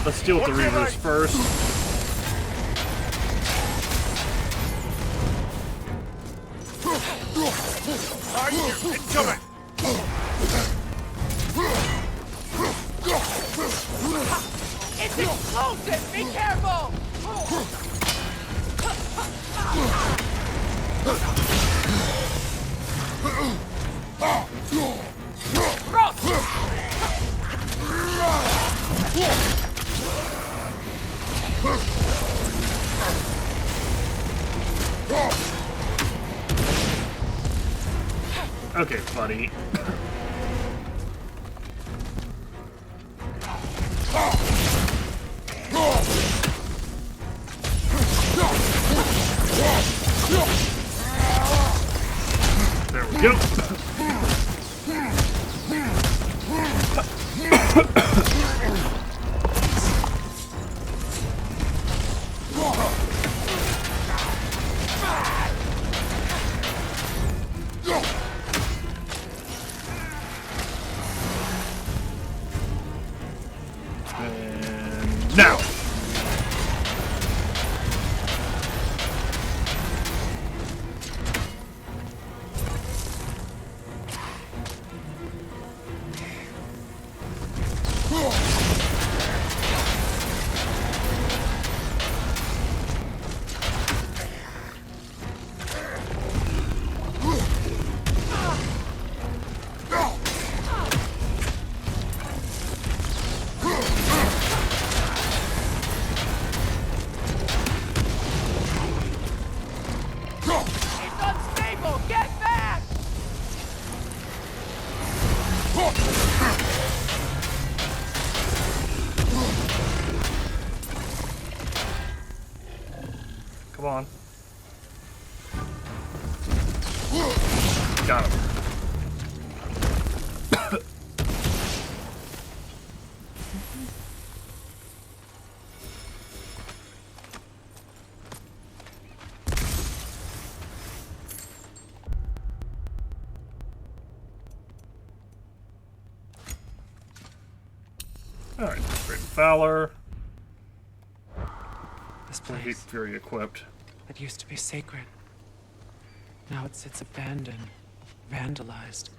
Let's deal with the Reavers first. Right here, incoming! It's explosive! Be careful! Okay, buddy. There we go. And now. It's unstable! Get back! Come on. Got him. Alright, Great Valor. This Hate place Fury equipped. that used to be sacred. Now it sits abandoned, vandalized.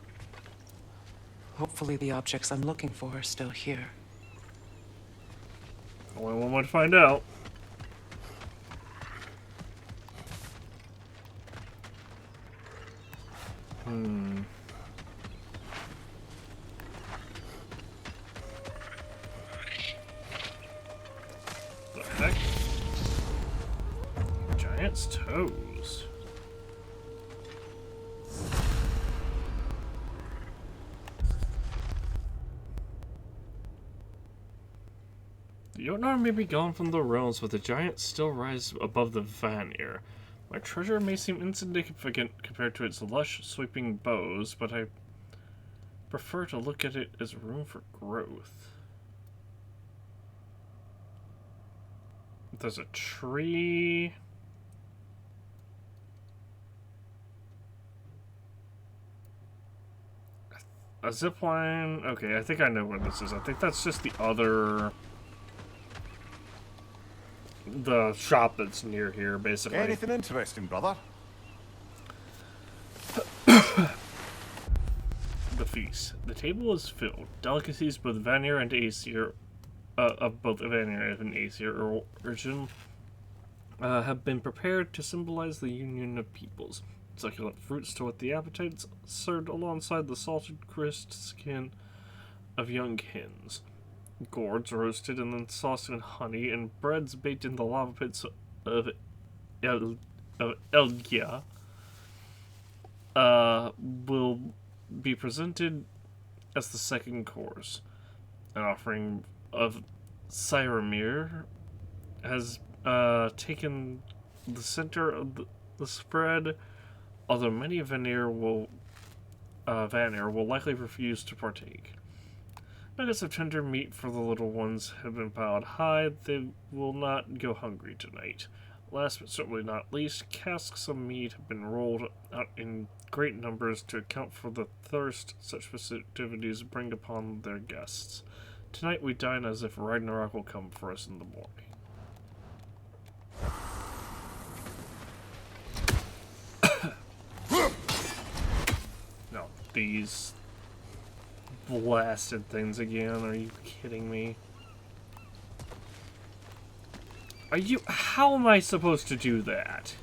Hopefully the objects I'm looking for are still here. Only one way to find out. The heck? Giant's toes. The Jotnar may be gone from the realms, but the giants still rise above the Vanir. My treasure may seem insignificant compared to its lush, sweeping boughs, but I prefer to look at it as room for growth. There's a tree. A zipline. Okay, I think I know what this is. I think that's just the other... the shop that's near here, basically. Anything interesting, brother? The feast. The table is filled. Delicacies both Vanir and Aesir, of both Vanir and Aesir origin, have been prepared to symbolize the union of peoples. Succulent fruits to whet the appetites, served alongside the salted grist skin of young hens. Gourds roasted and then sauced in honey, and breads baked in the lava pits of Elgia will be presented as the second course. An offering of Cyramir has taken the center of the spread, although many Vanir will likely refuse to partake. Nuggets of tender meat for the little ones have been piled high. They will not go hungry tonight. Last but certainly not least, casks of meat have been rolled out in great numbers to account for the thirst such festivities bring upon their guests. Tonight we dine as if Ragnarok will come for us in the morning. No, these blasted things again. Are you kidding me? Are you... How am I supposed to do that?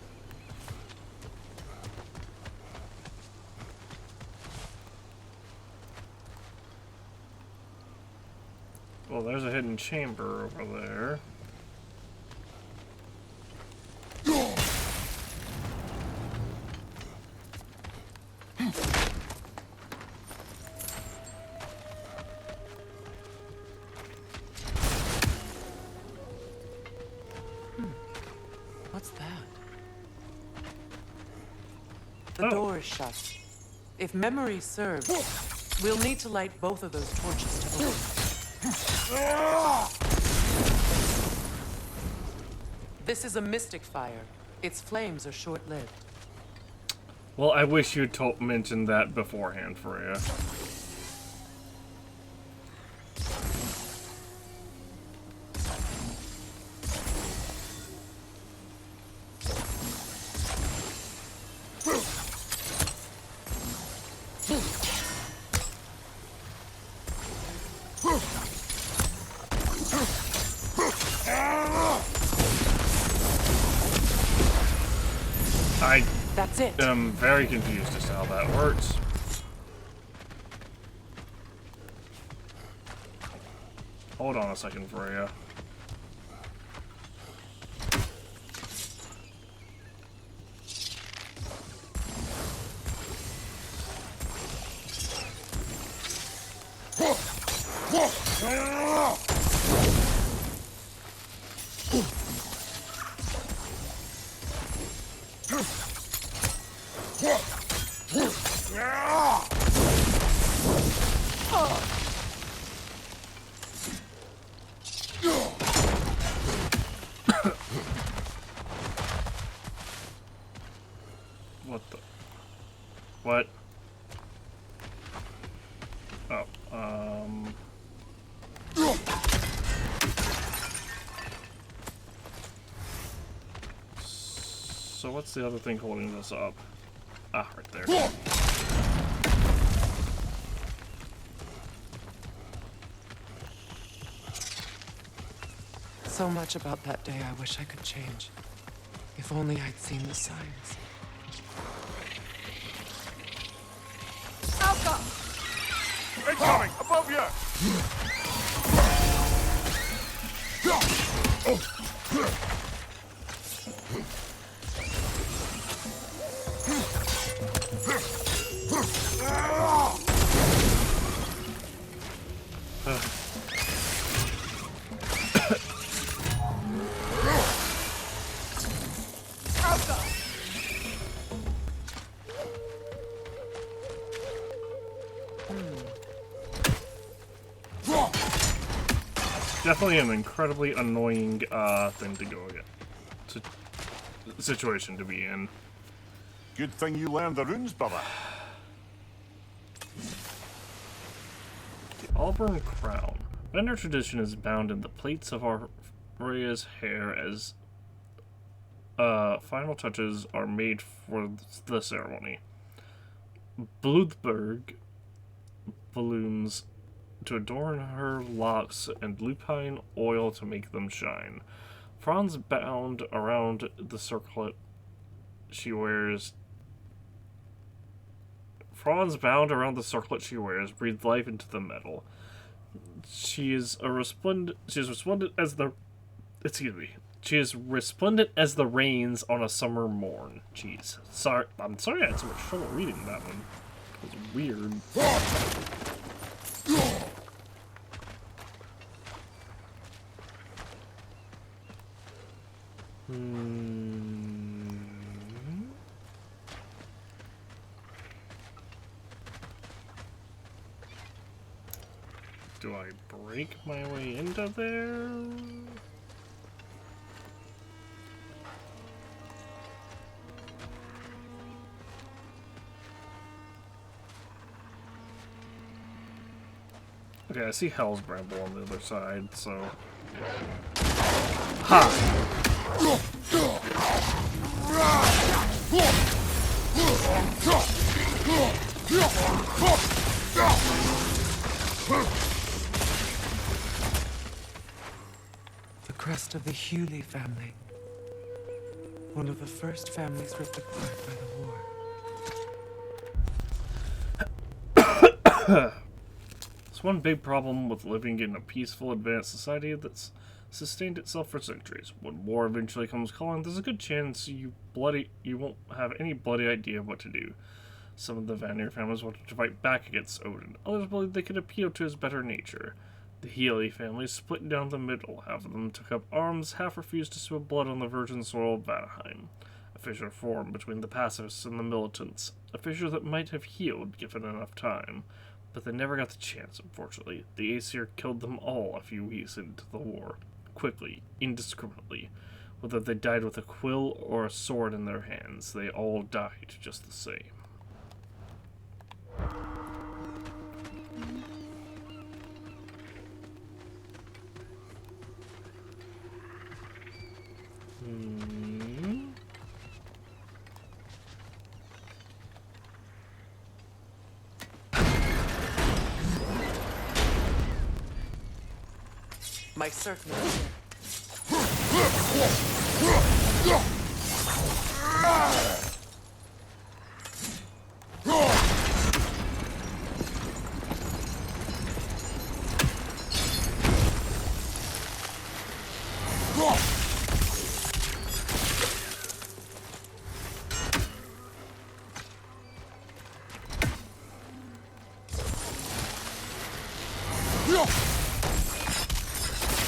Well, there's a hidden chamber over there. What's that? The door is shut. If memory serves, we'll need to light both of those torches to open it. This is a mystic fire. Its flames are short-lived. Well, I wish you'd mentioned that beforehand, Freya. That's it. I'm very confused as to how that works. Hold on a second, Freya. What the? What? Oh, So what's the other thing holding this up? Ah, right there. So much about that day I wish I could change. If only I'd seen the signs. Alka! Incoming! Above you! Definitely an incredibly annoying thing to go again. Situation to be in. Good thing you learned the runes, brother. The Auburn Crown. Vendor tradition is bound in the plaits of our Freya's hair as final touches are made for the ceremony. Bluthberg balloons to adorn her locks and lupine oil to make them shine. Franz bound around the circlet she wears. Franz bound around the circlet she wears breathed life into the metal. She is resplendent as the She is resplendent as the rains on a summer morn. Jeez. I'm sorry I had so much trouble reading that one. It was weird. Do I break my way into there? Okay, I see Hell's Bramble on the other side, so... Ha! The crest of the Hewley family. One of the first families ripped apart by the war. It's one big problem with living in a peaceful, advanced society that's sustained itself for centuries. When war eventually comes calling, there's a good chance you won't have any bloody idea of what to do. Some of the Vanir families wanted to fight back against Odin. Others believed they could appeal to his better nature. The Healy family split down the middle. Half of them took up arms, half refused to spill blood on the virgin soil of Vanaheim. A fissure formed between the pacifists and the militants, a fissure that might have healed given enough time. But they never got the chance, unfortunately. The Aesir killed them all a few weeks into the war. Quickly, indiscriminately. Whether they died with a quill or a sword in their hands, they all died just the same. My circle.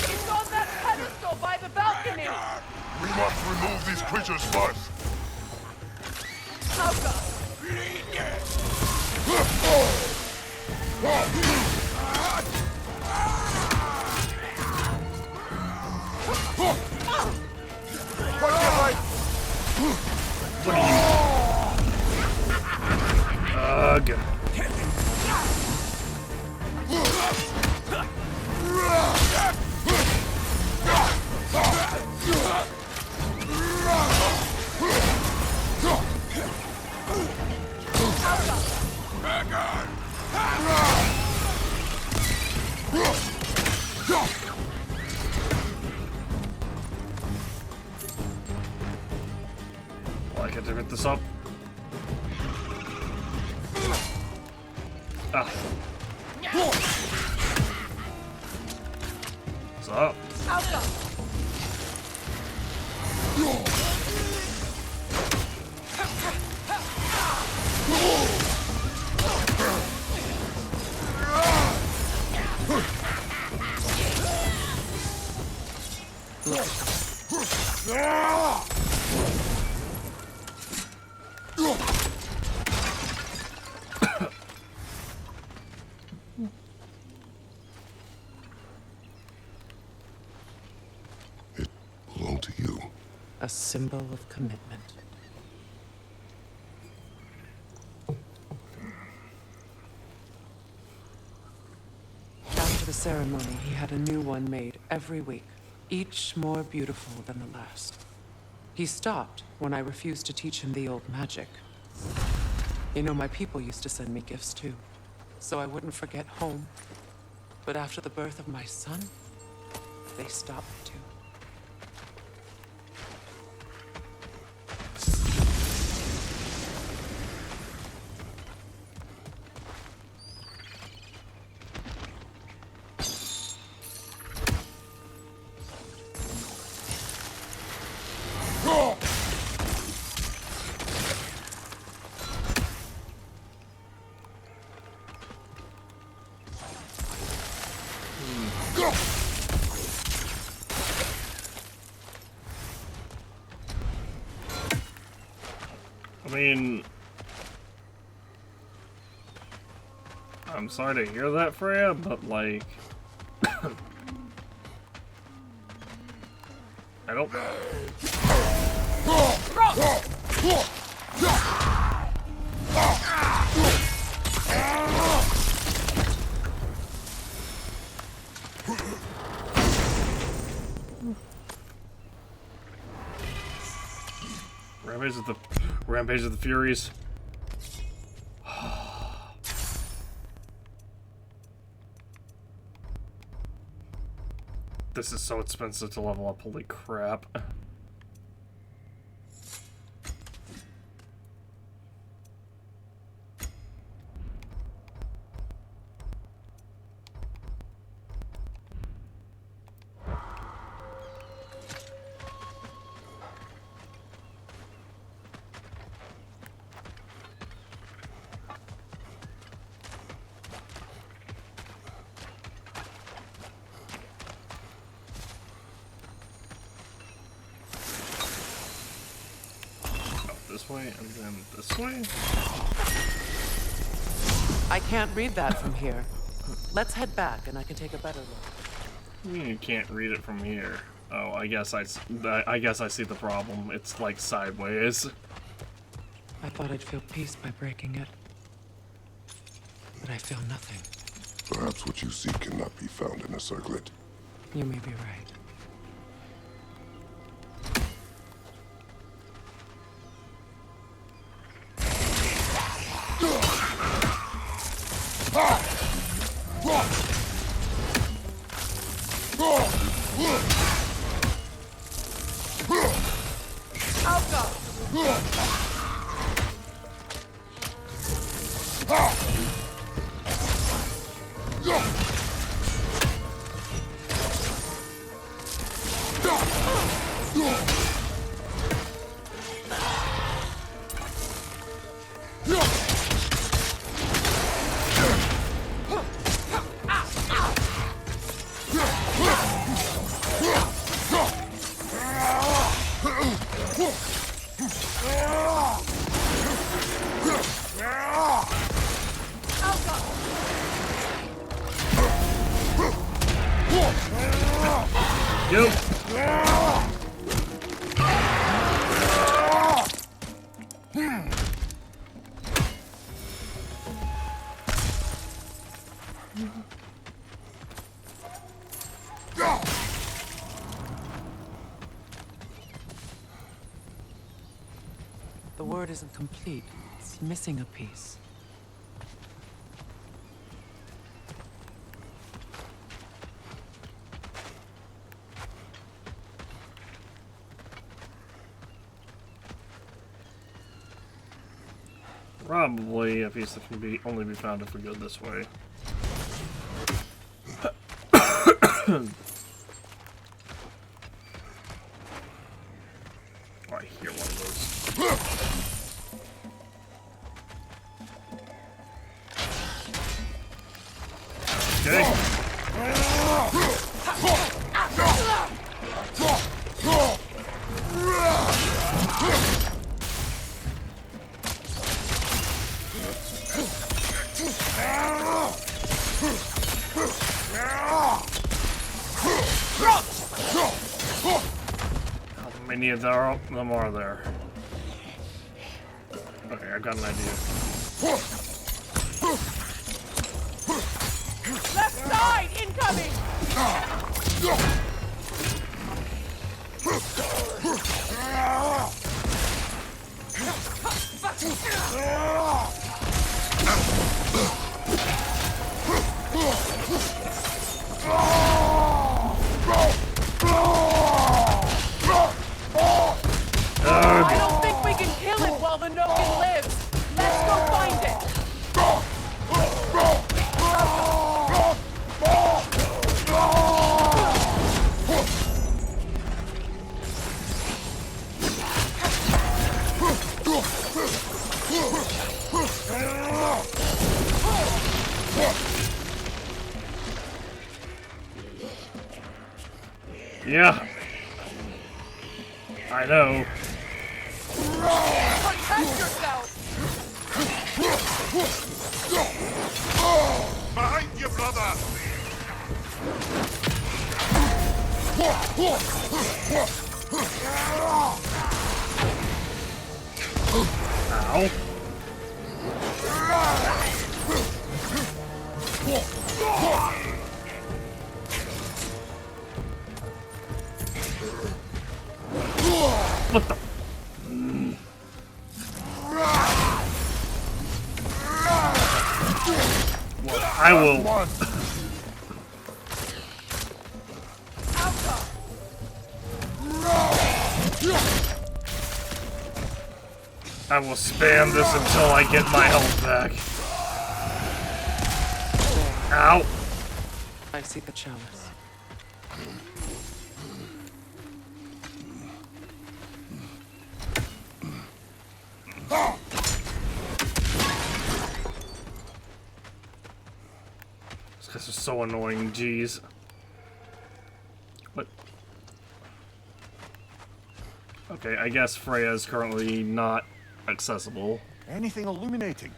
It's on that pedestal by the balcony! We must remove these creatures first. How come? Good. Well, I get to hit this up. Ah. What's up? It belonged to you. A symbol of commitment. After the ceremony, he had a new one made every week, each more beautiful than the last. He stopped when I refused to teach him the old magic. You know, my people used to send me gifts too, so I wouldn't forget home. But after the birth of my son, they stopped too. I mean, I'm sorry to hear that, Freya, but like, I don't. Rampage of the Furies. This is so expensive to level up, holy crap. This way, and then this way? I can't read that from here. Let's head back, and I can take a better look. You can't read it from here. Oh, I guess I see the problem. It's like sideways. I thought I'd feel peace by breaking it. But I feel nothing. Perhaps what you seek cannot be found in a circlet. You may be right. The word isn't complete. It's missing a piece. Probably a piece that can only be found if we go this way. Oh, I hear one of those. Okay. How many of them are there? Okay, I got an idea. Left side, incoming! I don't think we can kill it while the Nogan lives. Let's go find it. Yeah. I know. Protect yourself. Behind you, brother! Ow. What the? I will. I will spam this until I get my health back. Ow! I see the chalice. These guys are so annoying, jeez. What? Okay, I guess Freya is currently not accessible. Anything illuminating?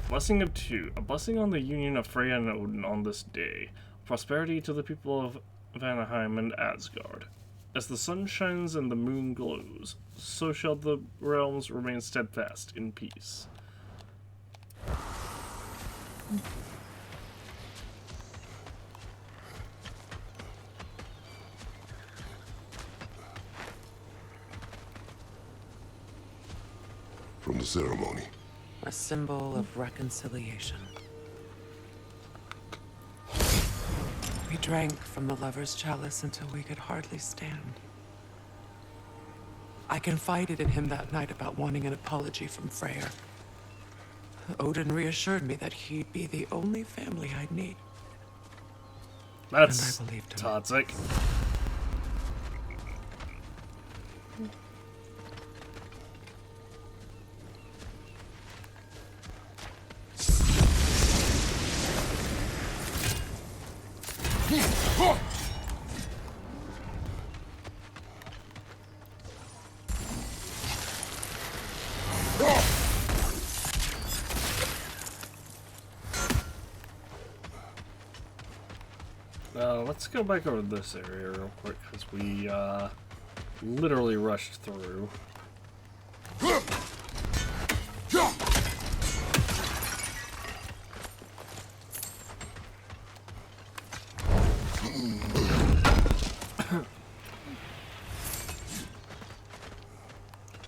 Blessing of 2. A blessing on the union of Freya and Odin on this day. Prosperity to the people of Vanaheim and Asgard. As the sun shines and the moon glows, so shall the realms remain steadfast in peace. From the ceremony. A symbol of reconciliation. We drank from the lover's chalice until we could hardly stand. I confided in him that night about wanting an apology from Freyr. Odin reassured me that he'd be the only family I'd need. That's and I believed him. toxic. Let's go back over this area real quick, because we literally rushed through.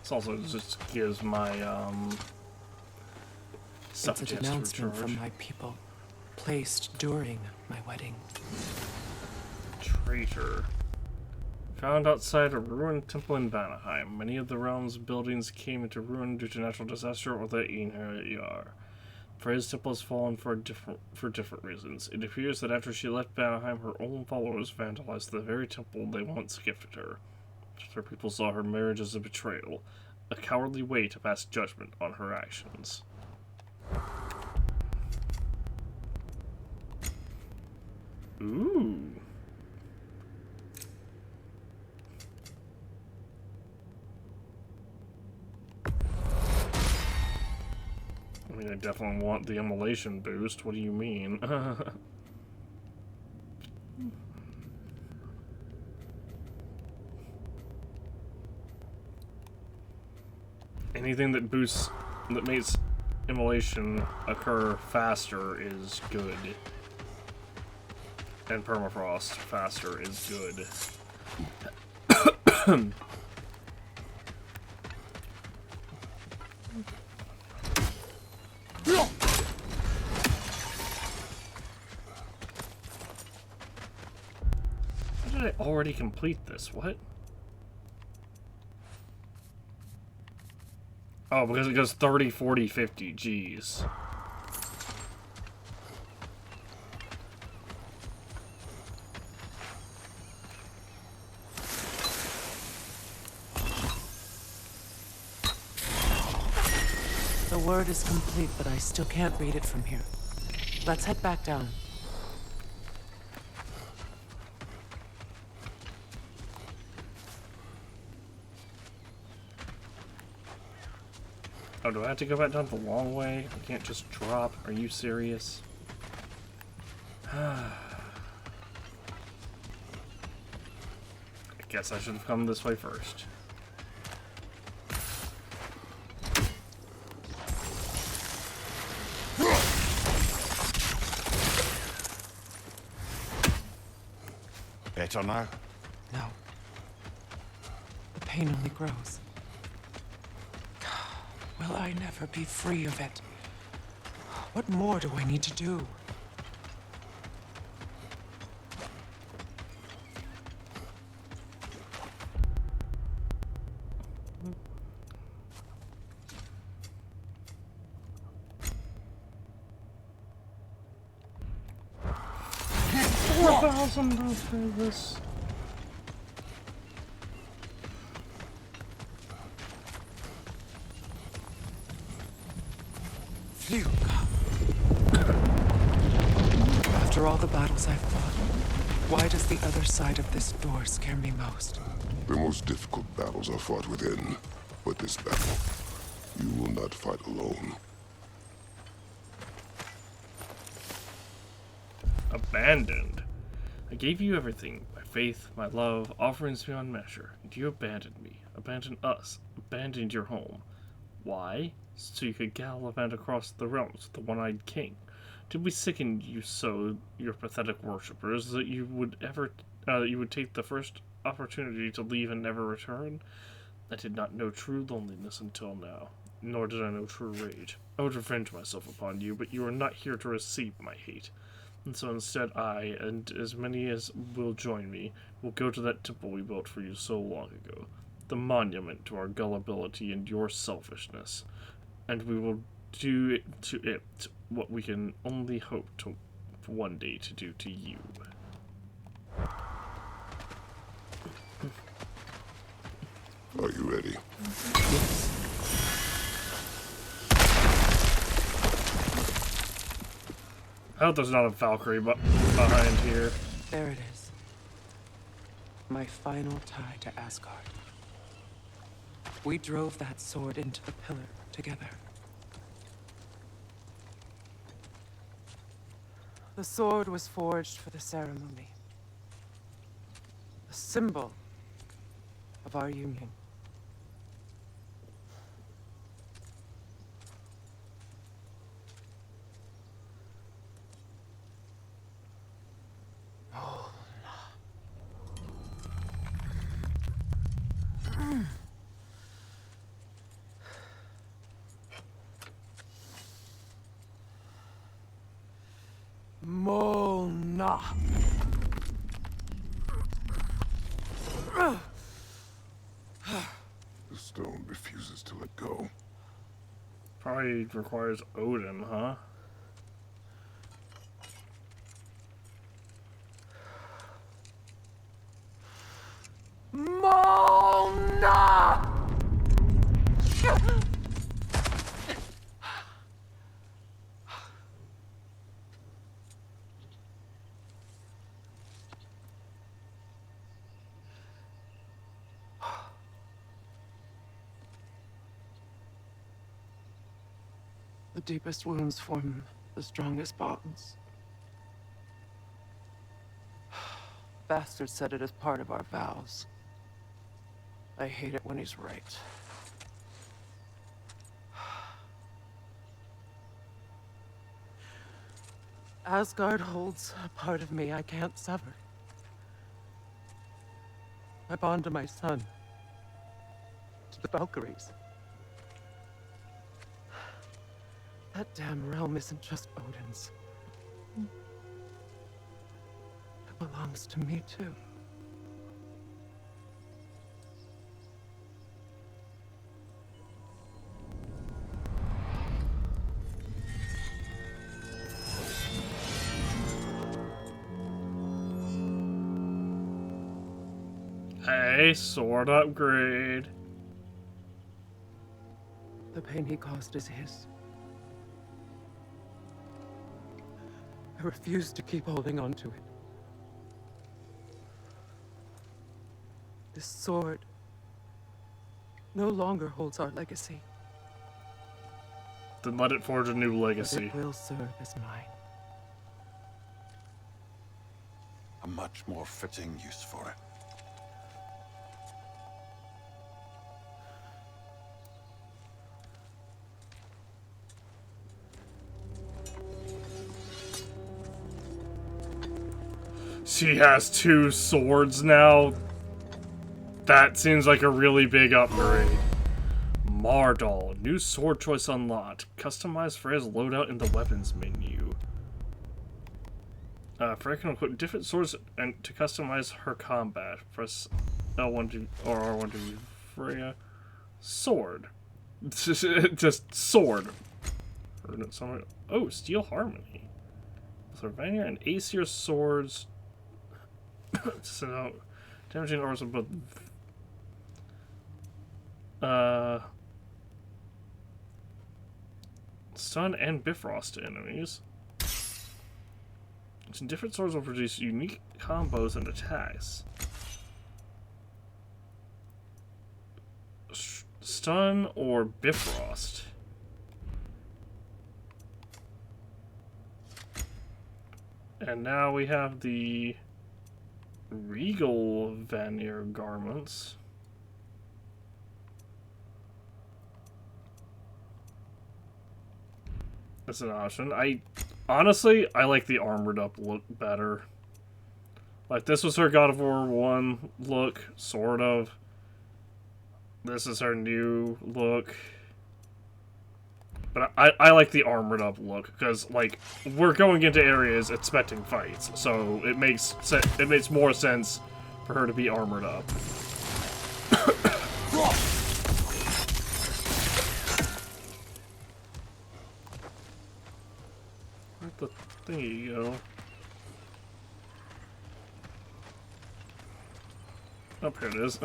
This also just gives my stuff It's an announcement from my people, placed during my wedding. Traitor. Found outside a ruined temple in Vanaheim. Many of the realm's buildings came into ruin due to natural disaster or the Einherjar. Freya's temple has fallen for different reasons. It appears that after she left Vanaheim, her own followers vandalized the very temple they once gifted her. Her people saw her marriage as a betrayal, a cowardly way to pass judgment on her actions. Ooh. I mean, I definitely want the immolation boost. What do you mean? Anything that boosts, that makes immolation occur faster is good. And permafrost faster is good. How did I already complete this? What? Oh, because it goes 30, 40, 50. Jeez. The word is complete, but I still can't read it from here. Let's head back down. Oh, do I have to go back down the long way? I can't just drop. Are you serious? I guess I should have come this way first. Better now? No. The pain only grows. will I never be free of it? What more do I need to do? This. Phew. After all the battles I've fought, why does the other side of this door scare me most? The most difficult battles are fought within, but this battle, you will not fight alone. Abandoned. I gave you everything, my faith, my love, offerings beyond measure, and you abandoned me, abandoned us, abandoned your home. Why? So you could gallivant across the realms with the one-eyed king. Did we sicken you so, your pathetic worshippers, that you would take the first opportunity to leave and never return? I did not know true loneliness until now, nor did I know true rage. I would revenge myself upon you, but you are not here to receive my hate. And so instead I, and as many as will join me, will go to that temple we built for you so long ago, the monument to our gullibility and your selfishness, and we will do to it what we can only hope to one day to do to you. Are you ready? Yes. I hope there's not a Valkyrie behind here. There it is. My final tie to Asgard. We drove that sword into the pillar together. The sword was forged for the ceremony. A symbol of our union. Mona. The stone refuses to let go. Probably requires Odin, huh? Mona! The deepest wounds form the strongest bonds. Bastard said it as part of our vows. I hate it when he's right. Asgard holds a part of me I can't sever. I bond to my son, to the Valkyries. That damn realm isn't just Odin's. It belongs to me, too. Hey, sword upgrade. The pain he caused is his. I refuse to keep holding on to it. This sword no longer holds our legacy. Then let it forge a new legacy. But it will serve as mine. A much more fitting use for it. She has 2 swords now. That seems like a really big upgrade. Mardal, new sword choice unlocked. Customized Freya's loadout in the weapons menu. Freya can equip different swords and to customize her combat. Press L1 to or R1 to view Freya. Sword. Just sword. Oh, Steel Harmony. So Vanir and Aesir swords. So damaging auras of both. Stun and Bifrost to enemies. Different swords will produce unique combos and attacks. Stun or Bifrost. And now we have the Regal Vanir garments. That's an option. Honestly, I like the armored up look better. Like, this was her God of War 1 look, sort of. This is her new look. But I like the armored up look, because, like, we're going into areas expecting fights, so it makes more sense for her to be armored up. Where'd the thingy go? Oh, here it is.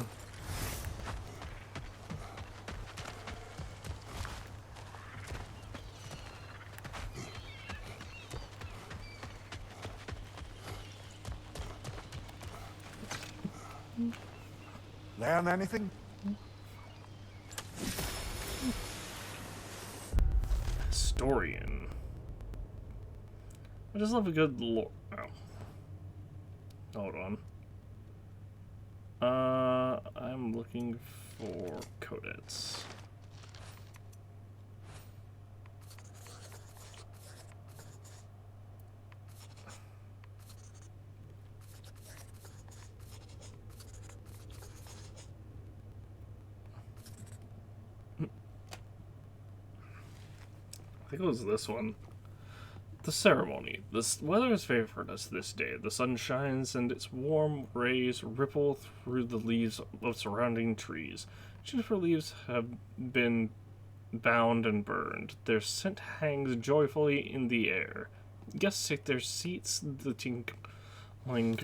Learn anything? Historian. I just love a good lore. Oh. Hold on. I'm looking for codex. I think it was this one. The ceremony. The weather has favored us this day. The sun shines and its warm rays ripple through the leaves of surrounding trees. Juniper leaves have been bound and burned. Their scent hangs joyfully in the air. Guests take their seats. The tinkling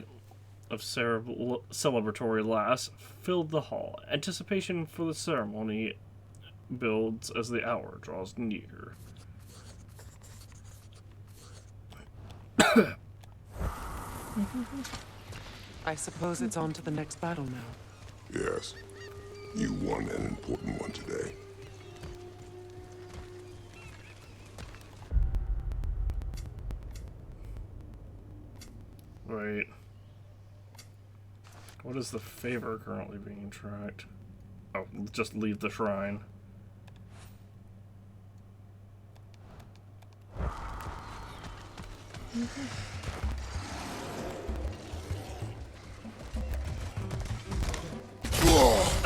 of celebratory laughs filled the hall. Anticipation for the ceremony builds as the hour draws near. I suppose it's on to the next battle now. Yes. You won an important one today. Right. What is the favor currently being tracked? Oh, just leave the shrine.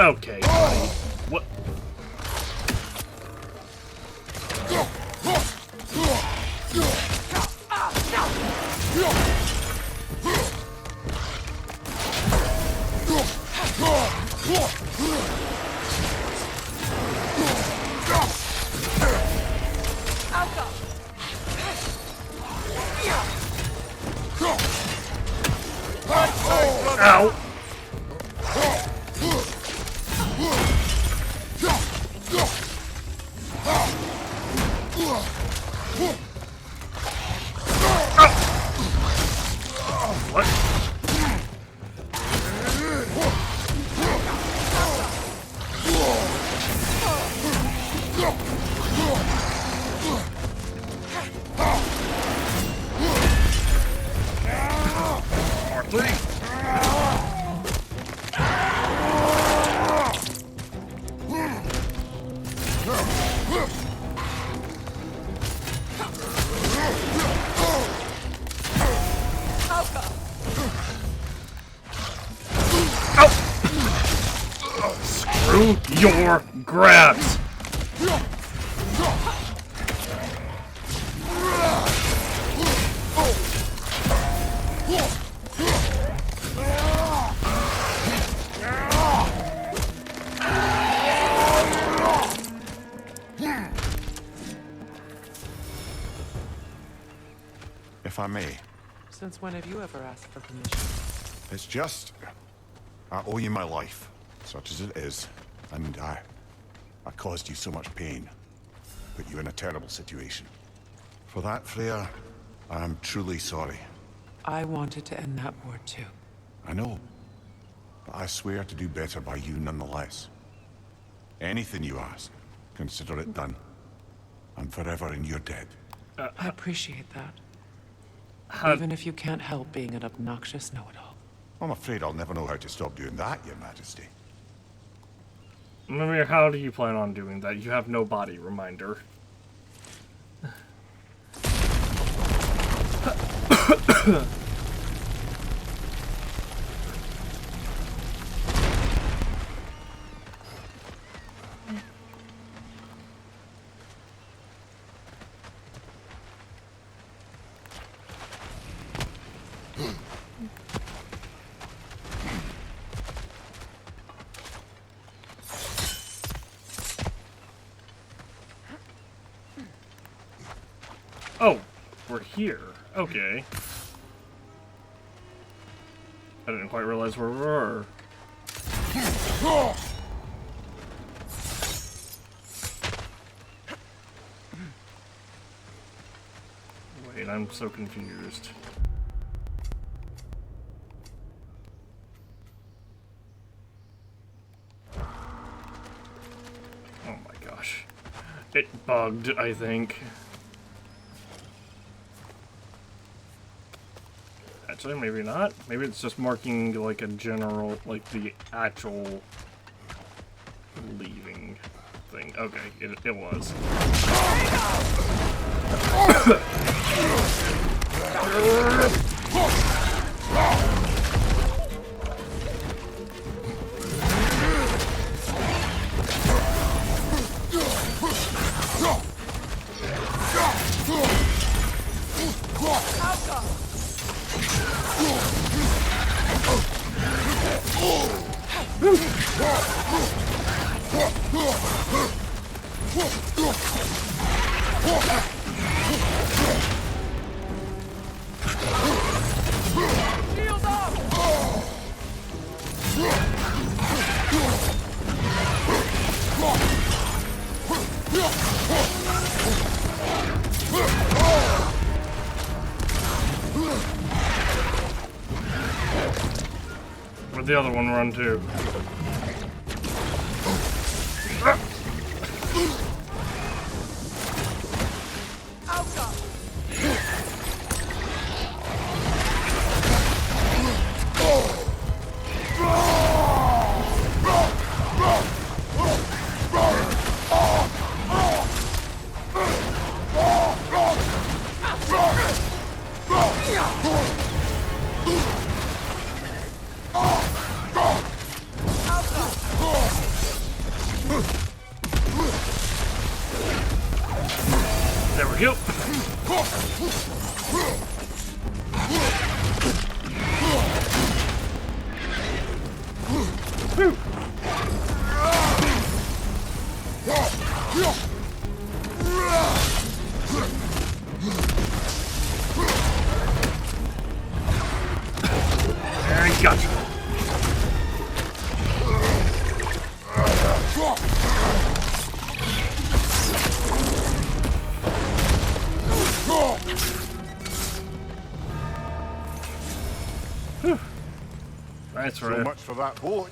Okay, buddy. What? Ow! What? R3. Screw your grabs! If I may, Since when have you ever asked for permission? it's just... I owe you my life, such as it is, and I caused you so much pain. Put you in a terrible situation. For that, Freya, I am truly sorry. I wanted to end that war too. I know, but I swear to do better by you nonetheless. Anything you ask, consider it done. I'm forever in your debt. I appreciate that. How... Even if you can't help being an obnoxious know-it-all. I'm afraid I'll never know how to stop doing that, Your Majesty. Mimir, how do you plan on doing that? You have no body, reminder. Oh, we're here. Okay. I didn't quite realize where we were. Wait, I'm so confused. Oh my gosh. It bugged, I think. Actually, maybe not. Maybe it's just marking like a general, like the actual leaving thing. Okay, it was. Shield up! Where'd the other one run to? There we go. I got you. That's So right. much for that boat.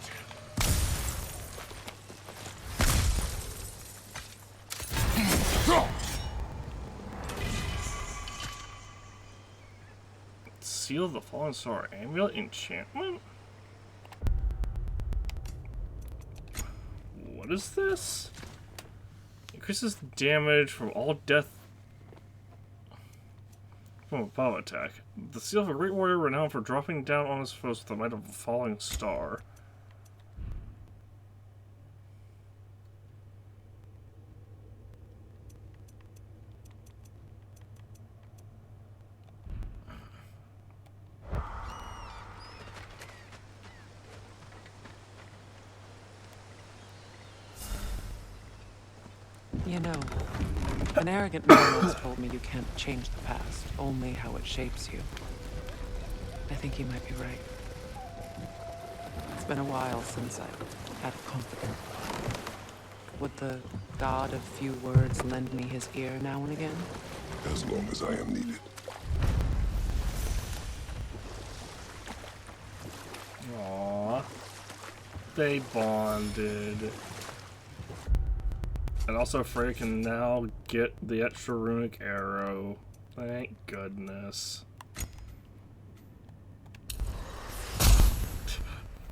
Seal of the Fallen Star Amulet enchantment? What is this? Increases damage from all death from a bomb attack. The seal of a great warrior renowned for dropping down on his foes with the might of a falling star. You know, an arrogant man once told me you can't change the past, only how it shapes you. I think he might be right. It's been a while since I've had a confidant. Would the god of few words lend me his ear now and again? As long as I am needed. Aww. They bonded. And also Freya can now get the extra runic arrow. Thank goodness.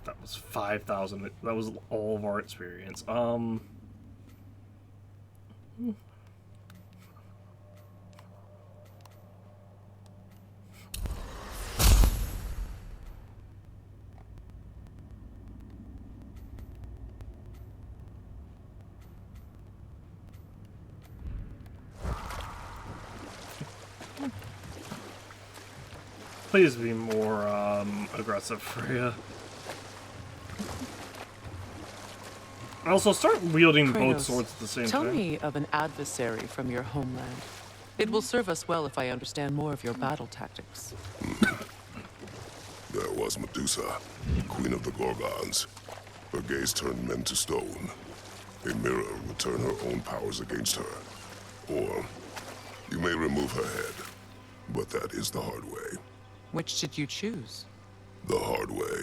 That was 5,000. That was all of our experience. Please be more aggressive, Freya. Also, start wielding both Kratos, swords at the same tell time. me of an adversary from your homeland. It will serve us well if I understand more of your battle tactics. There was Medusa, queen of the Gorgons. Her gaze turned men to stone. A mirror would turn her own powers against her. Or, you may remove her head. But that is the hard way. Which did you choose? The hard way.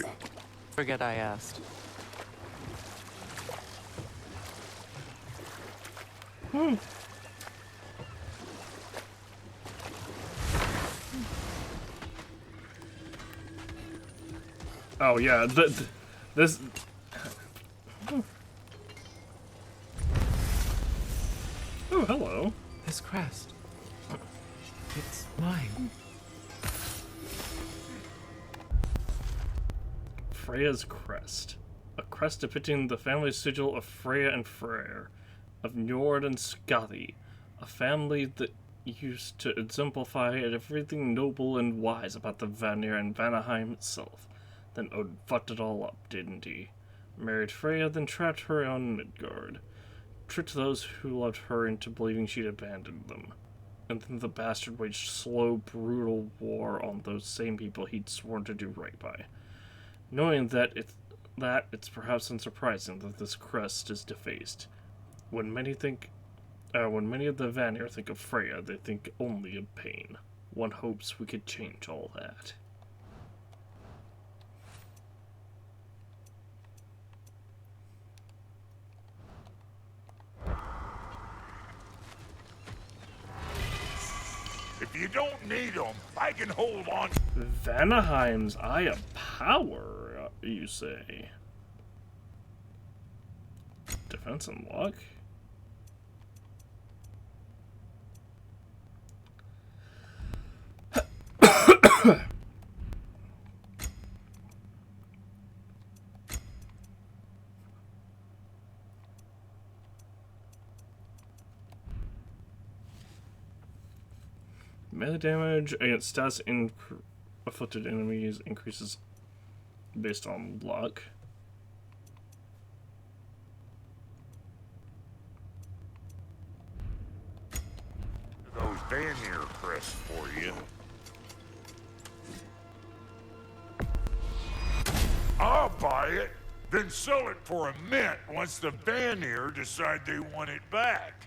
Forget I asked. Oh yeah, this. Oh, hello. This crest. It's mine. Freya's crest. A crest depicting the family sigil of Freya and Freyr, of Njord and Skadi, a family that used to exemplify everything noble and wise about the Vanir and Vanaheim itself. Then Odin fucked it all up, didn't he? Married Freya, then trapped her on Midgard. Tricked those who loved her into believing she'd abandoned them. And then the bastard waged slow, brutal war on those same people he'd sworn to do right by. Knowing that it's perhaps unsurprising that this crest is defaced. When many of the Vanir think of Freya, they think only of pain. One hopes we could change all that. If you don't need them, I can hold on. Vanaheim's Eye of Power, you say? Defense and luck? Melee damage against stats afflicted enemies increases based on luck. Those Vanir crests for you. I'll buy it, then sell it for a mint once the Vanir decide they want it back.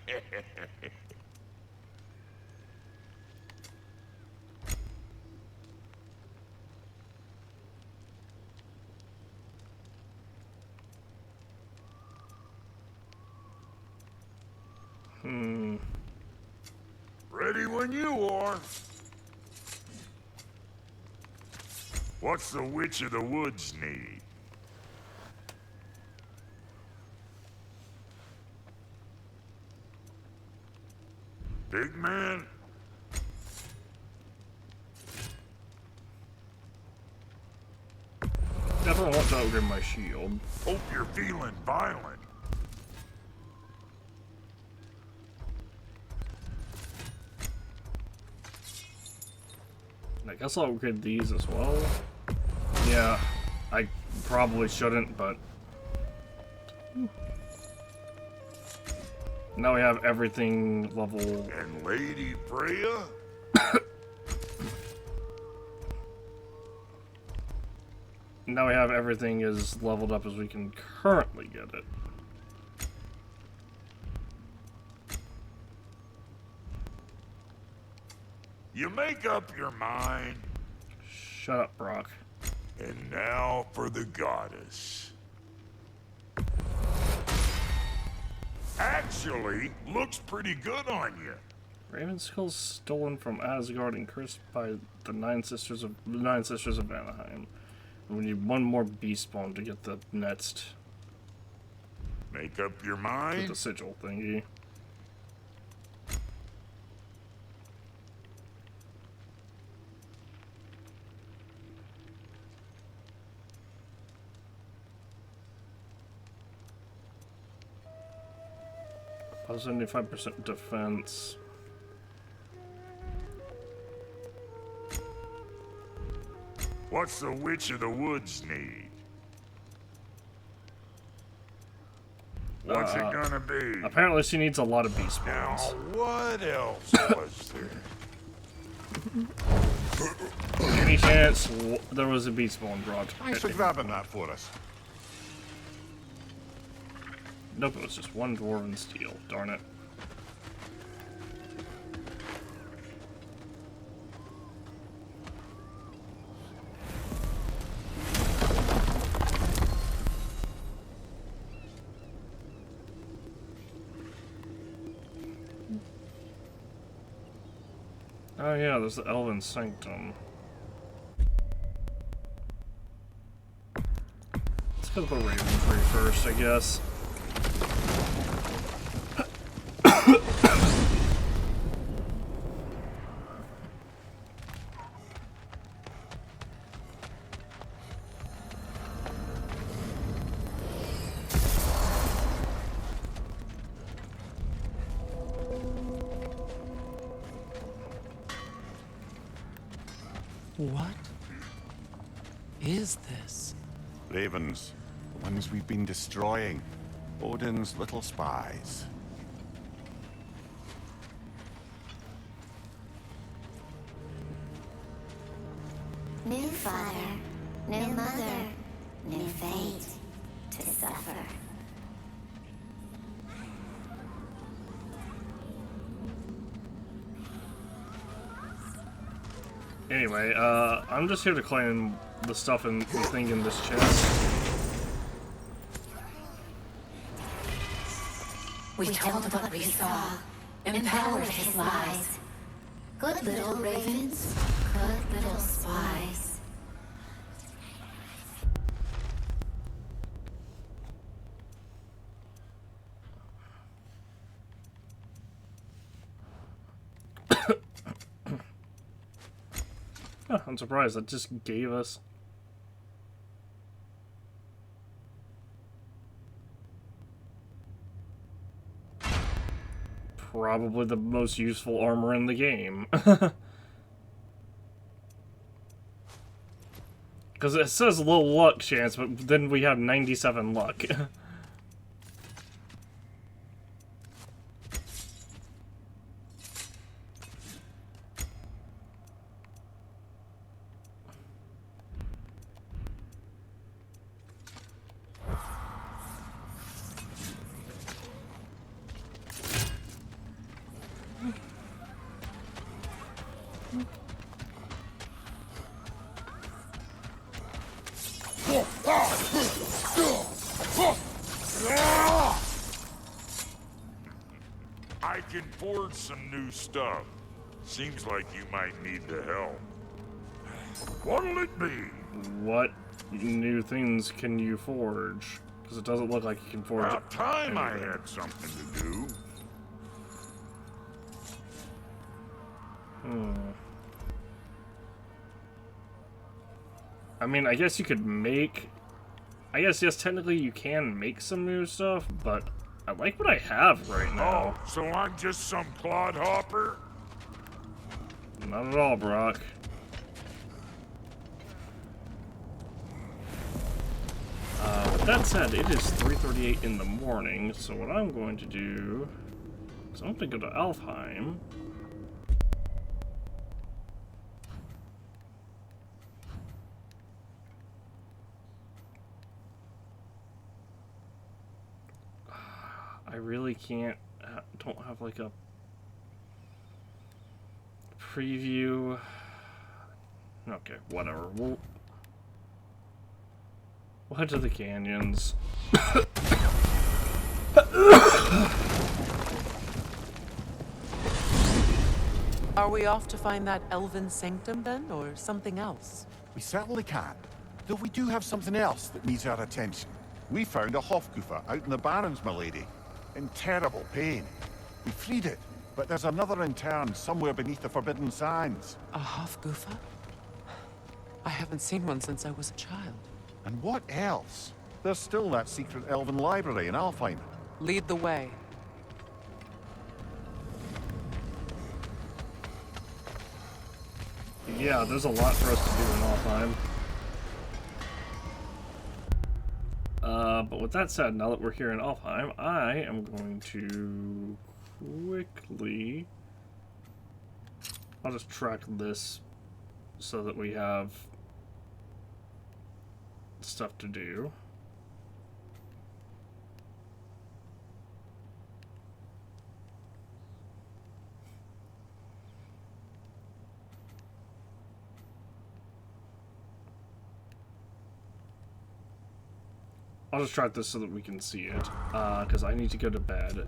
Ready when you are. What's the Witch of the Woods need? Big man? Definitely want to upgrade my shield. Hope you're feeling violent. I guess I'll upgrade these as well. Yeah, I probably shouldn't, but... Now we have everything level. And Lady Freya? Now we have everything as leveled up as we can currently get it. You make up your mind. Shut up, Brock. And now for the goddess. Actually, looks pretty good on you. Raven skull stolen from Asgard and cursed by the nine sisters of Anaheim. And we need one more beast bone to get the next. Make up your With mind. the sigil thingy. Plus 75% defense. What's the Witch of the Woods need? What's it gonna be? Apparently she needs a lot of beast Now, bones. what else was there? Any chance there was a beast bone brought? Thanks for grabbing that for us. Nope, it was just one dwarven steel. Darn it. Oh yeah, there's the Elven Sanctum. Let's go to the Raven Tree first, I guess. What is this? Ravens, the ones we've been destroying. Odin's little spies. New father, new mother, new fate to suffer. Anyway, I'm just here to claim the stuff and thing in this chest. We told what we saw, empowered his lies. Good little ravens, good little spies. Huh, I'm surprised that just gave us. Probably the most useful armor in the game. Because it says low luck chance, but then we have 97 luck. I can forge some new stuff. Seems like you might need the help. What'll it be? What new things can you forge? Because it doesn't look like you can forge. About time I anything. had something to do. I mean, I guess you could make... I guess, yes, technically you can make some new stuff, but I like what I have right now. Oh, so I'm just some clodhopper? Not at all, Brock. With that said, it is 3:38 in the morning, so what I'm going to do So I'm going to go to Alfheim. I really can't, don't have like a preview. Okay, whatever. We'll head to the canyons. Are we off to find that elven sanctum then, or something else? We certainly can. Though we do have something else that needs our attention. We found a Hofgufa out in the Barrens, milady. In terrible pain. We freed it, but there's another intern somewhere beneath the Forbidden Sands. A Hofgufa? I haven't seen one since I was a child. And what else? There's still that secret elven library in Alfheim. Lead the way. Yeah, there's a lot for us to do in Alfheim. But with that said, now that we're here in Alfheim, I am going to quickly... I'll just track this so that we have stuff to do. I'll just track this so that we can see it, because I need to go to bed.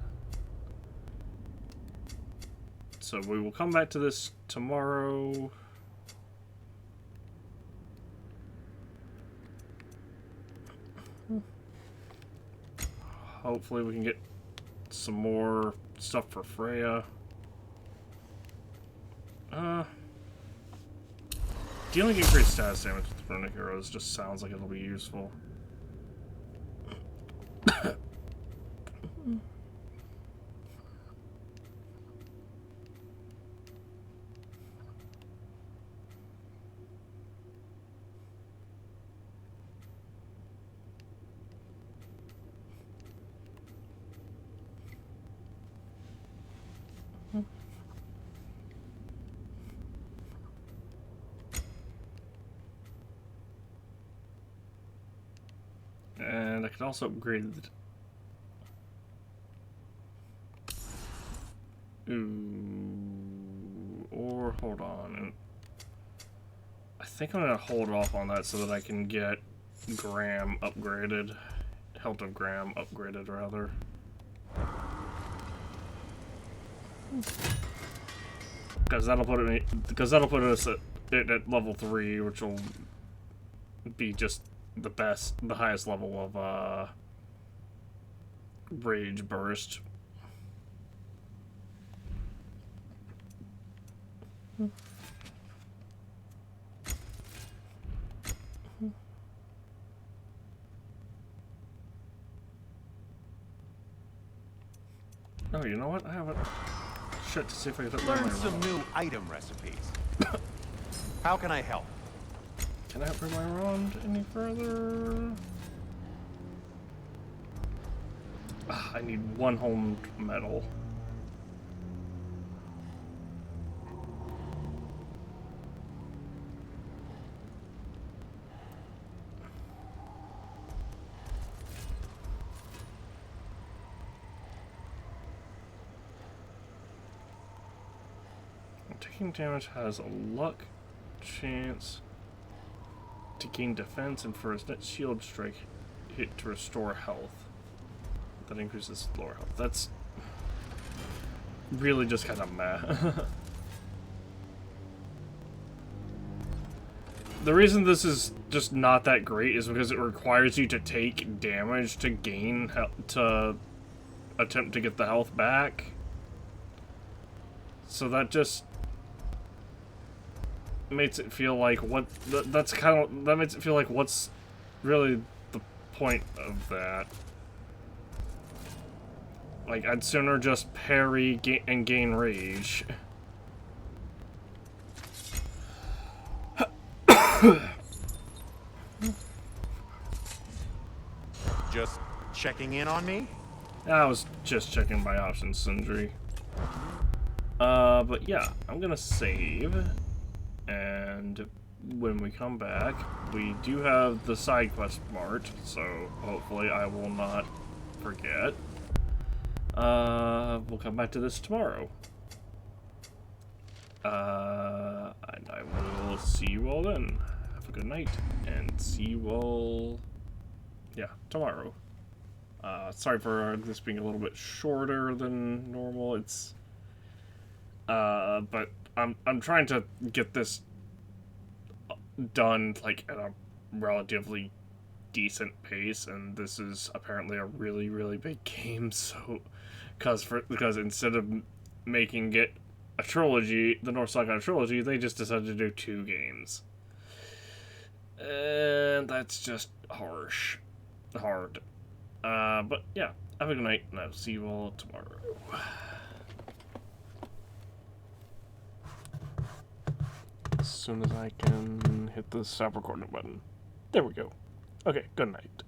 So we will come back to this tomorrow. Hopefully we can get some more stuff for Freya. Dealing increased status damage with the runic arrows just sounds like it'll be useful. And I can also upgrade the... Ooh, or hold on. I think I'm gonna hold off on that so that I can get Graham upgraded. Health of Graham upgraded, rather. Because that'll put it. Because that'll put us at level 3, which will be just the highest level of Rage Burst. Oh, you know what? I haven't. Shit, to see if I can learn some new item recipes. How can I help? Can I upgrade my round any further? I need 1 honed metal. Taking damage has a luck chance to gain defense and for his net shield strike hit to restore health. That increases lower health. That's really just kind of meh. The reason this is just not that great is because it requires you to take damage to gain to attempt to get the health back. So that just makes it feel like that makes it feel like what's really the point of that. Like, I'd sooner just parry and gain rage. Just checking in on me? I was just checking my options, Sindri. But yeah, I'm gonna save, and when we come back, we do have the side quest marked, so hopefully I will not forget. We'll come back to this tomorrow. And I will see you all then. Have a good night, and see you all, yeah, tomorrow. Sorry for this being a little bit shorter than normal. It's, but I'm trying to get this done, like, at a relatively decent pace, and this is apparently a really, really big game, so, because instead of making it a trilogy, the North Saga trilogy, they just decided to do 2 games. And that's just hard. But yeah, have a good night, and I'll see you all tomorrow. As soon as I can hit the stop recording button. There we go. Okay, good night.